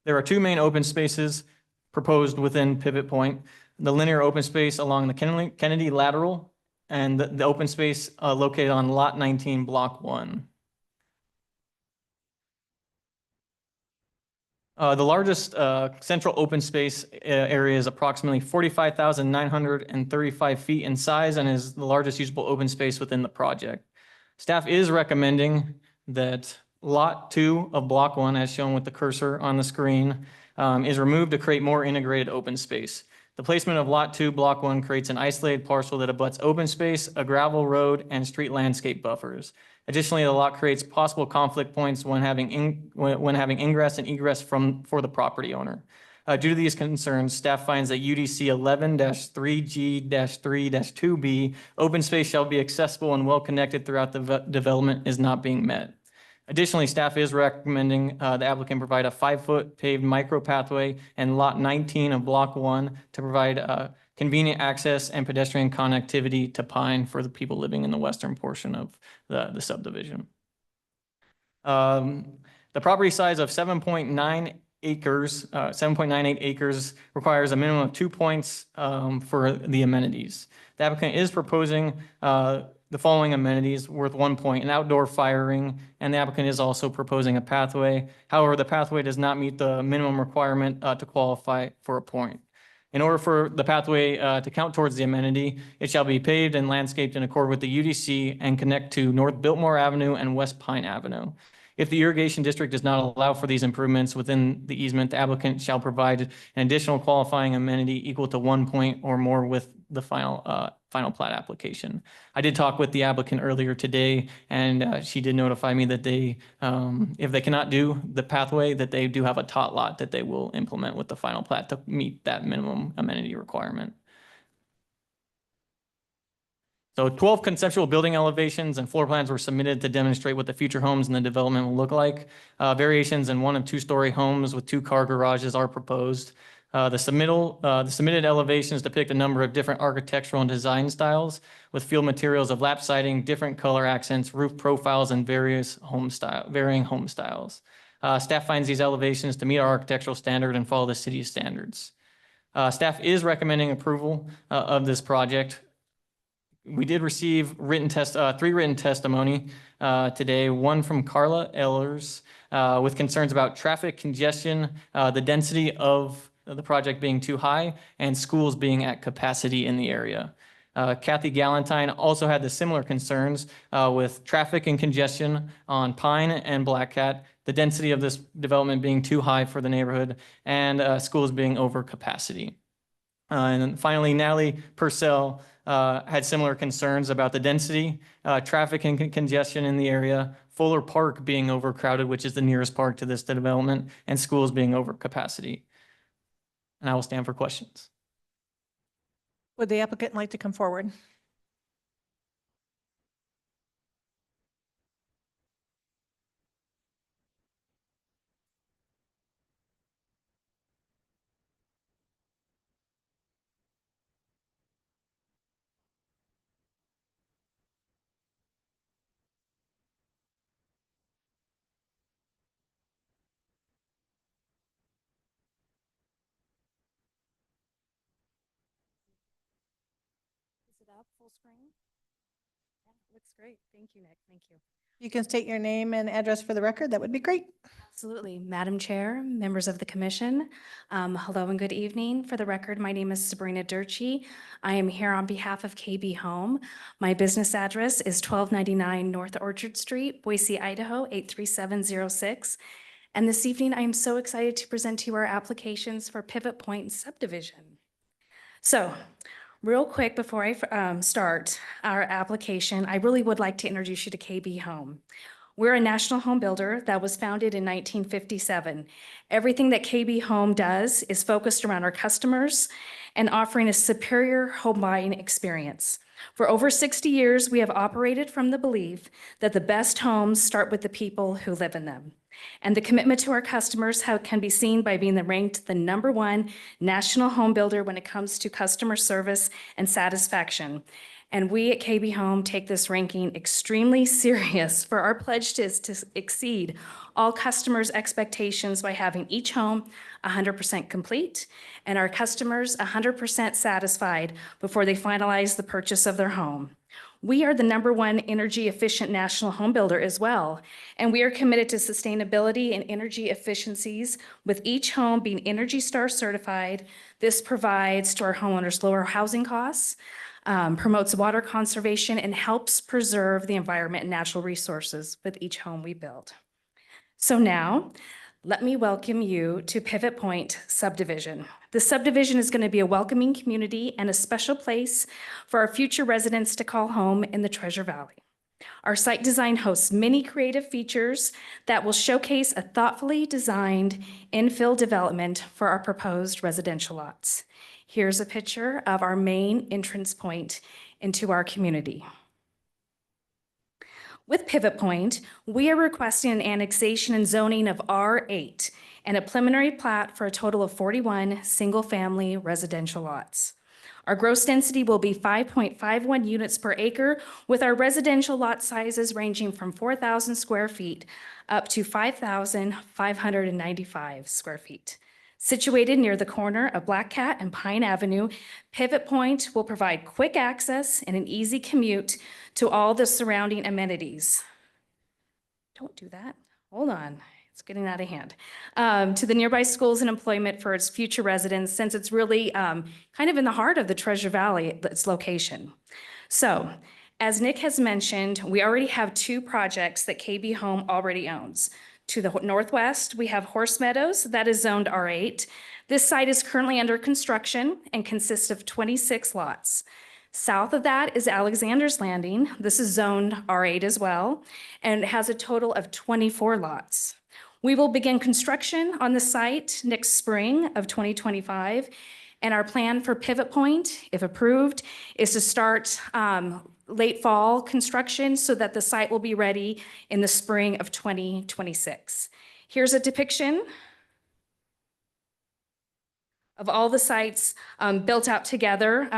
There are 2 main open spaces proposed within Pivot Point: the linear open space along the Kennedy lateral and the open space located on Lot 19, Block 1. The largest central open space area is approximately 45,935 feet in size and is the largest usable open space within the project. Staff is recommending that Lot 2 of Block 1, as shown with the cursor on the screen, is removed to create more integrated open space. The placement of Lot 2, Block 1 creates an isolated parcel that abuts open space, a gravel road, and street landscape buffers. Additionally, the lot creates possible conflict points when having ingress and egress for the property owner. Due to these concerns, staff finds that UDC 11-3G-3-2B, open space shall be accessible and well connected throughout the development, is not being met. Additionally, staff is recommending the applicant provide a 5-foot paved micro pathway in Lot 19 of Block 1 to provide convenient access and pedestrian connectivity to Pine for the people living in the western portion of the subdivision. The property size of 7.98 acres requires a minimum of 2 points for the amenities. The applicant is proposing the following amenities worth 1 point: an outdoor fire ring, and the applicant is also proposing a pathway. However, the pathway does not meet the minimum requirement to qualify for a point. In order for the pathway to count towards the amenity, it shall be paved and landscaped in accord with the UDC and connect to North Biltmore Avenue and West Pine Avenue. If the irrigation district does not allow for these improvements within the easement, the applicant shall provide an additional qualifying amenity equal to 1 point or more with the final plat application. I did talk with the applicant earlier today, and she did notify me that they, if they cannot do the pathway, that they do have a tot lot that they will implement with the final plat to meet that minimum amenity requirement. So 12 conceptual building elevations and floor plans were submitted to demonstrate what the future homes in the development will look like. Variations in 1- and 2-story homes with 2-car garages are proposed. The submitted elevations depict a number of different architectural and design styles with field materials of lap siding, different color accents, roof profiles, and varying home styles. Staff finds these elevations to meet our architectural standard and follow the city's standards. Staff is recommending approval of this project. We did receive 3 written testimony today, one from Carla Ehlers with concerns about traffic congestion, the density of the project being too high, and schools being at capacity in the area. Kathy Galantine also had the similar concerns with traffic and congestion on Pine and Black Cat, the density of this development being too high for the neighborhood, and schools being over capacity. And then finally, Natalie Purcell had similar concerns about the density, traffic and congestion in the area, Fuller Park being overcrowded, which is the nearest park to this development, and schools being over capacity. And I will stand for questions. Would the applicant like to come forward? Is it up full screen? Yeah, looks great. Thank you, Nick. Thank you. You can state your name and address for the record. That would be great. Absolutely. Madam Chair, members of the commission, hello and good evening. For the record, my name is Sabrina Durchie. I am here on behalf of KB Home. My business address is 1299 North Orchard Street, Boise, Idaho, 83706. And this evening, I am so excited to present to you our applications for Pivot Point subdivision. So, real quick before I start our application, I really would like to introduce you to KB Home. We're a national home builder that was founded in 1957. Everything that KB Home does is focused around our customers and offering a superior home buying experience. For over 60 years, we have operated from the belief that the best homes start with the people who live in them. And the commitment to our customers can be seen by being ranked the #1 national home builder when it comes to customer service and satisfaction. And we at KB Home take this ranking extremely serious, for our pledge is to exceed all customers' expectations by having each home 100% complete and our customers 100% satisfied before they finalize the purchase of their home. We are the #1 energy efficient national home builder as well, and we are committed to sustainability and energy efficiencies, with each home being Energy Star certified. This provides to our homeowners lower housing costs, promotes water conservation, and helps preserve the environment and natural resources with each home we build. So now, let me welcome you to Pivot Point subdivision. The subdivision is going to be a welcoming community and a special place for our future residents to call home in the Treasure Valley. Our site design hosts many creative features that will showcase a thoughtfully designed infill development for our proposed residential lots. Here's a picture of our main entrance point into our community. With Pivot Point, we are requesting an annexation and zoning of R8 and a preliminary plat for a total of 41 single-family residential lots. Our gross density will be 5.51 units per acre, with our residential lot sizes ranging from 4,000 square feet up to 5,595 square feet. Situated near the corner of Black Cat and Pine Avenue, Pivot Point will provide quick access and an easy commute to all the surrounding amenities. Don't do that. Hold on. It's getting out of hand. To the nearby schools and employment for its future residents, since it's really kind of in the heart of the Treasure Valley, its location. So, as Nick has mentioned, we already have 2 projects that KB Home already owns. To the northwest, we have Horse Meadows, that is zoned R8. This site is currently under construction and consists of 26 lots. South of that is Alexander's Landing. This is zoned R8 as well, and it has a total of 24 lots. We will begin construction on the site next spring of 2025, and our plan for Pivot Point, if approved, is to start late fall construction so that the site will be ready in the spring of 2026. Here's a depiction of all the sites built out together.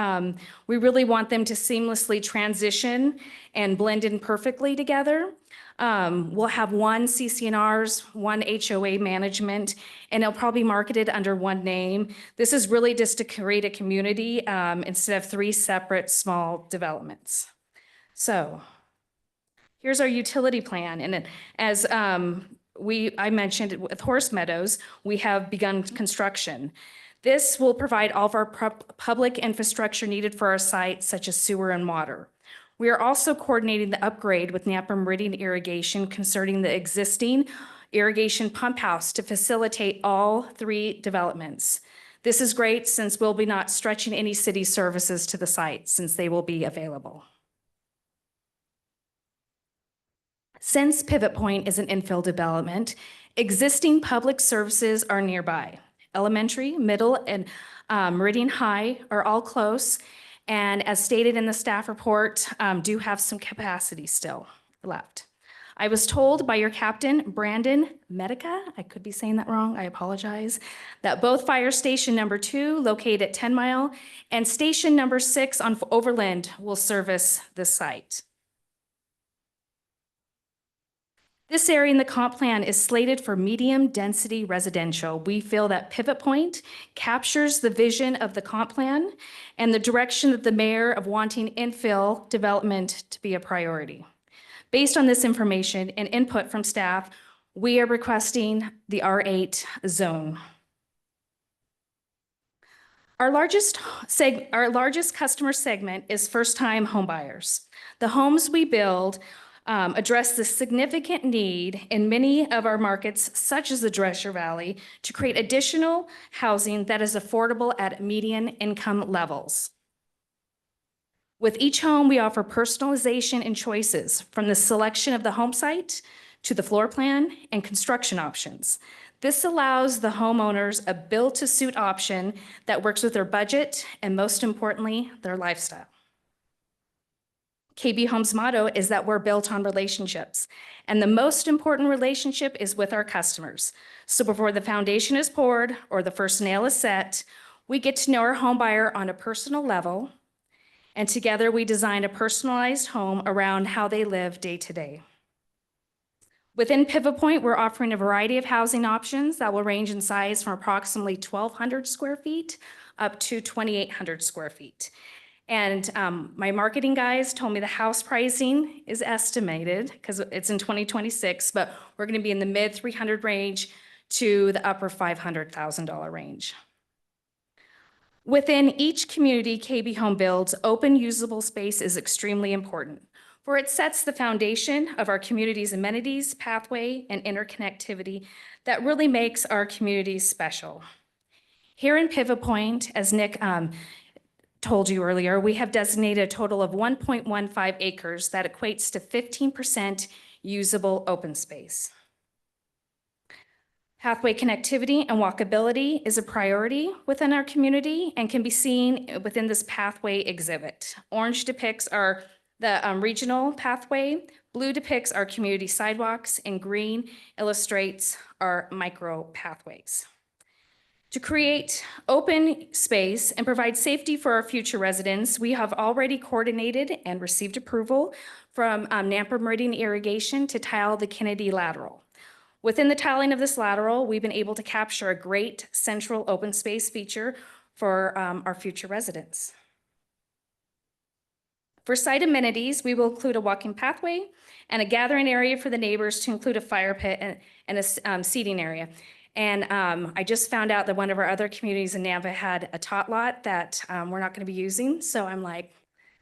We really want them to seamlessly transition and blend in perfectly together. We'll have 1 CCNRs, 1 HOA management, and it'll probably be marketed under 1 name. This is really just to create a community instead of 3 separate small developments. So here's our utility plan. And as I mentioned with Horse Meadows, we have begun construction. This will provide all of our public infrastructure needed for our site, such as sewer and water. We are also coordinating the upgrade with Nampa Meridian Irrigation concerning the existing irrigation pump house to facilitate all 3 developments. This is great since we'll be not stretching any city services to the site since they will be available. Since Pivot Point is an infill development, existing public services are nearby. Elementary, middle, and Meridian High are all close, and as stated in the staff report, do have some capacity still left. I was told by your captain, Brandon Medica, I could be saying that wrong, I apologize, that both Fire Station number 2, located at 10 Mile, and Station number 6 on Overland will service this site. This area in the comp plan is slated for medium-density residential. We feel that Pivot Point captures the vision of the comp plan and the direction of the mayor of wanting infill development to be a priority. Based on this information and input from staff, we are requesting the R8 zone. Our largest customer segment is first-time homebuyers. The homes we build address the significant need in many of our markets, such as the Dresser Valley, to create additional housing that is affordable at median income levels. With each home, we offer personalization and choices, from the selection of the home site to the floor plan and construction options. This allows the homeowners a build-to-suit option that works with their budget and, most importantly, their lifestyle. KB Home's motto is that we're built on relationships, and the most important relationship is with our customers. So before the foundation is poured or the first nail is set, we get to know our home buyer on a personal level, and together we design a personalized home around how they live day to day. Within Pivot Point, we're offering a variety of housing options that will range in size from approximately 1,200 square feet up to 2,800 square feet. And my marketing guys told me the house pricing is estimated, because it's in 2026, but we're going to be in the mid 300 range to the upper $500,000 range. Within each community KB Home builds, open usable space is extremely important, for it sets the foundation of our community's amenities, pathway, and interconnectivity that really makes our communities special. Here in Pivot Point, as Nick told you earlier, we have designated a total of 1.15 acres that equates to 15% usable open space. Pathway connectivity and walkability is a priority within our community and can be seen within this pathway exhibit. Orange depicts the regional pathway, blue depicts our community sidewalks, and green illustrates our micro pathways. To create open space and provide safety for our future residents, we have already coordinated and received approval from Nampa Meridian Irrigation to tile the Kennedy lateral. Within the tiling of this lateral, we've been able to capture a great central open space feature for our future residents. For site amenities, we will include a walking pathway and a gathering area for the neighbors to include a fire pit and a seating area. And I just found out that one of our other communities in Nampa had a tot lot that we're not going to be using. So I'm like,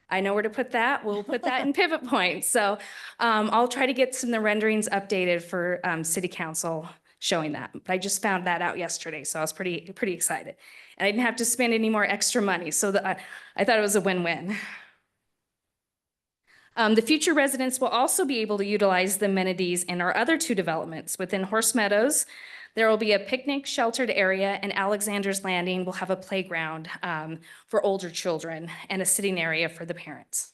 I know where to put that. We'll put that in Pivot Point. So I'll try to get some of the renderings updated for City Council showing that. But I just found that out yesterday, so I was pretty excited. And I didn't have to spend any more extra money, so I thought it was a win-win. The future residents will also be able to utilize the amenities in our other 2 developments. Within Horse Meadows, there will be a picnic sheltered area, and Alexander's Landing will have a playground for older children and a sitting area for the parents.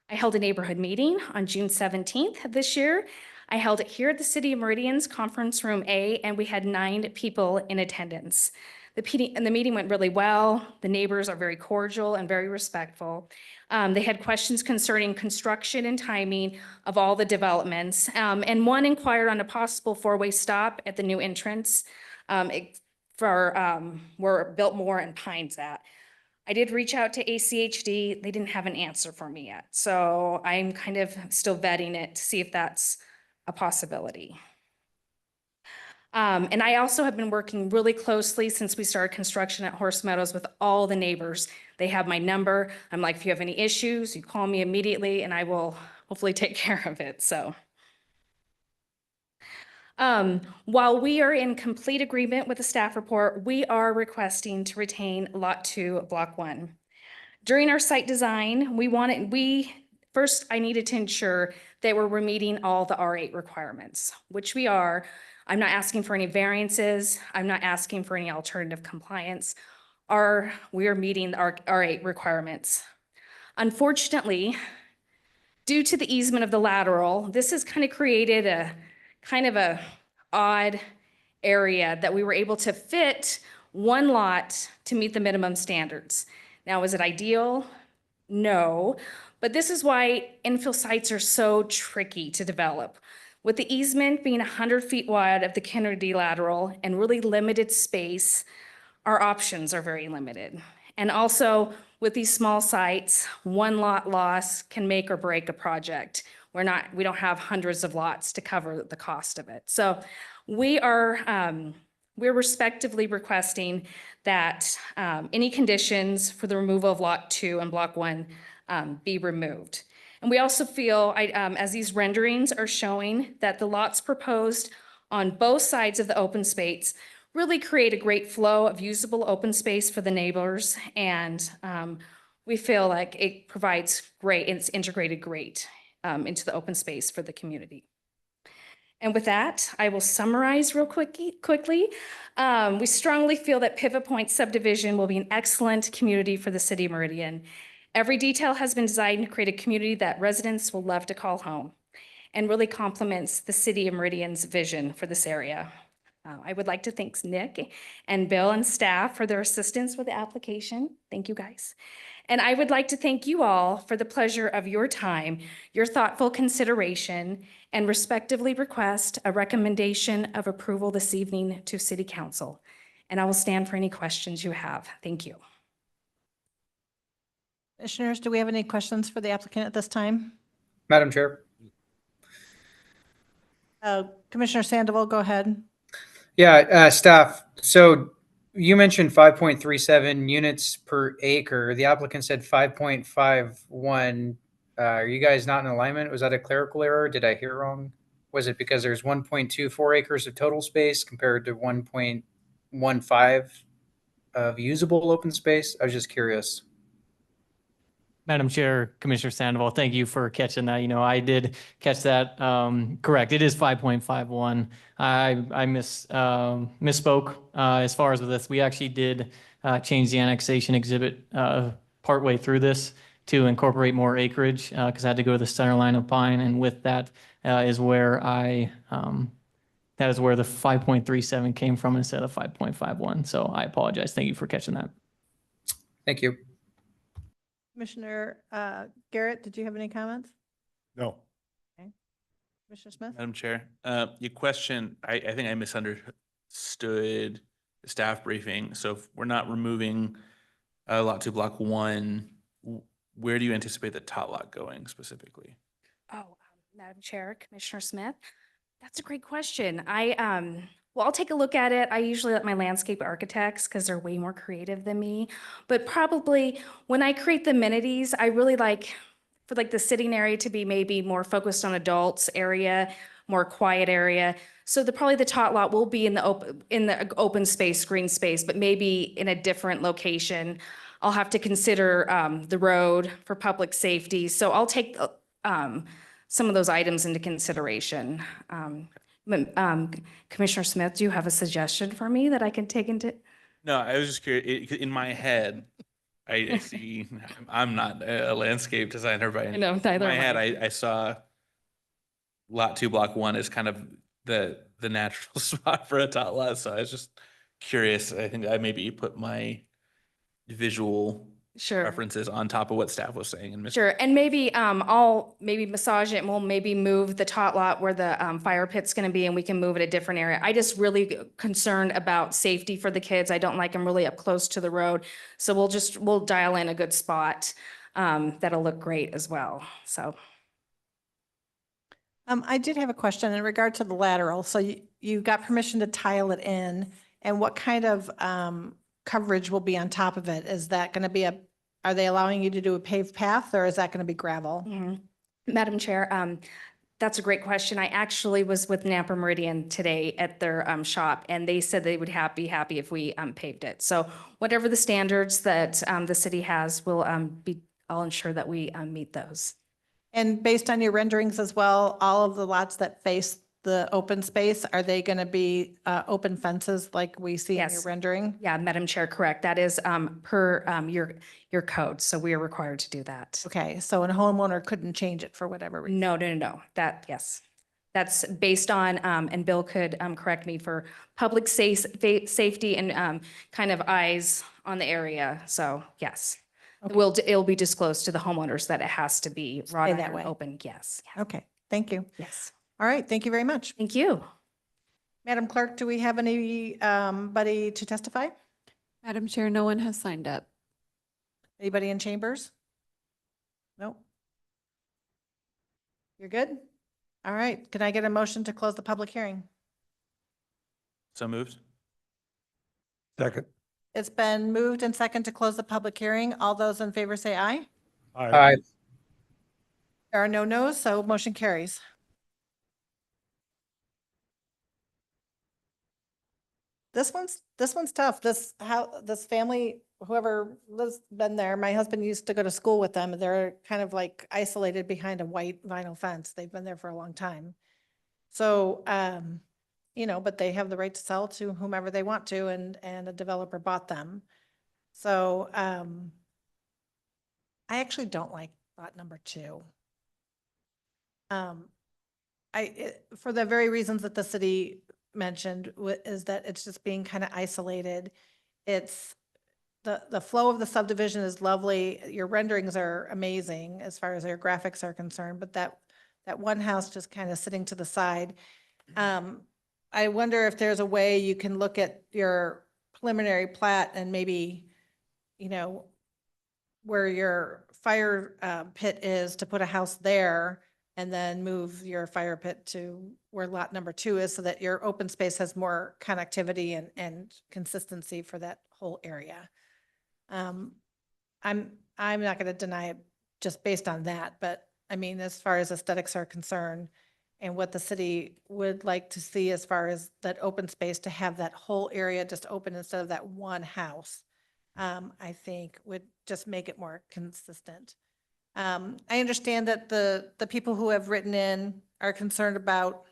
I held a neighborhood meeting on June 17th of this year. I held it here at the City of Meridian's Conference Room A, and we had 9 people in attendance. The meeting went really well. The neighbors are very cordial and very respectful. They had questions concerning construction and timing of all the developments. And one inquired on a possible 4-way stop at the new entrance for where Biltmore and Pines at. I did reach out to ACHD. They didn't have an answer for me yet. So I'm kind of still vetting it to see if that's a possibility. And I also have been working really closely since we started construction at Horse Meadows with all the neighbors. They have my number. I'm like, if you have any issues, you call me immediately and I will hopefully take care of it, so. While we are in complete agreement with the staff report, we are requesting to retain Lot 2, Block 1. During our site design, first, I needed to ensure that we're meeting all the R8 requirements, which we are. I'm not asking for any variances. I'm not asking for any alternative compliance. We are meeting our R8 requirements. Unfortunately, due to the easement of the lateral, this has kind of created a kind of a odd area that we were able to fit one lot to meet the minimum standards. Now, is it ideal? No, but this is why infill sites are so tricky to develop. With the easement being 100 feet wide of the Kennedy lateral and really limited space, our options are very limited. And also, with these small sites, one lot loss can make or break a project. We don't have hundreds of lots to cover the cost of it. So we're respectively requesting that any conditions for the removal of Lot 2 and Block 1 be removed. And we also feel, as these renderings are showing, that the lots proposed on both sides of the open space really create a great flow of usable open space for the neighbors. And we feel like it provides great, and it's integrated great into the open space for the community. And with that, I will summarize real quickly. We strongly feel that Pivot Point subdivision will be an excellent community for the city of Meridian. Every detail has been designed to create a community that residents will love to call home and really complements the city of Meridian's vision for this area. I would like to thank Nick and Bill and staff for their assistance with the application. Thank you, guys. And I would like to thank you all for the pleasure of your time, your thoughtful consideration, and respectively request a recommendation of approval this evening to City Council. And I will stand for any questions you have. Thank you. Commissioners, do we have any questions for the applicant at this time? Madam Chair. Commissioner Sandoval, go ahead. Yeah, staff. So you mentioned 5.37 units per acre. The applicant said 5.51. Are you guys not in alignment? Was that a clerical error? Did I hear wrong? Was it because there's 1.24 acres of total space compared to 1.15 of usable open space? I was just curious. Madam Chair, Commissioner Sandoval, thank you for catching that. I did catch that. Correct. It is 5.51. I misspoke as far as with this. We actually did change the annexation exhibit partway through this to incorporate more acreage because I had to go to the center line of Pine, and with that is where that is where the 5.37 came from instead of 5.51. So I apologize. Thank you for catching that. Thank you. Commissioner Garrett, did you have any comments? No. Okay. Commissioner Smith? Madam Chair, your question, I think I misunderstood the staff briefing. So if we're not removing Lot 2, Block 1, where do you anticipate the tot lot going specifically? Madam Chair, Commissioner Smith, that's a great question. Well, I'll take a look at it. I usually let my landscape architects because they're way more creative than me. But probably when I create the amenities, I really like for the sitting area to be maybe more focused on adults area, more quiet area. So probably the tot lot will be in the open space, green space, but maybe in a different location. I'll have to consider the road for public safety. So I'll take some of those items into consideration. Commissioner Smith, do you have a suggestion for me that I can take into? No, I was just curious. In my head, I see, I'm not a landscape designer by any. No, neither In my am head, I saw Lot 2, Block 1 as kind of the natural spot for a tot lot. So I was just curious. I think I maybe put my visual Sure. references on top of what staff was saying. And Sure, and maybe I'll maybe massage it, and we'll maybe move the tot lot where the fire pit's gonna be, and we can move it a different area. I just really concerned about safety for the kids. I don't like them really up close to the road. So we'll dial in a good spot that'll look great as well, so. I did have a question in regard to the lateral. So you got permission to tile it in, and what kind of coverage will be on top of it? Is that going to be are they allowing you to do a paved path, or is that going to be gravel? Madam Chair, that's a great question. I actually was with Nampa Meridian today at their shop, and they said they would be happy if we paved it. So whatever the standards that the city has, I'll ensure that we meet those. And based on your renderings as well, all of the lots that face the open space, are they going to be open fences like we see in your Yes. rendering? Yeah, Madam Chair, correct. That is per your code, so we are required to do that. Okay, so a homeowner couldn't change it for whatever reason? No. Yes. That's based on, and Bill could correct me, for public safety and kind of eyes on the area. So yes. It'll be disclosed to the homeowners that it has to be wrought Stay that iron way. open. Yes. Okay, thank you. Yes. All right, thank you very much. Thank you. Madam Clerk, do we have anybody to testify? Madam Chair, no one has signed up. Anybody in chambers? Nope. You're good? All right, can I get a motion to close the public hearing? So moved. Second. It's been moved and second to close the public hearing. All those in favor say aye. Aye. There are no no's, so motion carries. This one's tough. This family, whoever lives, been there, my husband used to go to school with them. They're kind of like isolated behind a white vinyl fence. They've been there for a long time. So, but they have the right to sell to whomever they want to, and a developer bought them. So, I actually don't like lot number 2. For the very reasons that the city mentioned, is that it's just being kind of isolated. It's the flow of the subdivision is lovely. Your renderings are amazing as far as your graphics are concerned, but that one house just kind of sitting to the side. I wonder if there's a way you can look at your preliminary plat and maybe, where your fire pit is, to put a house there, and then move your fire pit to where lot number 2 is, so that your open space has more connectivity and consistency for that whole area. I'm not going to deny it just based on that, but I mean, as far as aesthetics are concerned, and what the city would like to see as far as that open space, to have that whole area just open instead of that one house, I think would just make it more consistent. I understand that the people who have written in are concerned about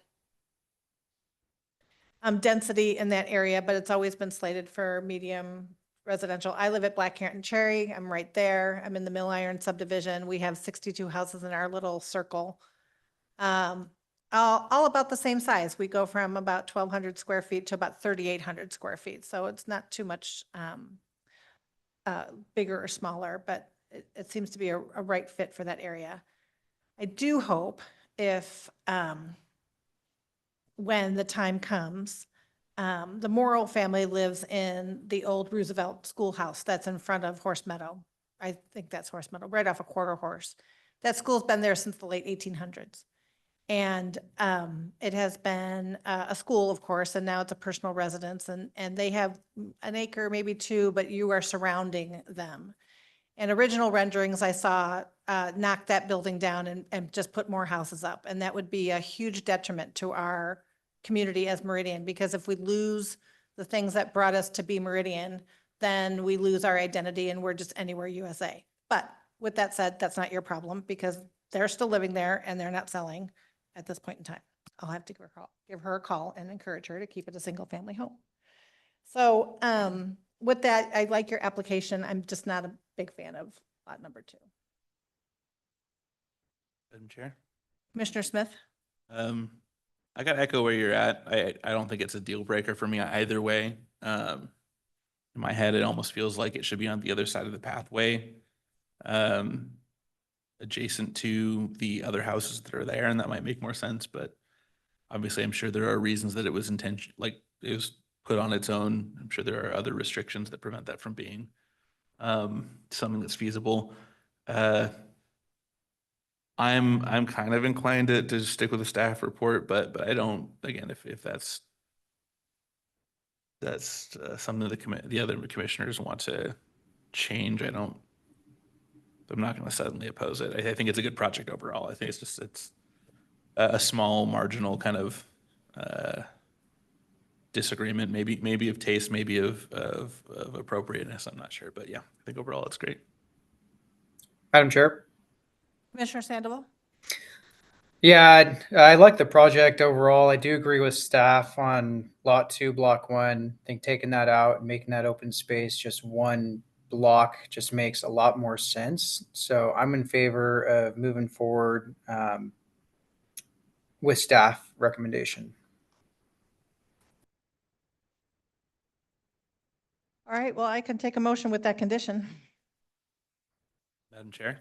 density in that area, but it's always been slated for medium residential. I live at Black Carrot and Cherry. I'm right there. I'm in the Mill Iron subdivision. We have 62 houses in our little circle. All about the same size. We go from about 1,200 square feet to about 3,800 square feet. So it's not too much bigger or smaller, but it seems to be a right fit for that area. I do hope if, when the time comes, the Morrill family lives in the old Roosevelt schoolhouse that's in front of Horse Meadow. I think that's Horse Meadow, right off a Quarter Horse. That school's been there since the late 1800s. And it has been a school, of course, and now it's a personal residence, and they have an acre, maybe 2, but you are surrounding them. And original renderings I saw knock that building down and just put more houses up. And that would be a huge detriment to our community as Meridian, because if we lose the things that brought us to be Meridian, then we lose our identity and we're just anywhere USA. But with that said, that's not your problem, because they're still living there and they're not selling at this point in time. I'll have to give her a call and encourage her to keep it a single family home. So with that, I like your application. I'm just not a big fan of lot number 2. Madam Chair. Commissioner Smith? I got to echo where you're at. I don't think it's a deal breaker for me either way. In my head, it almost feels like it should be on the other side of the pathway, adjacent to the other houses that are there, and that might make more sense. But obviously, I'm sure there are reasons that it was it was put on its own. I'm sure there are other restrictions that prevent that from being something that's feasible. I'm kind of inclined to stick with the staff report, but I don't, again, if that's that's something the other commissioners want to change, I'm not going to suddenly oppose it. I think it's a good project overall. I think it's a small marginal kind of disagreement, maybe of taste, maybe of appropriateness. I'm not sure, but yeah, I think overall it's great. Madam Chair? Commissioner Sandoval? Yeah, I like the project overall. I do agree with staff on Lot 2, Block 1. I think taking that out and making that open space just one block just makes a lot more sense. So I'm in favor of moving forward with staff recommendation. All right, well, I can take a motion with that condition. Madam Chair?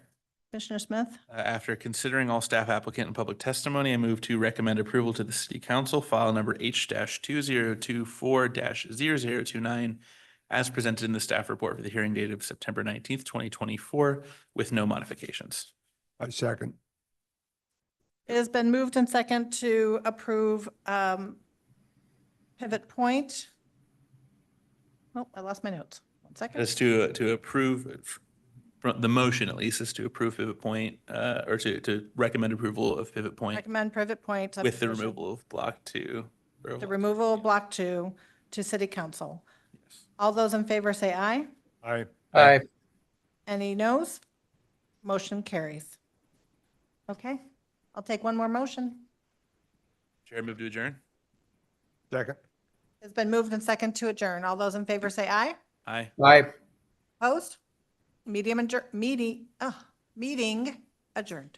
Commissioner Smith? After considering all staff applicant and public testimony, I move to recommend approval to the City Council, file number H-2024-0029, as presented in the staff report for the hearing date of September 19th, 2024, with no modifications. I second. It has been moved and second to approve Pivot Point. Oh, I lost my notes. One second. As to approve, from the motion at least, is to approve Pivot Point, or to recommend approval of Pivot Point Recommend Pivot Point. with the subdivision. removal of Block 2. The removal of Block 2 to City Council. All those in favor say aye. Aye. Aye. Any noes? Motion carries. Okay, I'll take one more motion. Chair, move to adjourn. Second. It's been moved and second to adjourn. All those in favor say aye. Aye. Aye. Opposed? Meeting adjourned.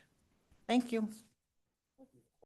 Thank you.